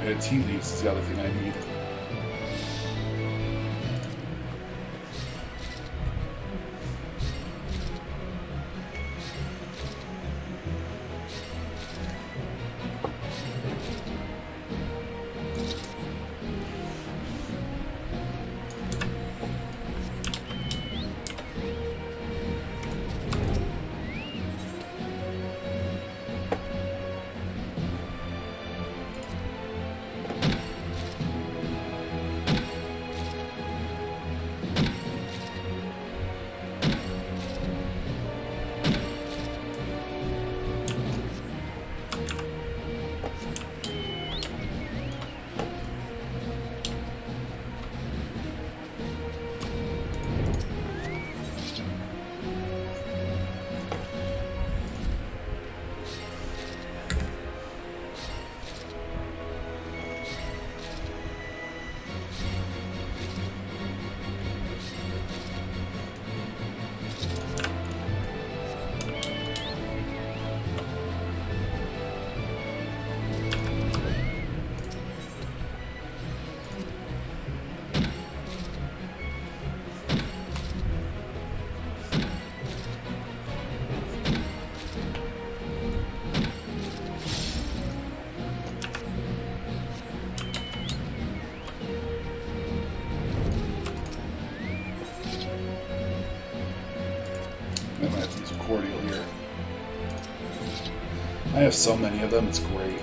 And tea leaves is the other thing I need. I have so many of them, it's great.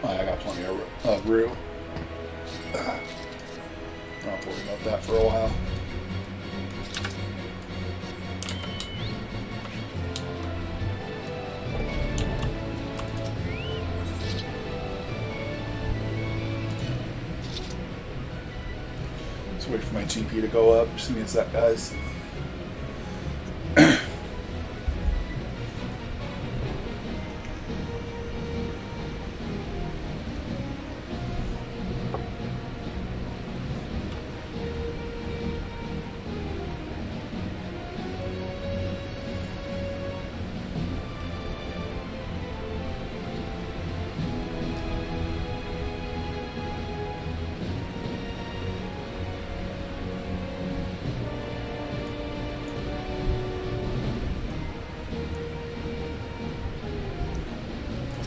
I got plenty of brew. I don't have to worry about that for a while. Just wait for my GP to go up. Just give me a sec, guys.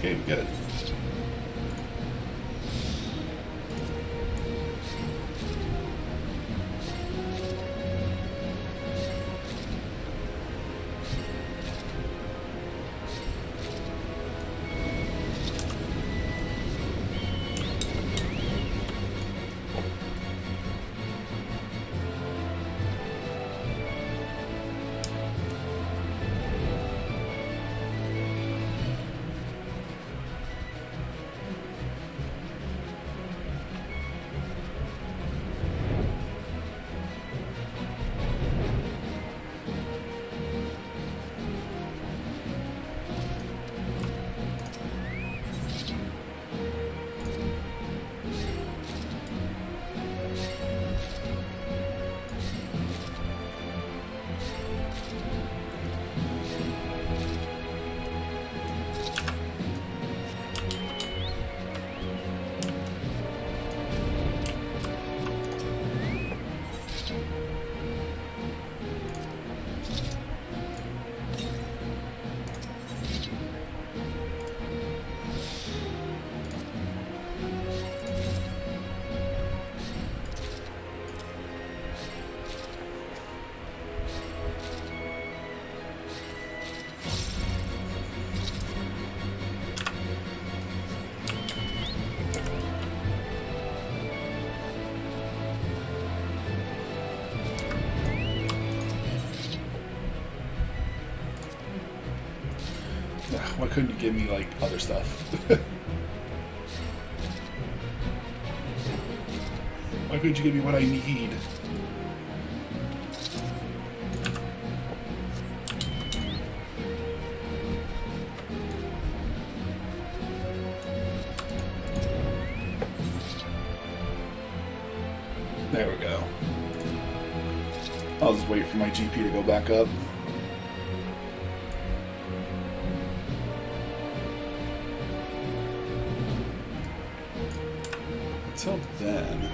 Okay, good. Why couldn't you give me, like, other stuff? Why couldn't you give me what I need? There we go. I'll just wait for my GP to go back up. Until then,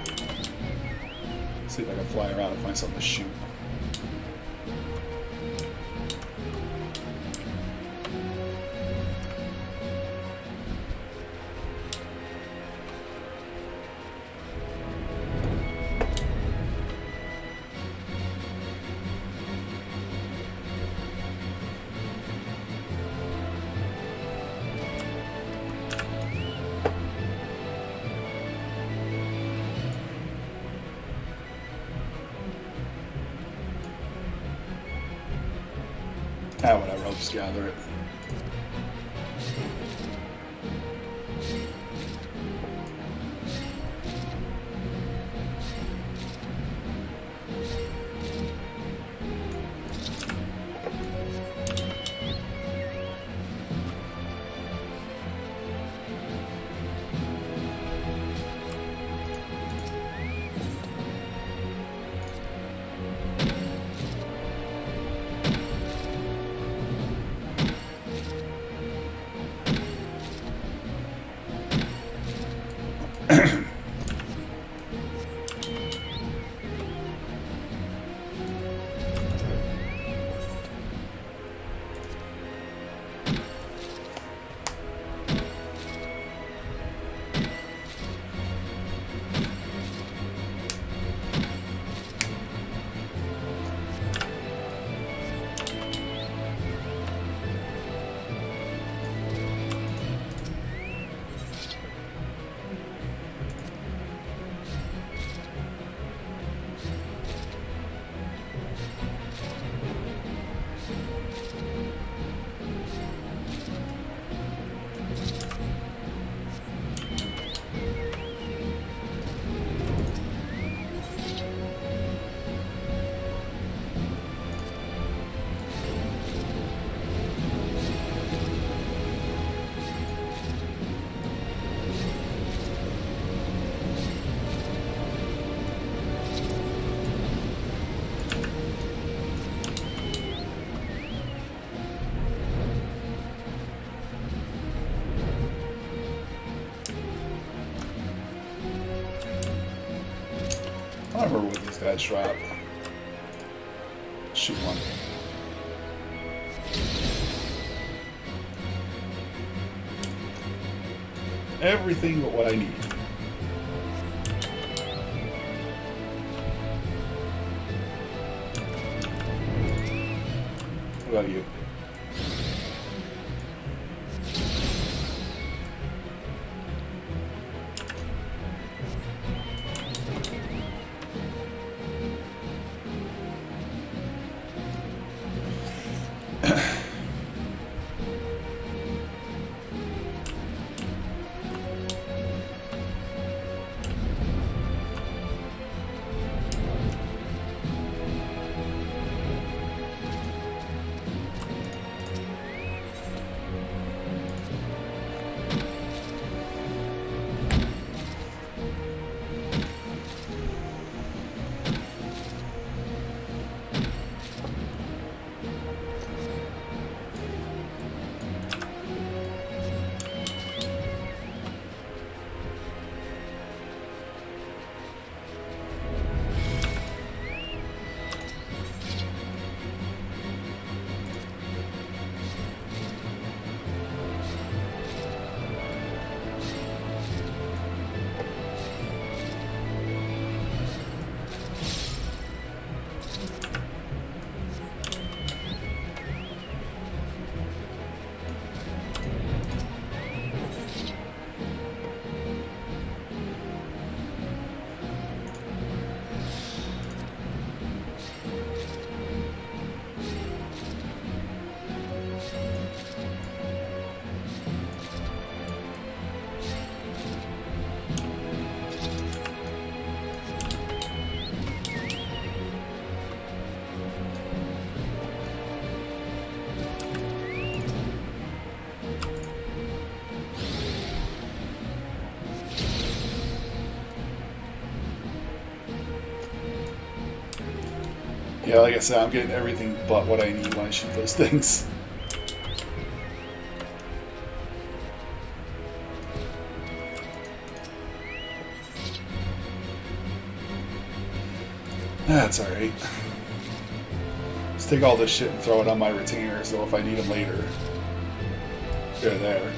let's see if I can fly around and find something to shoot. Ah, whatever, I'll just gather it. I don't remember what these guys drop. Shoot one. Everything but what I need. What about you? Yeah, like I said, I'm getting everything but what I need when I shoot those things. That's alright. Just take all this shit and throw it on my retainer, so if I need them later, they're there.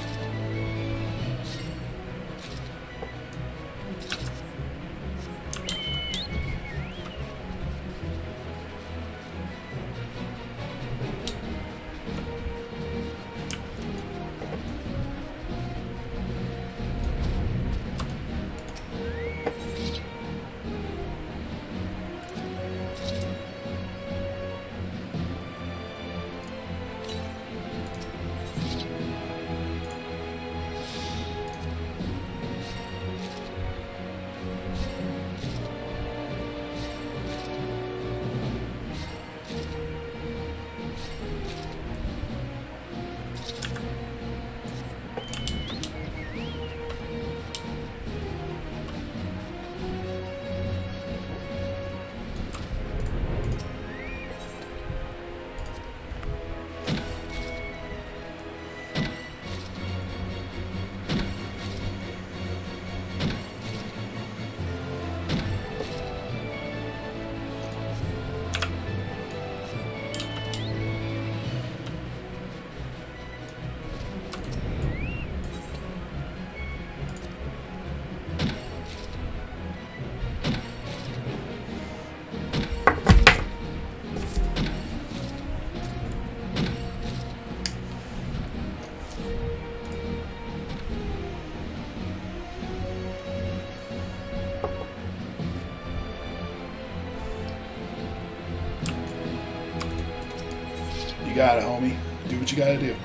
You got it, homie. Do what you gotta do.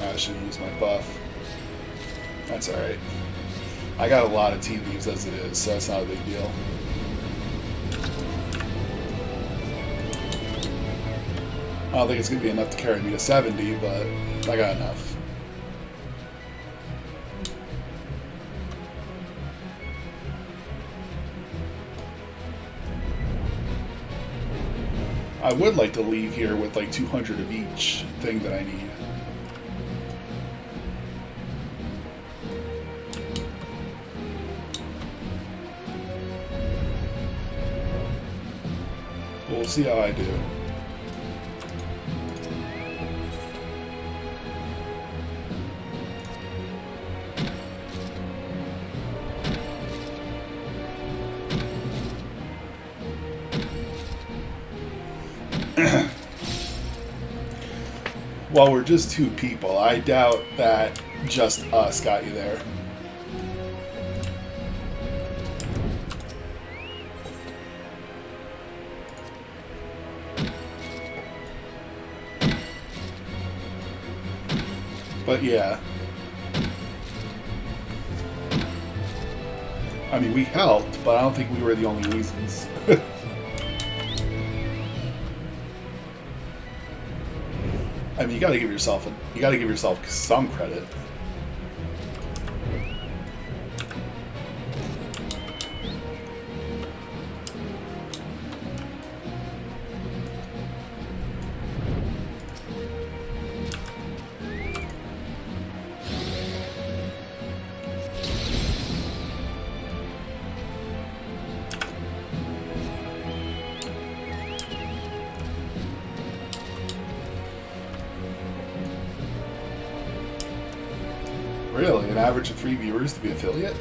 I should use my buff. That's alright. I got a lot of tea leaves as it is, so that's not a big deal. I don't think it's going to be enough to carry me to 70, but I got enough. I would like to leave here with like 200 of each thing that I need. We'll see how I do. While we're just two people, I doubt that just us got you there. But yeah. I mean, we helped, but I don't think we were the only reasons. I mean, you gotta give yourself some credit. Really? An average of 3 viewers to be affiliate?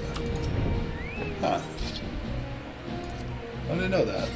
Huh. I didn't know that.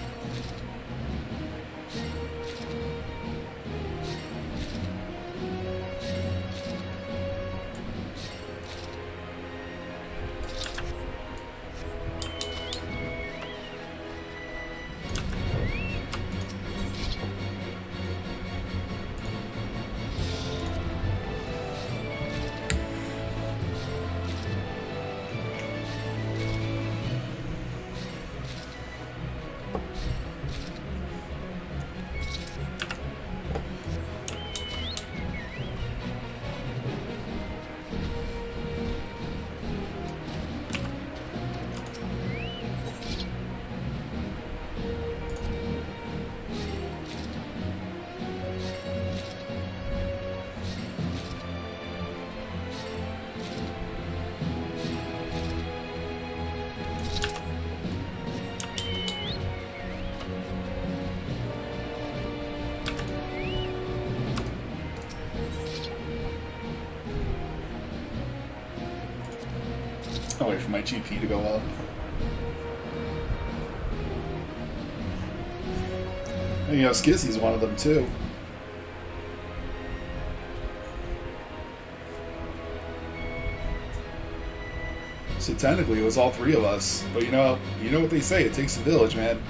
I'll wait for my GP to go up. And, you know, Skizzy's one of them too. So technically it was all three of us. But you know what they say, it takes a village, man.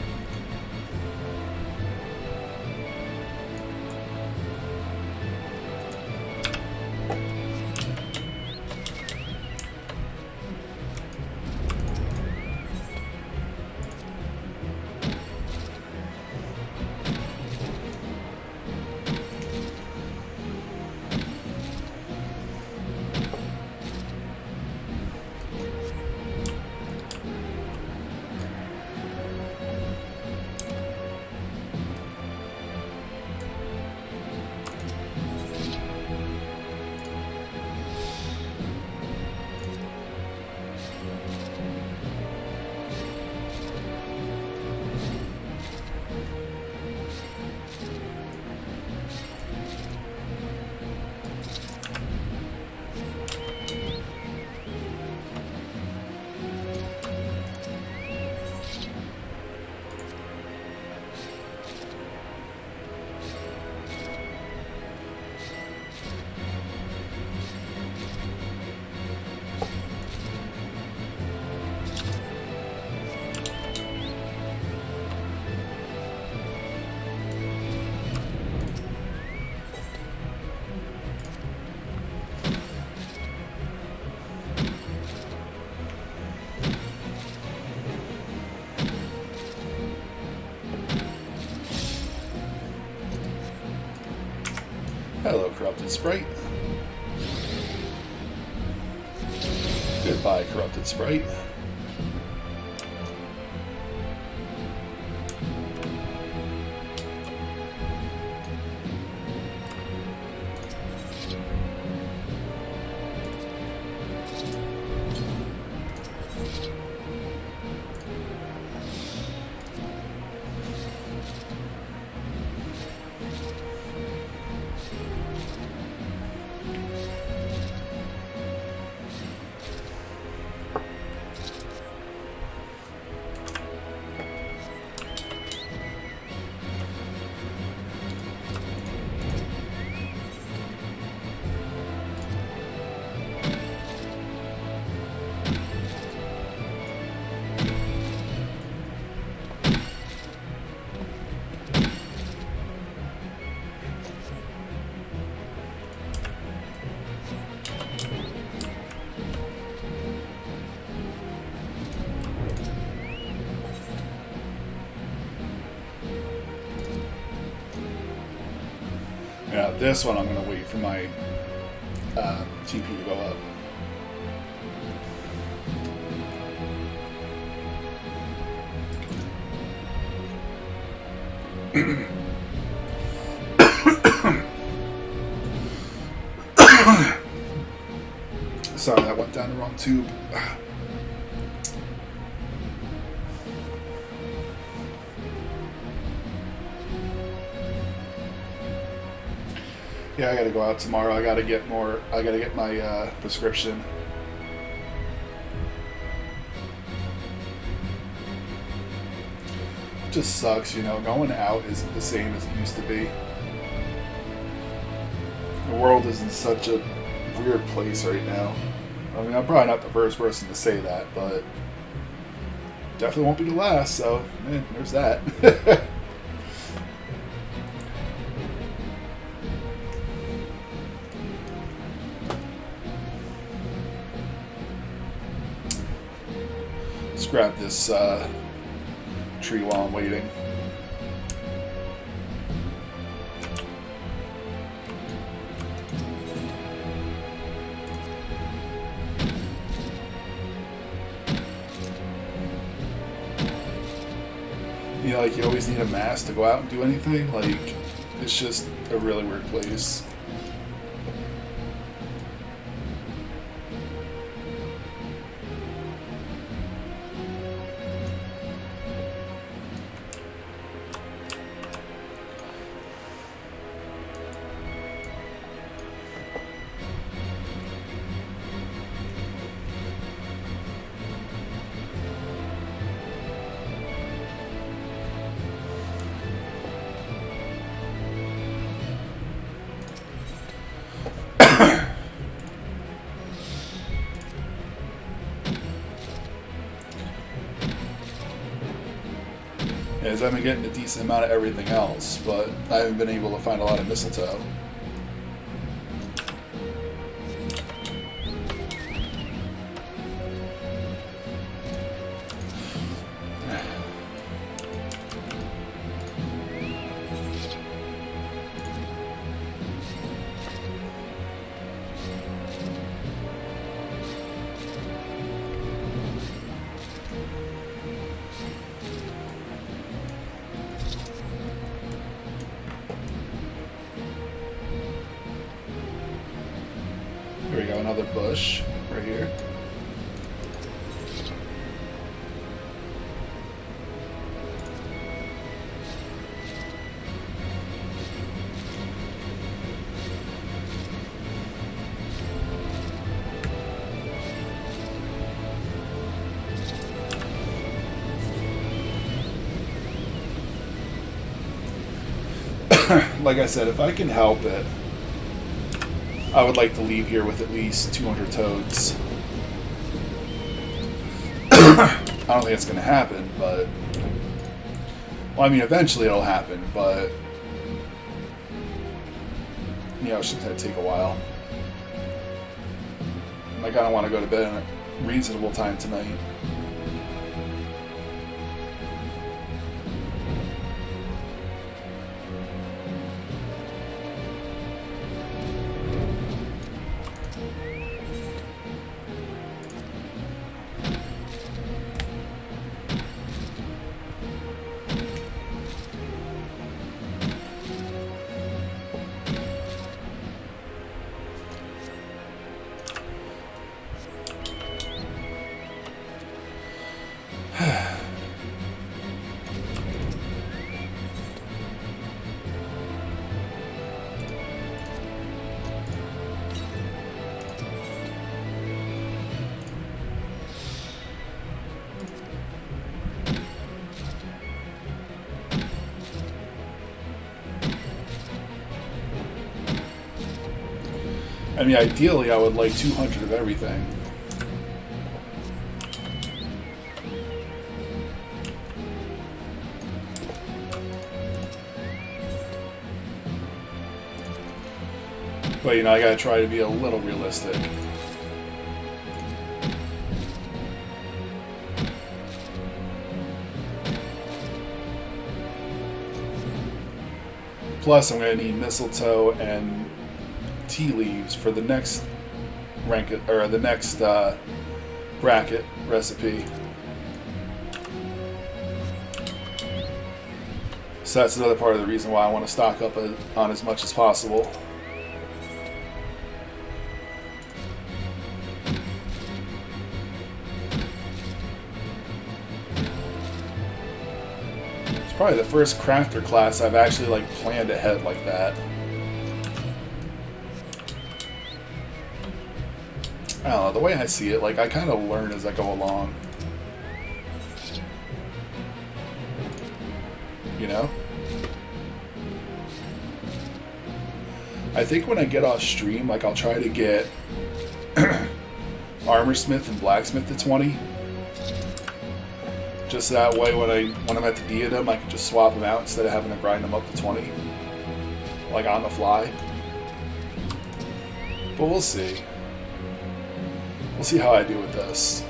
corrupted sprite. Goodbye, corrupted sprite. Yeah, this one I'm going to wait for my TP to go up. Sorry, that went down the wrong tube. Yeah, I gotta go out tomorrow. I gotta get my prescription. Just sucks, you know, going out isn't the same as it used to be. The world is in such a weird place right now. I mean, I'm probably not the first person to say that, but definitely won't be the last, so, man, there's that. Let's grab this tree while I'm waiting. You know, like, you always need a mask to go out and do anything. Like, it's just a really weird place. I've been getting a decent amount of everything else, but I haven't been able to find a lot of mistletoe. Here we go, another bush right here. Like I said, if I can help it, I would like to leave here with at least 200 toads. I don't think it's going to happen, but... Well, I mean, eventually it'll happen, but... You know, it's just going to take a while. Like, I don't want to go to bed at a reasonable time tonight. I mean, ideally, I would like 200 of everything. But, you know, I gotta try to be a little realistic. Plus, I'm gonna need mistletoe and tea leaves for the next rank or the next bracket recipe. So that's another part of the reason why I want to stock up on as much as possible. It's probably the first crafter class I've actually like planned ahead like that. I don't know, the way I see it, like, I kind of learn as I go along. You know? I think when I get off stream, like, I'll try to get Armorsmith and Blacksmith to 20. Just that way, when I'm at the Diadem, I can just swap them out instead of having to grind them up to 20. Like, on the fly. But we'll see. We'll see how I do with this.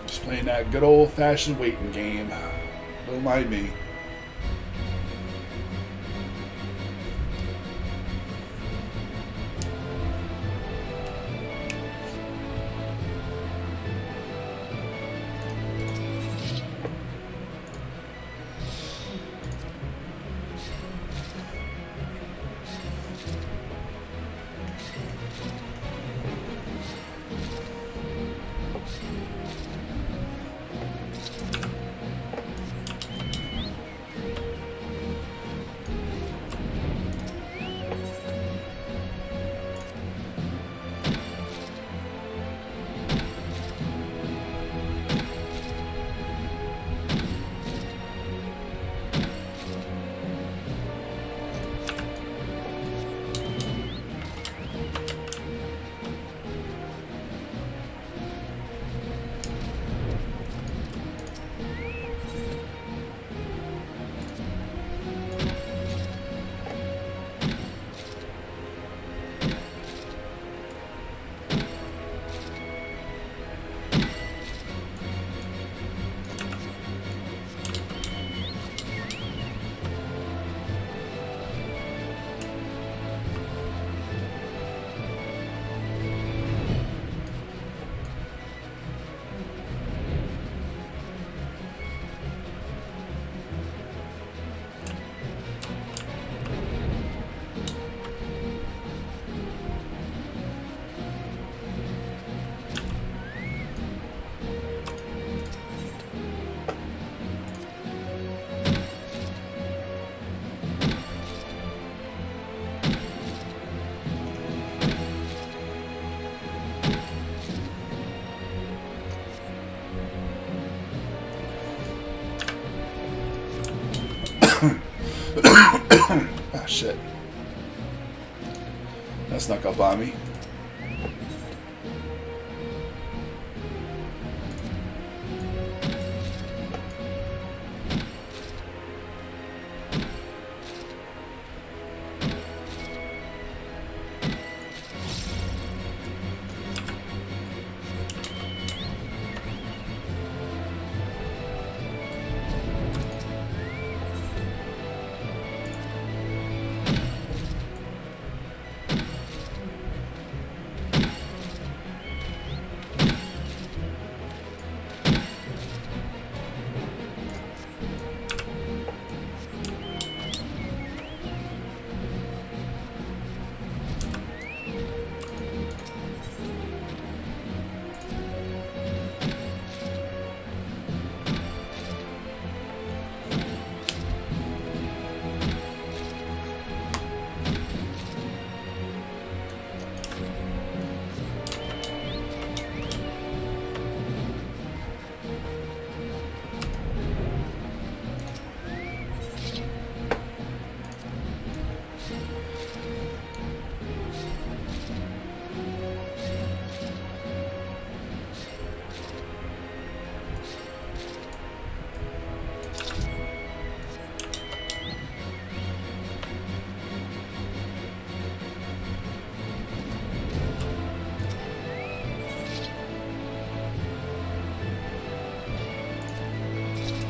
Just playing that good old-fashioned waiting game. Don't mind me. Ah, shit. That snuck up on me.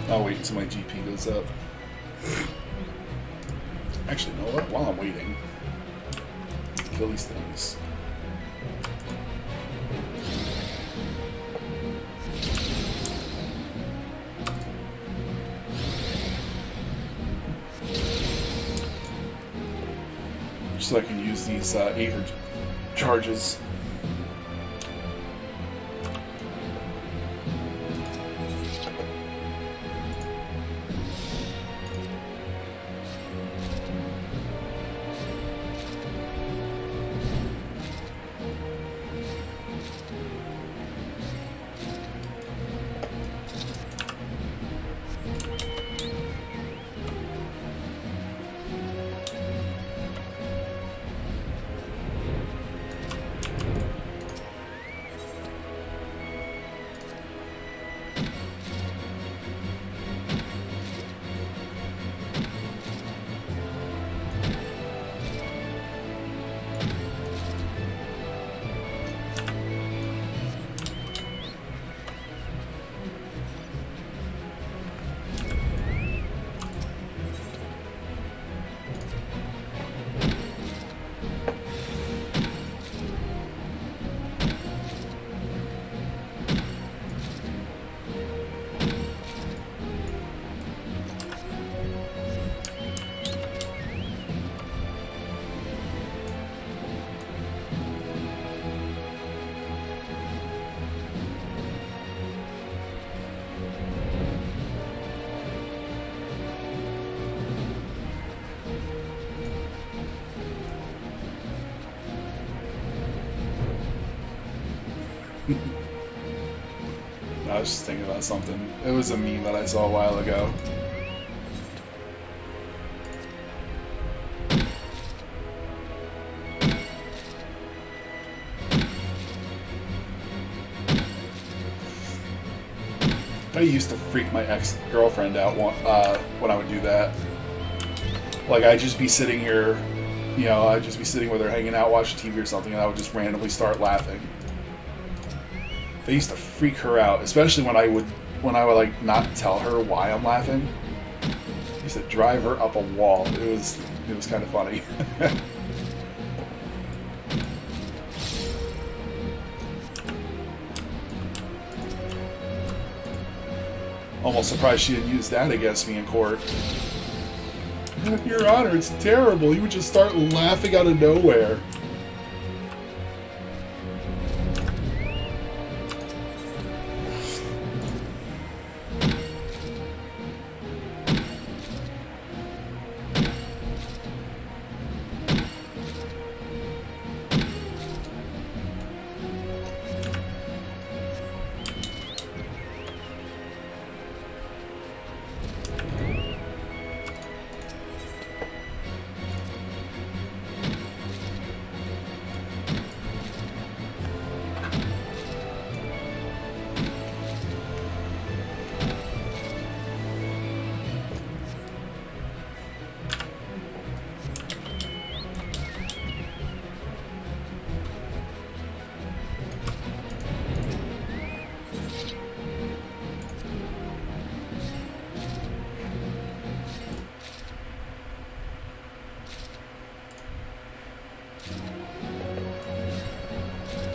I'll wait until my GP goes up. Actually, you know what? While I'm waiting, kill these things. Just so I can use these Aether charges. I was just thinking about something. It was a meme that I saw a while ago. I used to freak my ex-girlfriend out when I would do that. Like, I'd just be sitting here, you know, I'd just be sitting with her hanging out, watching TV or something, and I would just randomly start laughing. They used to freak her out, especially when I would like not tell her why I'm laughing. I used to drive her up a wall. It was kind of funny. Almost surprised she didn't use that against me in court. Your Honor, it's terrible. You would just start laughing out of nowhere.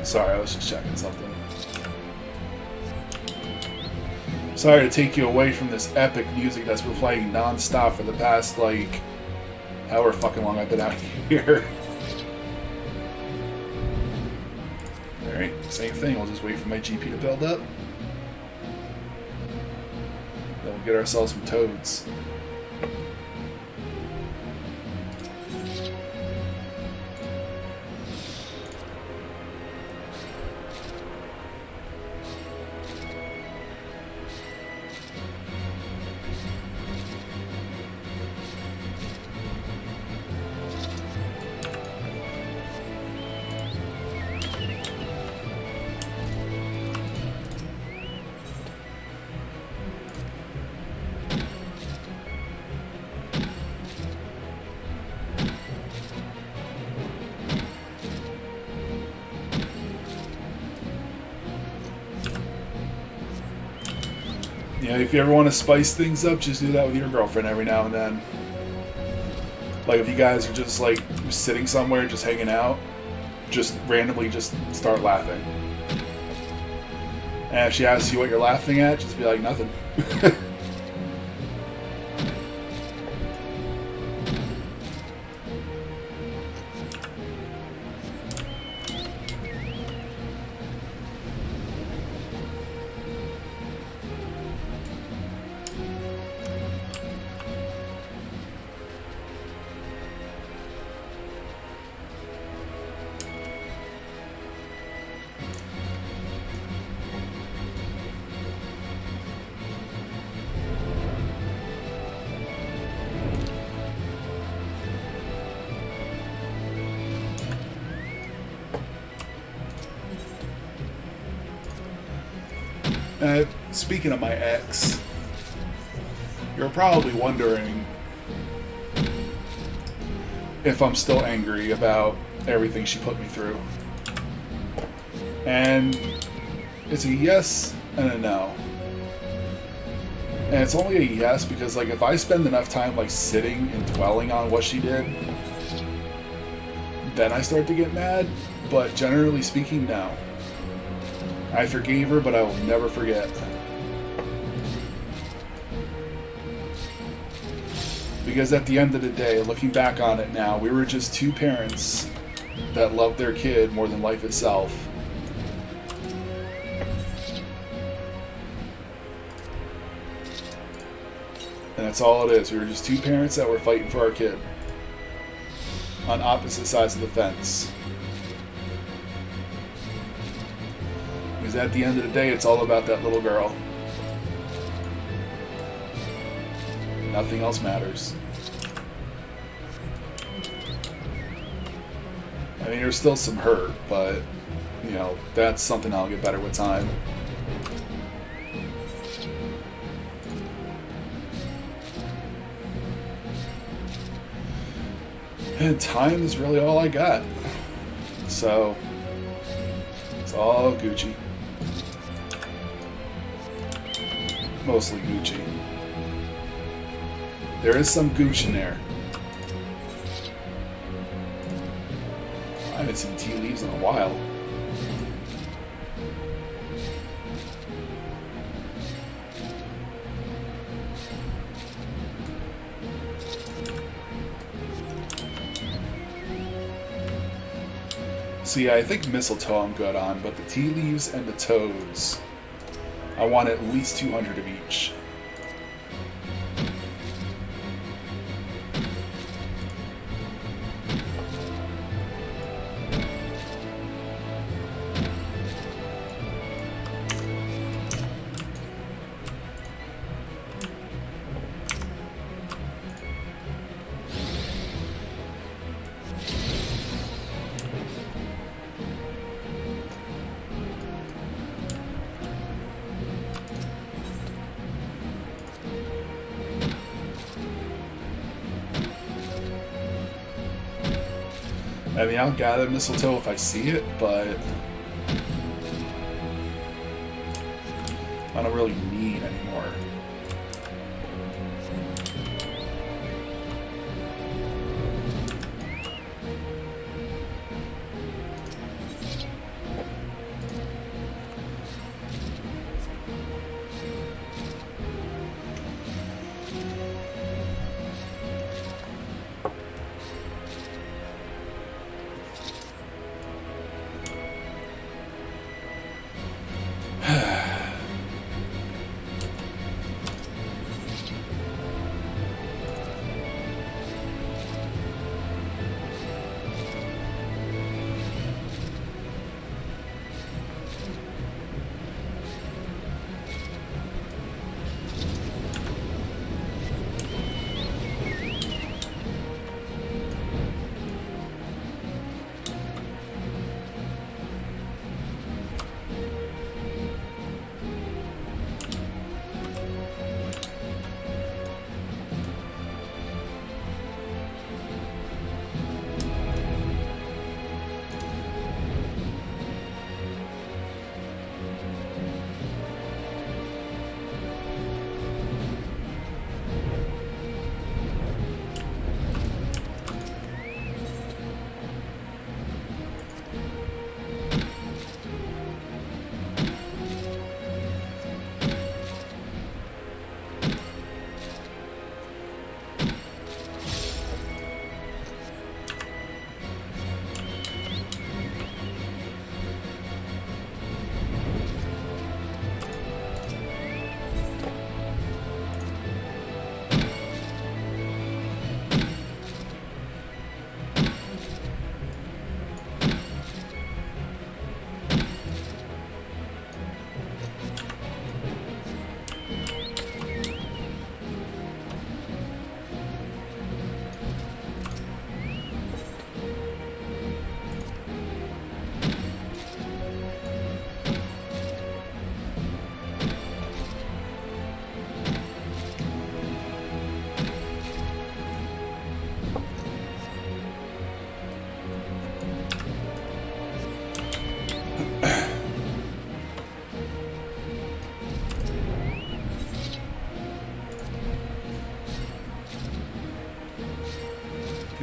Sorry, I was just checking something. Sorry to take you away from this epic music that's been playing non-stop for the past, like, however fucking long I've been out here. Alright, same thing. We'll just wait for my GP to build up. Then we'll get ourselves some toads. You know, if you ever want to spice things up, just do that with your girlfriend every now and then. Like if you guys are just like sitting somewhere, just hanging out, just randomly just start laughing. And if she asks you what you're laughing at, just be like, nothing. Speaking of my ex, you're probably wondering if I'm still angry about everything she put me through. And it's a yes and a no. And it's only a yes because, like, if I spend enough time, like, sitting and dwelling on what she did, then I start to get mad. But generally speaking, no. I forgave her, but I will never forget. Because at the end of the day, looking back on it now, we were just two parents that loved their kid more than life itself. And that's all it is. We were just two parents that were fighting for our kid on opposite sides of the fence. Because at the end of the day, it's all about that little girl. Nothing else matters. I mean, there's still some hurt, but, you know, that's something I'll get better with time. And time is really all I got. So, it's all Gucci. Mostly Gucci. There is some Gooch in there. I haven't seen tea leaves in a while. See, I think mistletoe I'm good on, but the tea leaves and the toads, I want at least 200 of each. I mean, I'll gather mistletoe if I see it, but I don't really need anymore.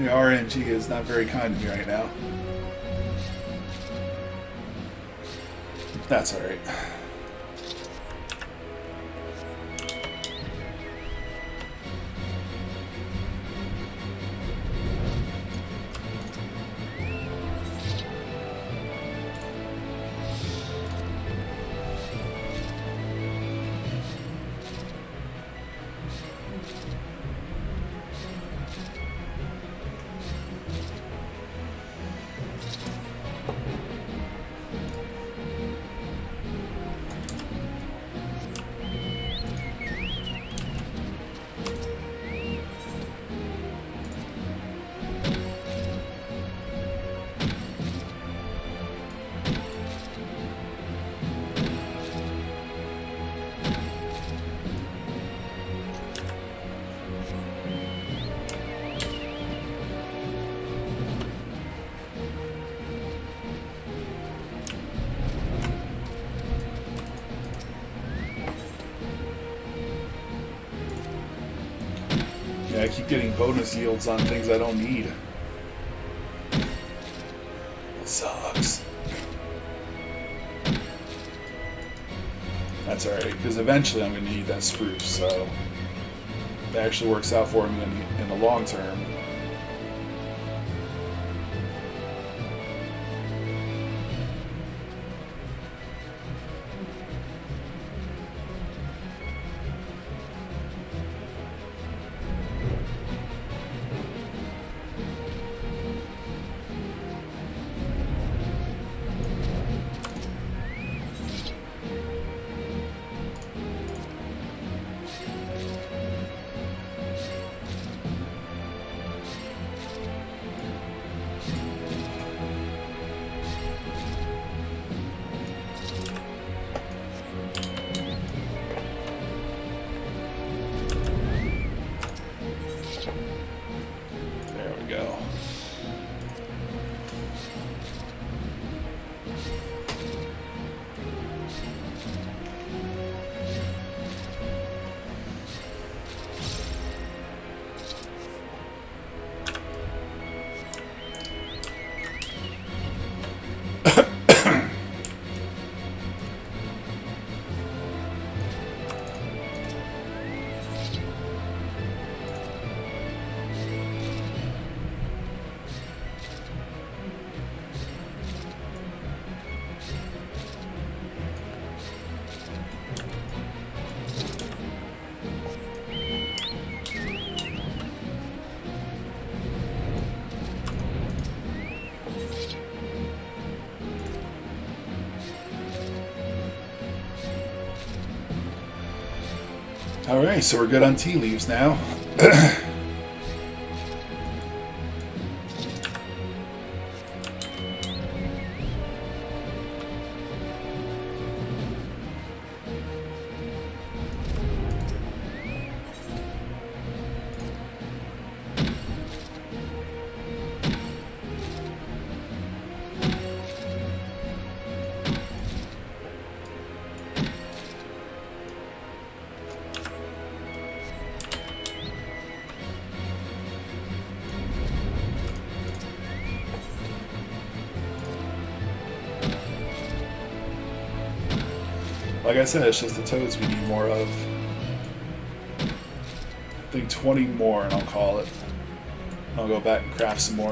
The RNG is not very kind to me right now. That's alright. Yeah, I keep getting bonus yields on things I don't need. It sucks. That's alright, because eventually I'm going to need that spruce, so that actually works out for me in the long term. Alright, so we're good on tea leaves now. Like I said, it's just the toads we need more of. I think 20 more and I'll call it. I'll go back and craft some more.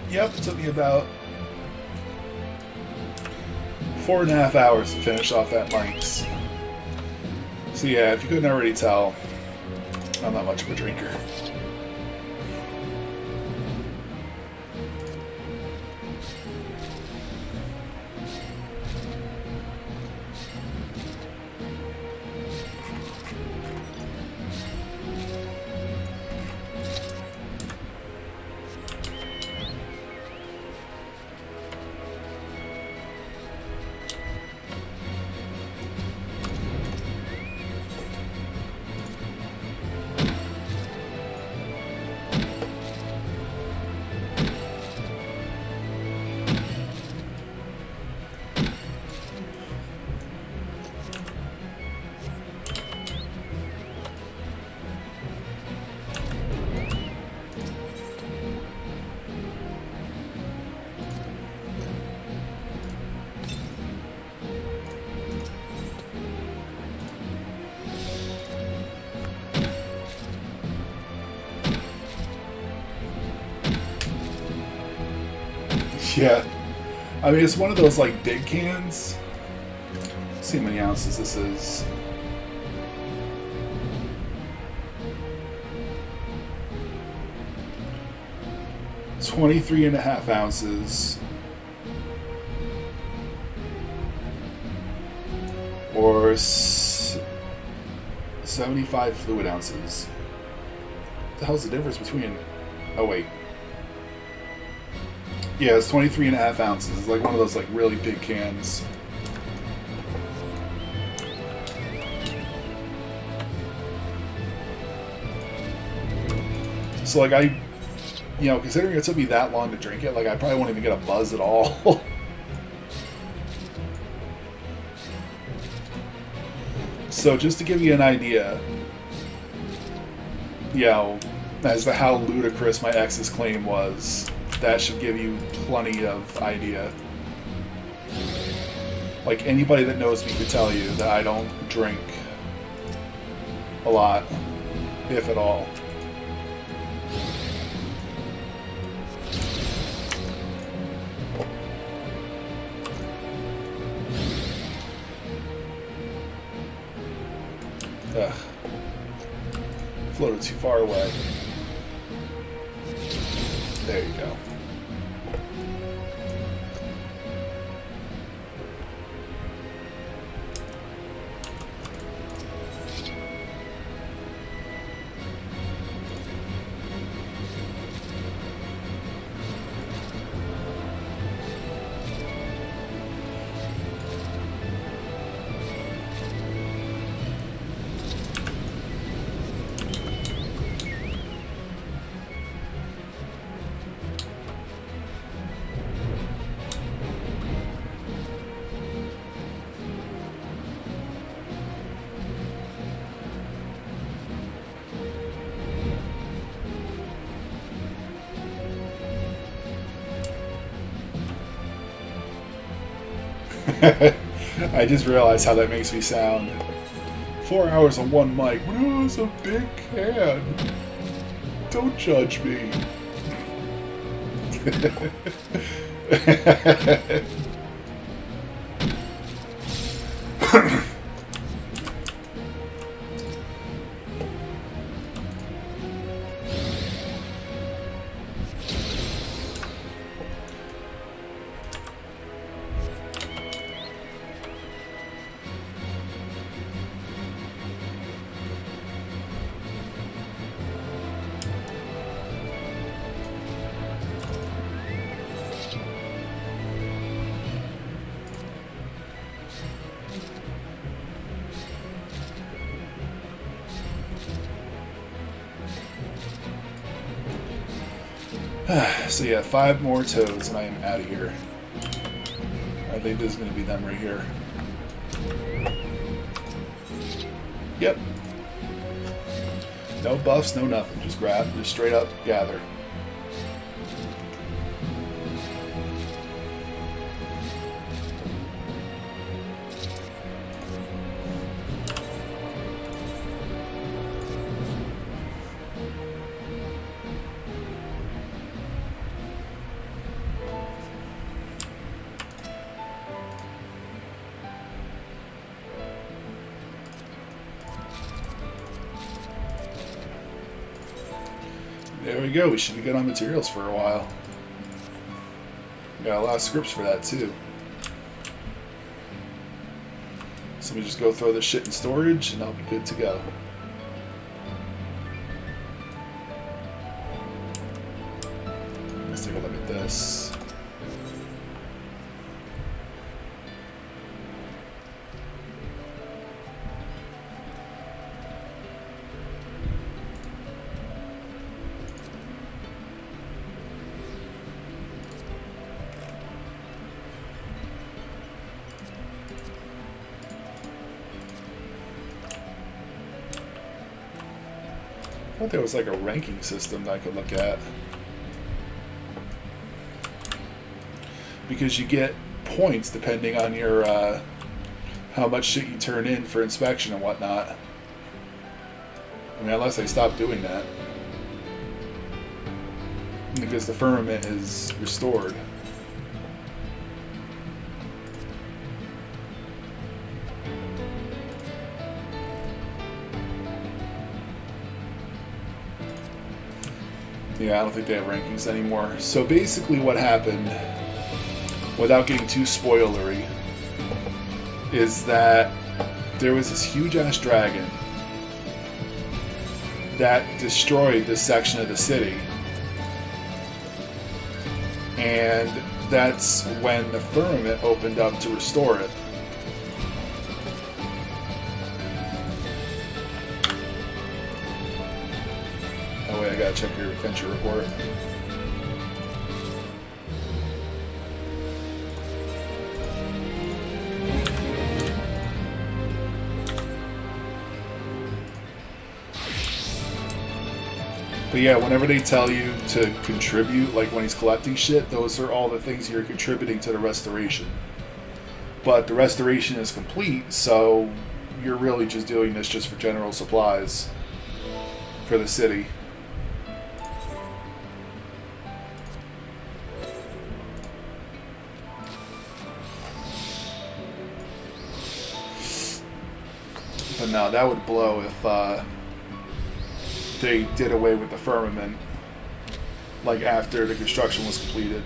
Yep, it took me about 4.5 hours to finish off that Mike's. So yeah, if you couldn't already tell, I'm not much of a drinker. Yeah. I mean, it's one of those, like, big cans. Let's see how many ounces this is. $23.5 ounces. Or 75 fluid ounces. What the hell's the difference between... Oh, wait. Yeah, it's 23.5 ounces. It's like one of those like really big cans. So like considering it took me that long to drink it, like I probably won't even get a buzz at all. So just to give you an idea, as to how ludicrous my ex's claim was, that should give you plenty of idea. Like, anybody that knows me could tell you that I don't drink a lot, if at all. Ugh. Floated too far away. There you go. I just realized how that makes me sound. 4 hours on one mic. Oh, it's a big can. Don't judge me. So yeah, 5 more toads and I am out of here. I think this is going to be them right here. Yep. No buffs, no nothing. Just grab, just straight up gather. There we go. We should be good on materials for a while. Got a lot of scripts for that too. So we just go throw this shit in storage and I'll be good to go. Let's take a look at this. I thought there was like a ranking system that I could look at. Because you get points depending on your how much shit you turn in for inspection and whatnot. I mean, unless they stop doing that. Because the firmament is restored. Yeah, I don't think they have rankings anymore. So basically what happened, without getting too spoilery, is that there was this huge-ass dragon that destroyed this section of the city. And that's when the firmament opened up to restore it. Oh wait, I gotta check your adventure report. But yeah, whenever they tell you to contribute, like when he's collecting shit, those are all the things you're contributing to the restoration. But the restoration is complete, so you're really just doing this just for general supplies for the city. But no, that would blow if they did away with the firmament, like after the construction was completed.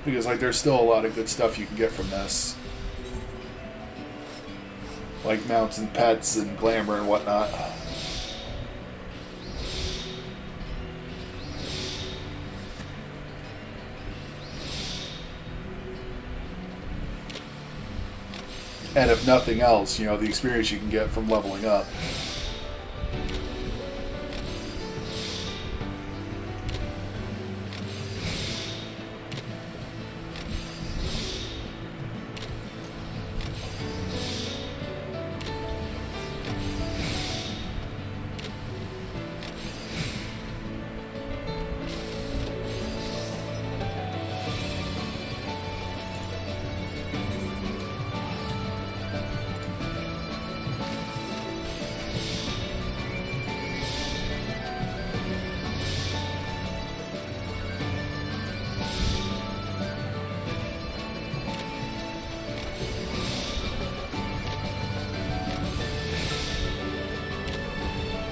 Because, like, there's still a lot of good stuff you can get from this. Like mounts and pets and glamour and whatnot. And if nothing else, you know, the experience you can get from leveling up.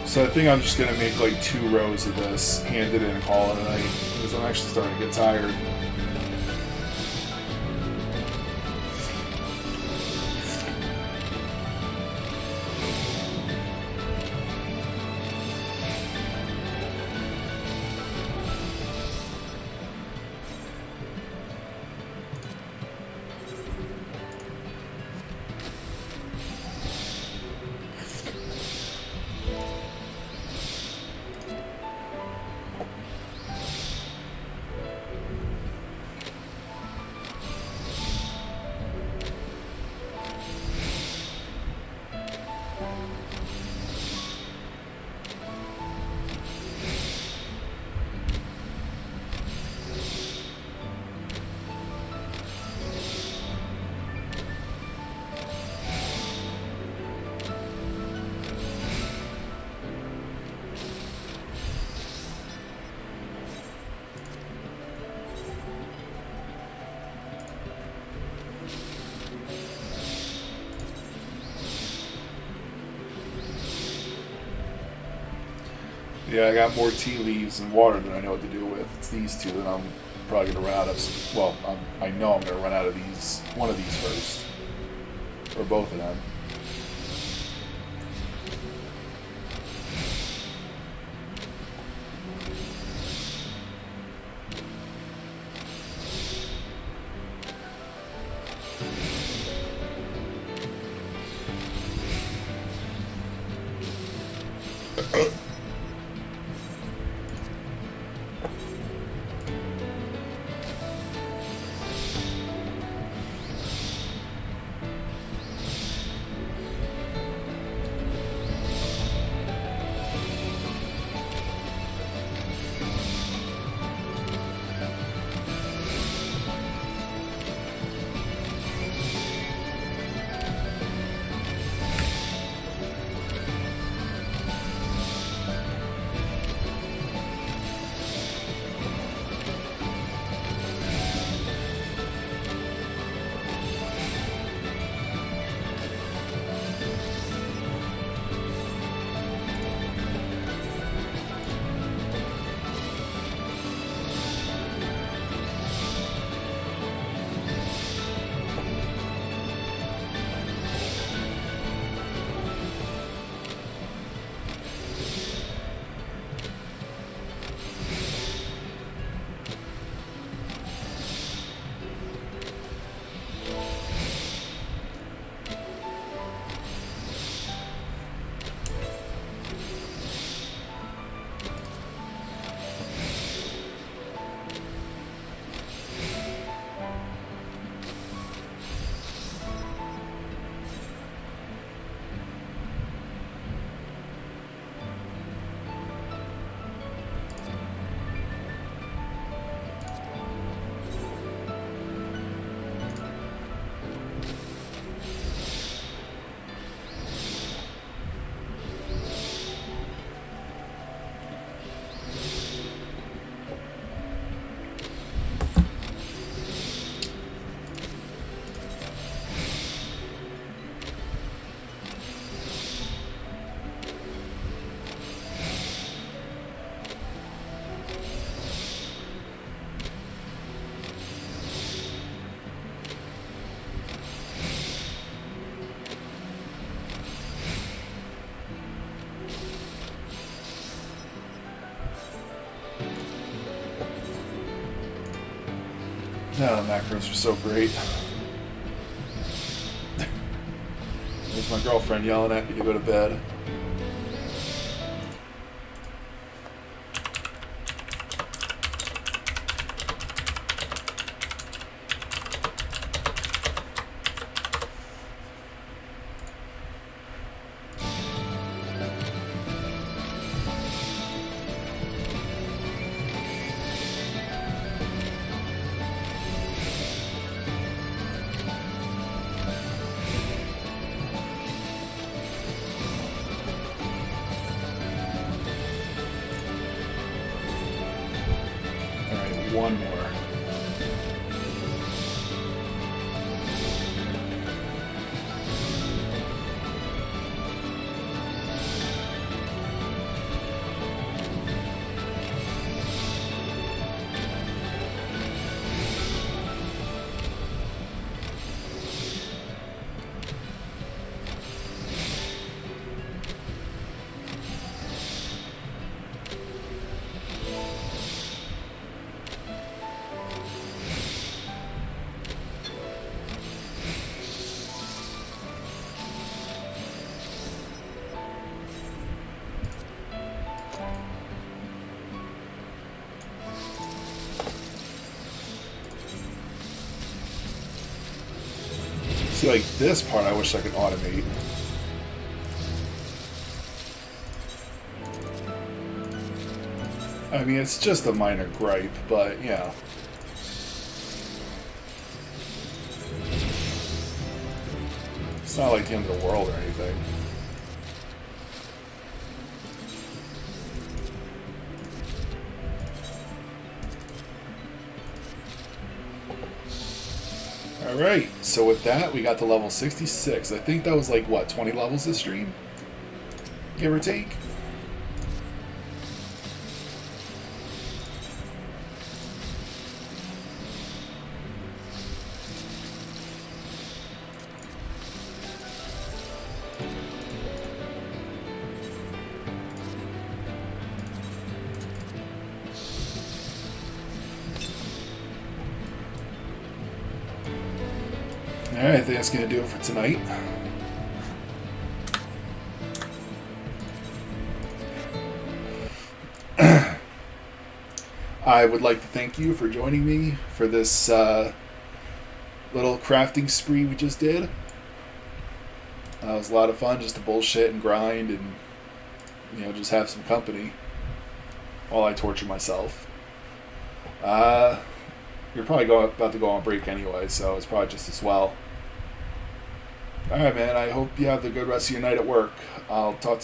So I think I'm just going to make like 2 rows of this, hand it in and call it a night, because I'm actually starting to get tired. Yeah, I got more tea leaves and water than I know what to do with. It's these two that I'm probably gonna run out of. Well, I know I'm gonna run out of these. One of these first, or both of them. No, the macros are so great. There's my girlfriend yelling at me to go to bed. One more. See, like this part I wish I could automate. I mean, it's just a minor gripe, but yeah. It's not like the end of the world or anything. Alright, so with that, we got to level 66. I think that was like, what, 20 levels this stream? Give or take? Alright, I think that's going to do it for tonight. I would like to thank you for joining me for this little crafting spree we just did. It was a lot of fun just to bullshit and grind and, you know, just have some company while I torture myself. You're probably about to go on break anyway, so it's probably just as well. Alright, man, I hope you have the good rest of your night at work. I'll talk to you